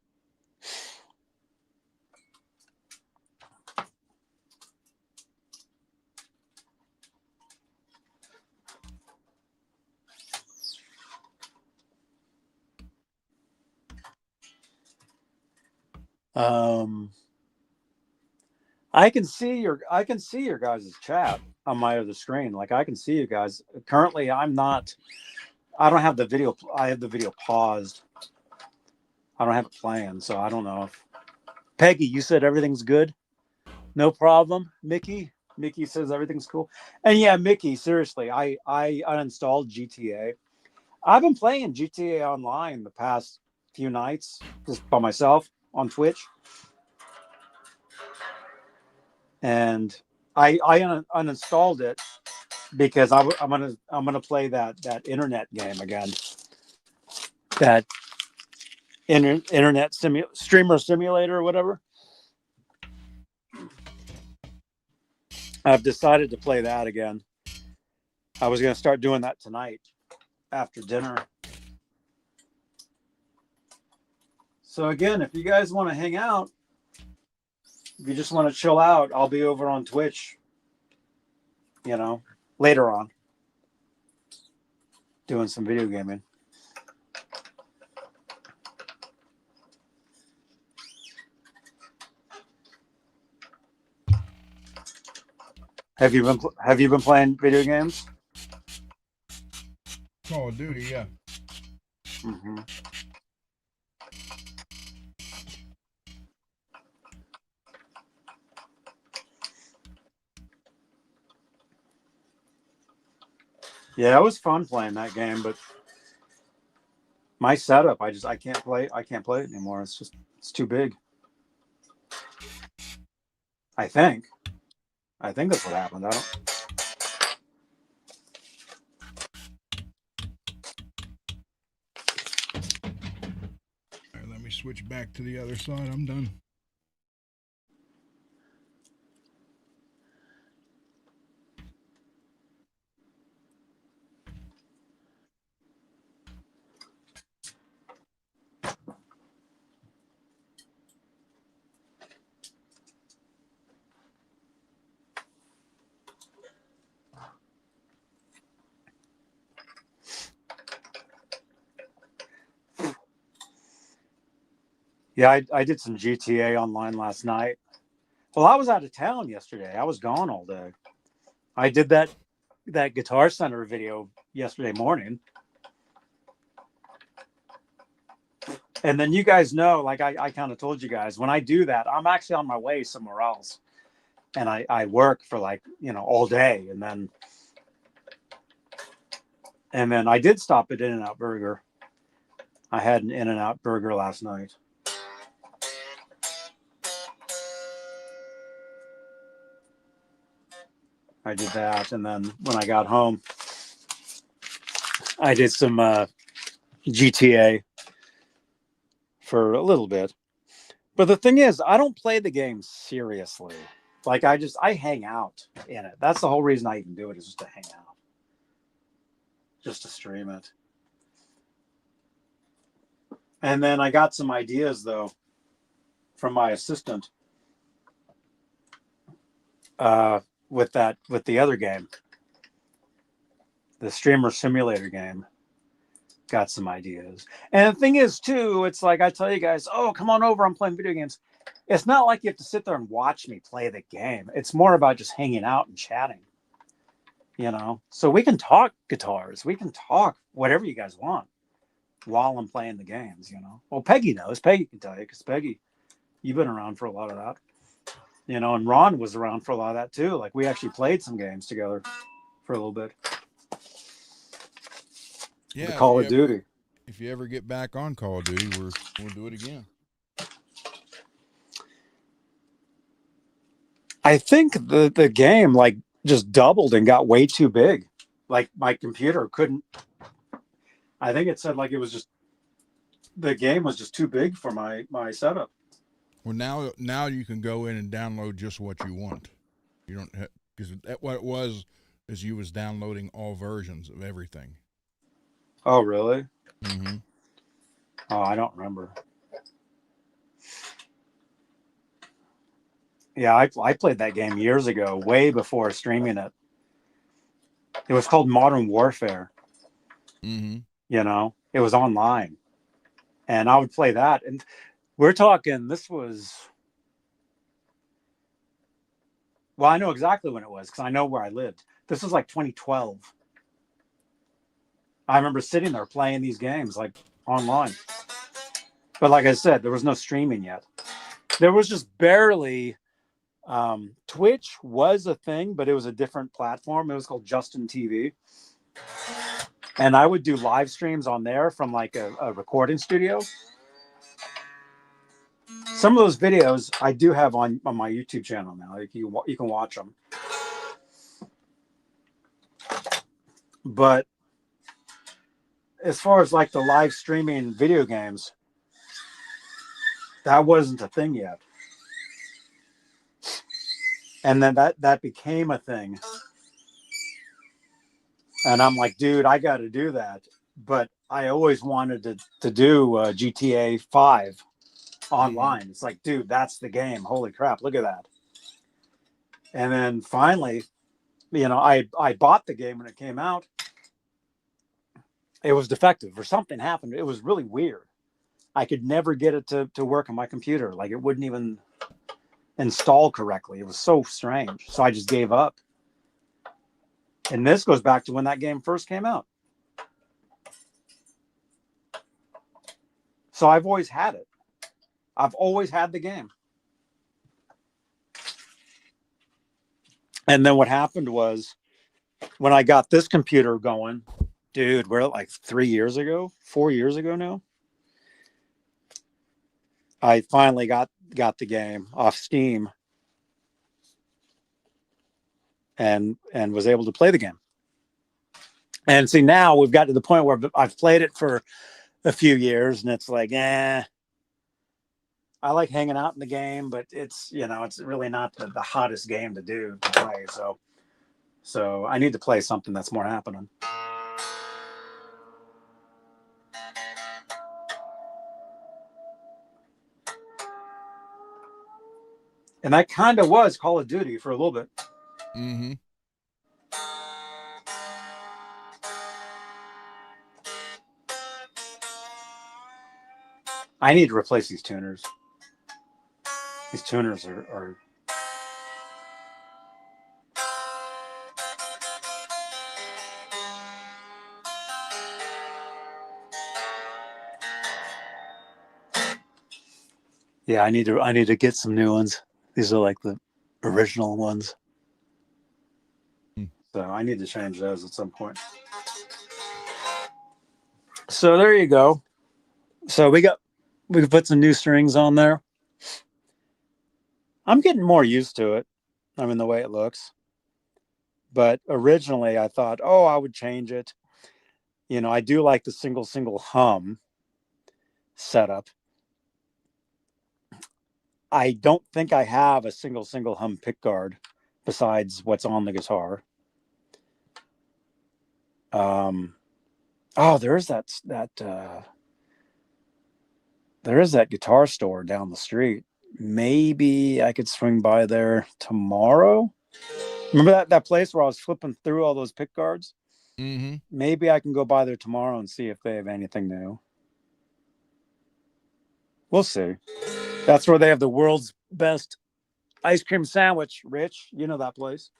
I can see your guys' chat on my other screen. Like I can see you guys. Currently, I don't have the video. I have the video paused. I don't have it playing, so I don't know if Peggy, you said everything's good. No problem. Mickey says everything's cool. And yeah, Mickey, seriously, I uninstalled GTA. I've been playing GTA Online the past few nights just by myself on Twitch. And I uninstalled it because I'm gonna play that internet game again, that internet streamer simulator or whatever. I've decided to play that again. I was gonna start doing that tonight after dinner. So again, if you guys want to hang out, if you just want to chill out, I'll be over on Twitch, later on, doing some video gaming. Have you been playing video games? Call of Duty, yeah. Yeah, it was fun playing that game, but my setup, I can't play it anymore. It's too big. I think that's what happened. I don't. All right, let me switch back to the other side. I'm done. Yeah, I did some GTA online last night. Well, I was out of town yesterday. I was gone all day. I did that Guitar Center video yesterday morning. And then you guys know, like I kind of told you guys, when I do that, I'm actually on my way somewhere else. And I work for like, all day. And then I did stop at In-N-Out Burger. I had an In-N-Out Burger last night. I did that. And then when I got home, I did some GTA for a little bit. But the thing is, I don't play the game seriously. Like I hang out in it. That's the whole reason I even do it, is just to hang out. Just to stream it. And then I got some ideas though from my assistant with the other game. The Streamer Simulator game. Got some ideas. And the thing is too, it's like I tell you guys, oh, come on over, I'm playing video games. It's not like you have to sit there and watch me play the game. It's more about just hanging out and chatting. So we can talk guitars. We can talk whatever you guys want while I'm playing the games, Well, Peggy knows. Peggy can tell you, because Peggy, you've been around for a lot of that. And Ron was around for a lot of that too. Like we actually played some games together for a little bit. Yeah, the Call of Duty. If you ever get back on Call of Duty, we'll do it again. I think the game like just doubled and got way too big. Like my computer couldn't. I think it said like it was just the game was just too big for my setup. Well, now you can go in and download just what you want. You don't have, because what it was is you was downloading all versions of everything. Oh, really? Mm-hmm. Oh, I don't remember. Yeah, I played that game years ago, way before streaming it. It was called Modern Warfare. Mm-hmm. It was online. And I would play that. And we're talking, well, I know exactly when it was because I know where I lived. This was like 2012. I remember sitting there playing these games like online. But like I said, there was no streaming yet. There was just barely. Twitch was a thing, but it was a different platform. It was called Justin TV. And I would do live streams on there from like a recording studio. Some of those videos I do have on my YouTube channel now. You can watch them. But as far as like the live streaming video games, that wasn't a thing yet. And then that became a thing. And I'm like, dude, I got to do that. But I always wanted to do GTA 5 online. It's like, dude, that's the game. Holy crap, look at that. And then finally, I bought the game when it came out. It was defective or something happened. It was really weird. I could never get it to work on my computer. Like it wouldn't even install correctly. It was so strange. So I just gave up. And this goes back to when that game first came out. So I've always had it. I've always had the game. And then what happened was when I got this computer going, dude, we're like 4 years ago now. I finally got the game off Steam and was able to play the game. And see, now we've got to the point where I've played it for a few years, and it's like, I like hanging out in the game, but it's really not the hottest game to play. So I need to play something that's more happening. And that kind of was Call of Duty for a little bit. Mm-hmm. I need to replace these tuners. These tuners are yeah, I need to get some new ones. These are like the original ones. So I need to change those at some point. So there you go. So we put some new strings on there. I'm getting more used to it. I mean, the way it looks. But originally I thought, I would change it. I do like the single hum setup. I don't think I have a single hum pickguard besides what's on the guitar. There is that guitar store down the street. Maybe I could swing by there tomorrow. Remember that place where I was flipping through all those pickguards? Mm-hmm. Maybe I can go by there tomorrow and see if they have anything new. We'll see. That's where they have the world's best ice cream sandwich, Rich. You know that place.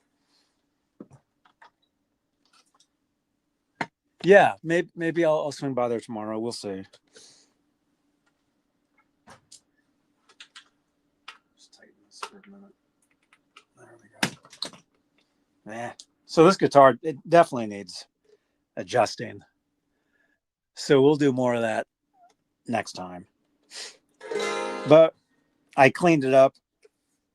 Yeah, maybe I'll swing by there tomorrow. We'll see. Just tighten this for a minute. There we go. So this guitar, it definitely needs adjusting. So we'll do more of that next time. But I cleaned it up,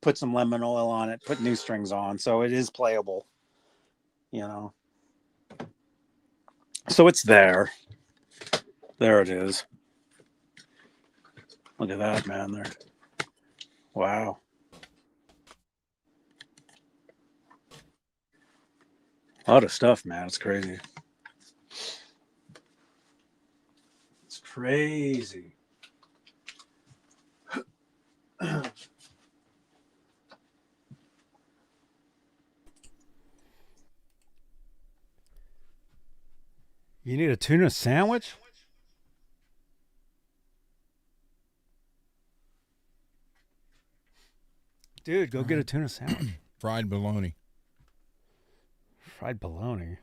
put some lemon oil on it, put new strings on, so it is playable. So it's there. There it is. Look at that, man. There. Wow. A lot of stuff, man. It's crazy. It's crazy. You need a tuna sandwich? Dude, go get a tuna sandwich. Fried bologna Fried bologna.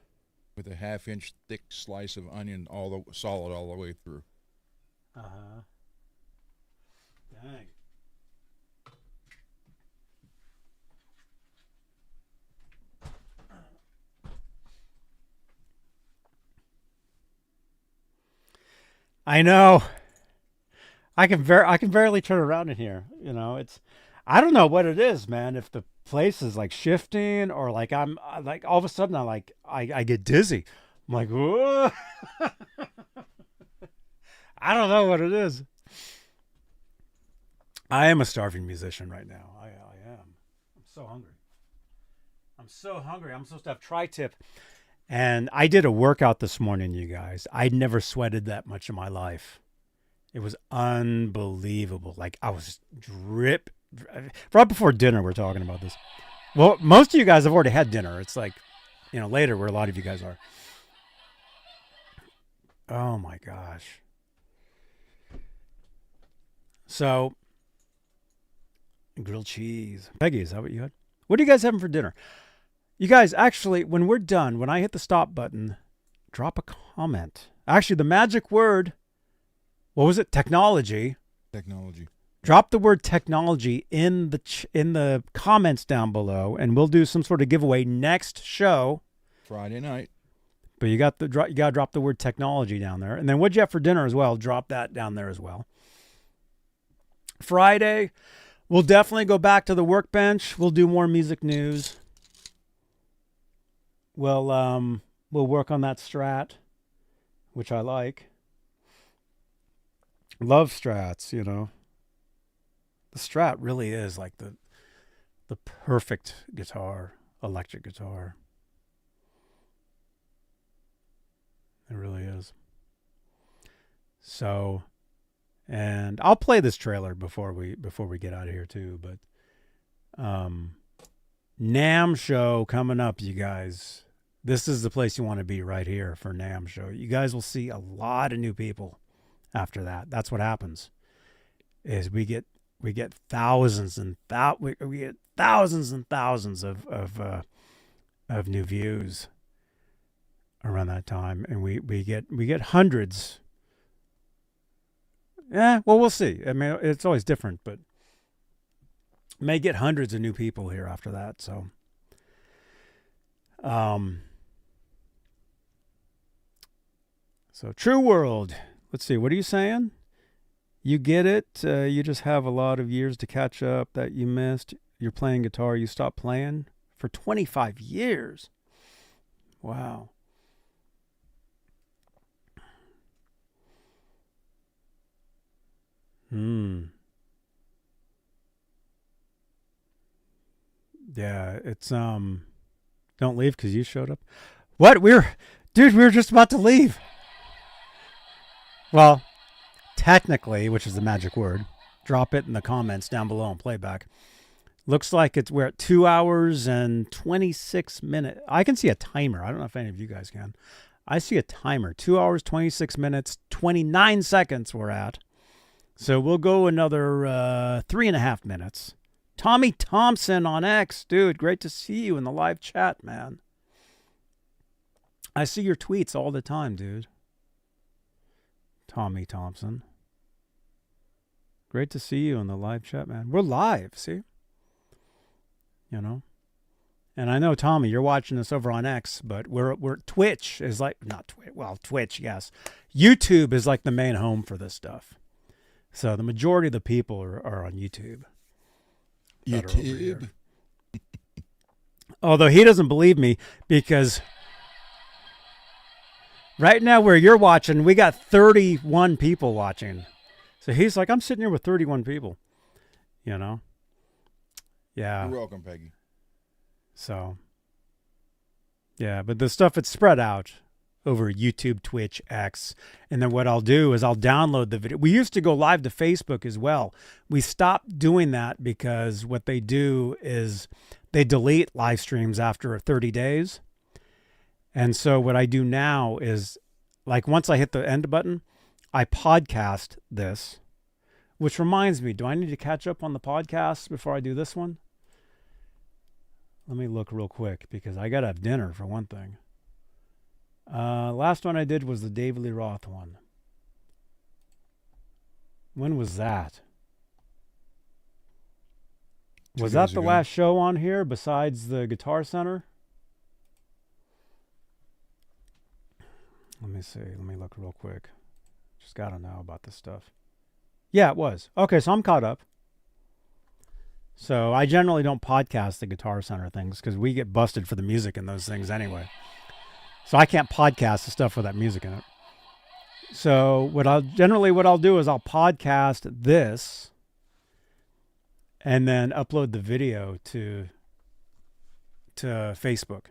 with a 1/2-inch thick slice of onion, solid all the way through. Uh-huh. Dang. I know. I can barely turn around in here. I don't know what it is, man. If the place is like shifting or like I'm like all of a sudden I get dizzy. I'm like, whoa. I don't know what it is. I am a starving musician right now. I am. I'm so hungry. I'm supposed to have tri-tip. And I did a workout this morning, you guys. I'd never sweated that much in my life. It was unbelievable. Like I was right before dinner. We're talking about this. Well, most of you guys have already had dinner. It's like, later where a lot of you guys are. Oh my gosh. So, grilled cheese. Peggy, is that what you had? What are you guys having for dinner? You guys, actually, when we're done, when I hit the stop button, drop a comment. Actually, the magic word, what was it? Technology. Technology. Drop the word technology in the comments down below, and we'll do some sort of giveaway next show. Friday night. But you got to drop the word technology down there. And then what'd you have for dinner as well? Drop that down there as well. Friday, we'll definitely go back to the Workbench. We'll do more music news. We'll work on that Strat, which I like. Love Strats, you know. The Strat really is like the perfect guitar, electric guitar. It really is. So, and I'll play this trailer before we get out of here too, but NAMM show coming up, you guys. This is the place you want to be, right here for NAMM show. You guys will see a lot of new people after that. That's what happens. Is we get thousands and we get thousands and thousands of new views around that time, and we get hundreds. Yeah, well, we'll see. I mean, it's always different, but may get hundreds of new people here after that. So, True World. Let's see. What are you saying? You get it. You just have a lot of years to catch up that you missed. You're playing guitar. You stopped playing for 25 years. Wow. Yeah, it's don't leave because you showed up. What? We were just about to leave. Well, technically, which is the magic word, drop it in the comments down below on playback. Looks like we're at 2 hours and 26 minutes. I can see a timer. I don't know if any of you guys can. I see a timer. 2 hours, 26 minutes, 29 seconds we're at. So we'll go another 3.5 minutes. Tommy Thompson on X. Dude, great to see you in the live chat, man. I see your tweets all the time, dude. Tommy Thompson. Great to see you in the live chat, man. We're live, see? You know? And I know, Tommy, you're watching this over on X, but we're Twitch is like, not Twitch, well, Twitch, yes. YouTube is like the main home for this stuff. So the majority of the people are on YouTube. YouTube. Although he doesn't believe me, because right now where you're watching, we got 31 people watching. So he's like, I'm sitting here with 31 people. You know? Yeah. You're welcome, Peggy. So, yeah, but the stuff, it's spread out over YouTube, Twitch, X. And then what I'll do is I'll download the video. We used to go live to Facebook as well. We stopped doing that because what they do is they delete live streams after 30 days. And so what I do now is, like, once I hit the end button, I podcast this, which reminds me, do I need to catch up on the podcast before I do this one? Let me look real quick because I got to have dinner for one thing. Last one I did was the David Lee Roth one. When was that? Was that the last show on here besides the Guitar Center? Let me see. Let me look real quick. Just got to know about this stuff. Yeah, it was. Okay, so I'm caught up. So I generally don't podcast the Guitar Center things because we get busted for the music in those things anyway. So I can't podcast the stuff with that music in it. So what I'll do is I'll podcast this and then upload the video to Facebook.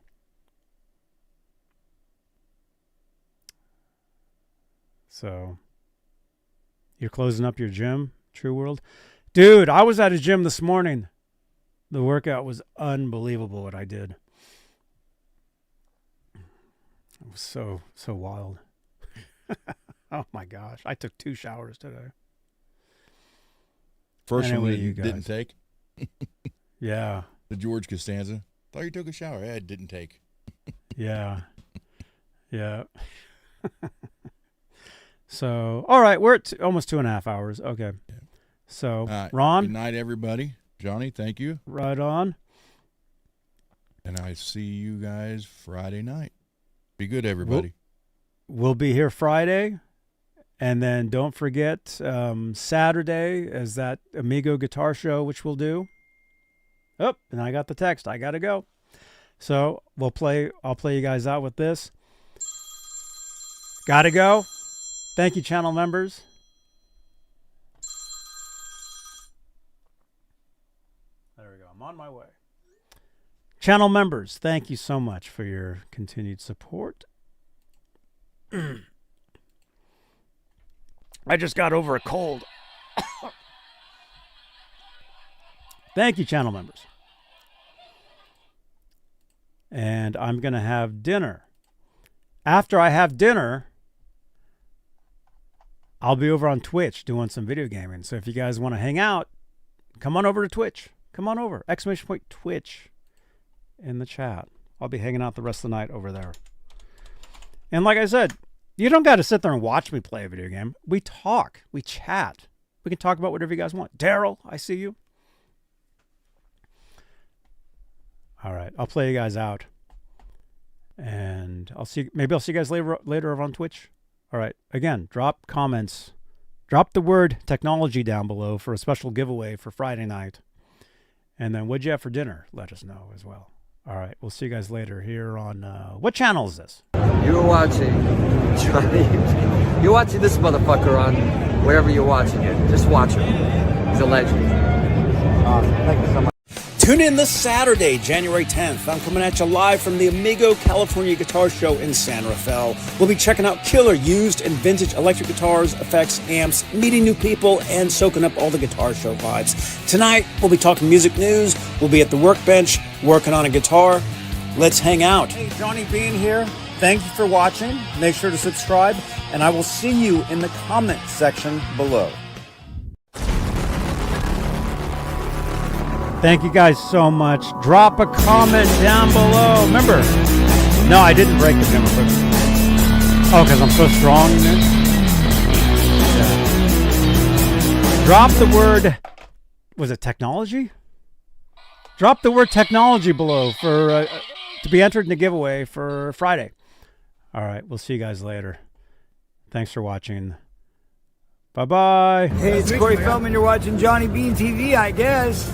So you're closing up your gym, True World? Dude, I was at a gym this morning. The workout was unbelievable what I did. It was so wild. Oh my gosh. I took 2 showers today. First anyway, one you guys. didn't take? Yeah. The George Costanza. Thought you took a shower. Yeah, it didn't take. Yeah. Yeah. So, all right. We're at almost 2.5 hours. Okay. Yeah. So, Ron. Good night, everybody. Johnny, thank you. Right on. And I see you guys Friday night. Be good, everybody. We'll be here Friday. And then don't forget Saturday is that Amigo Guitar Show, which we'll do. Oh, and I got the text. I got to go. So I'll play you guys out with this. Gotta go. Thank you, channel members. There we go. I'm on my way. Channel members, thank you so much for your continued support. I just got over a cold. Thank you, channel members. And I'm going to have dinner. After I have dinner, I'll be over on Twitch doing some video gaming. So if you guys want to hang out, come on over to Twitch. Come on over. ! Twitch in the chat. I'll be hanging out the rest of the night over there. And like I said, you don't got to sit there and watch me play a video game. We talk. We chat. We can talk about whatever you guys want. Daryl, I see you. All right. I'll play you guys out. And maybe I'll see you guys later over on Twitch. All right. Again, drop comments. Drop the word technology down below for a special giveaway for Friday night. And then what'd you have for dinner? Let us know as well. All right. We'll see you guys later here on... what channel is this? You're watching Johnny. You're watching this motherfucker on wherever you're watching it. Just watch him. He's a legend. Thank you so much. Tune in this Saturday, January 10th. I'm coming at you live from the Amigo California Guitar Show in San Rafael. We'll be checking out killer used and vintage electric guitars, effects, amps, meeting new people, and soaking up all the guitar show vibes. Tonight, we'll be talking music news. We'll be at the Workbench working on a guitar. Let's hang out. Hey, Johnny Beane here. Thank you for watching. Make sure to subscribe, and I will see you in the comment section below. Thank you guys so much. Drop a comment down below. Remember, no, I didn't break the camera. Oh, because I'm so strong. Yeah. Drop the word, was it technology? Drop the word technology below for to be entered in the giveaway for Friday. All right, we'll see you guys later. Thanks for watching. Bye-bye. Hey, it's Corey Feldman. You're watching JohnnyBeaneTV, I guess.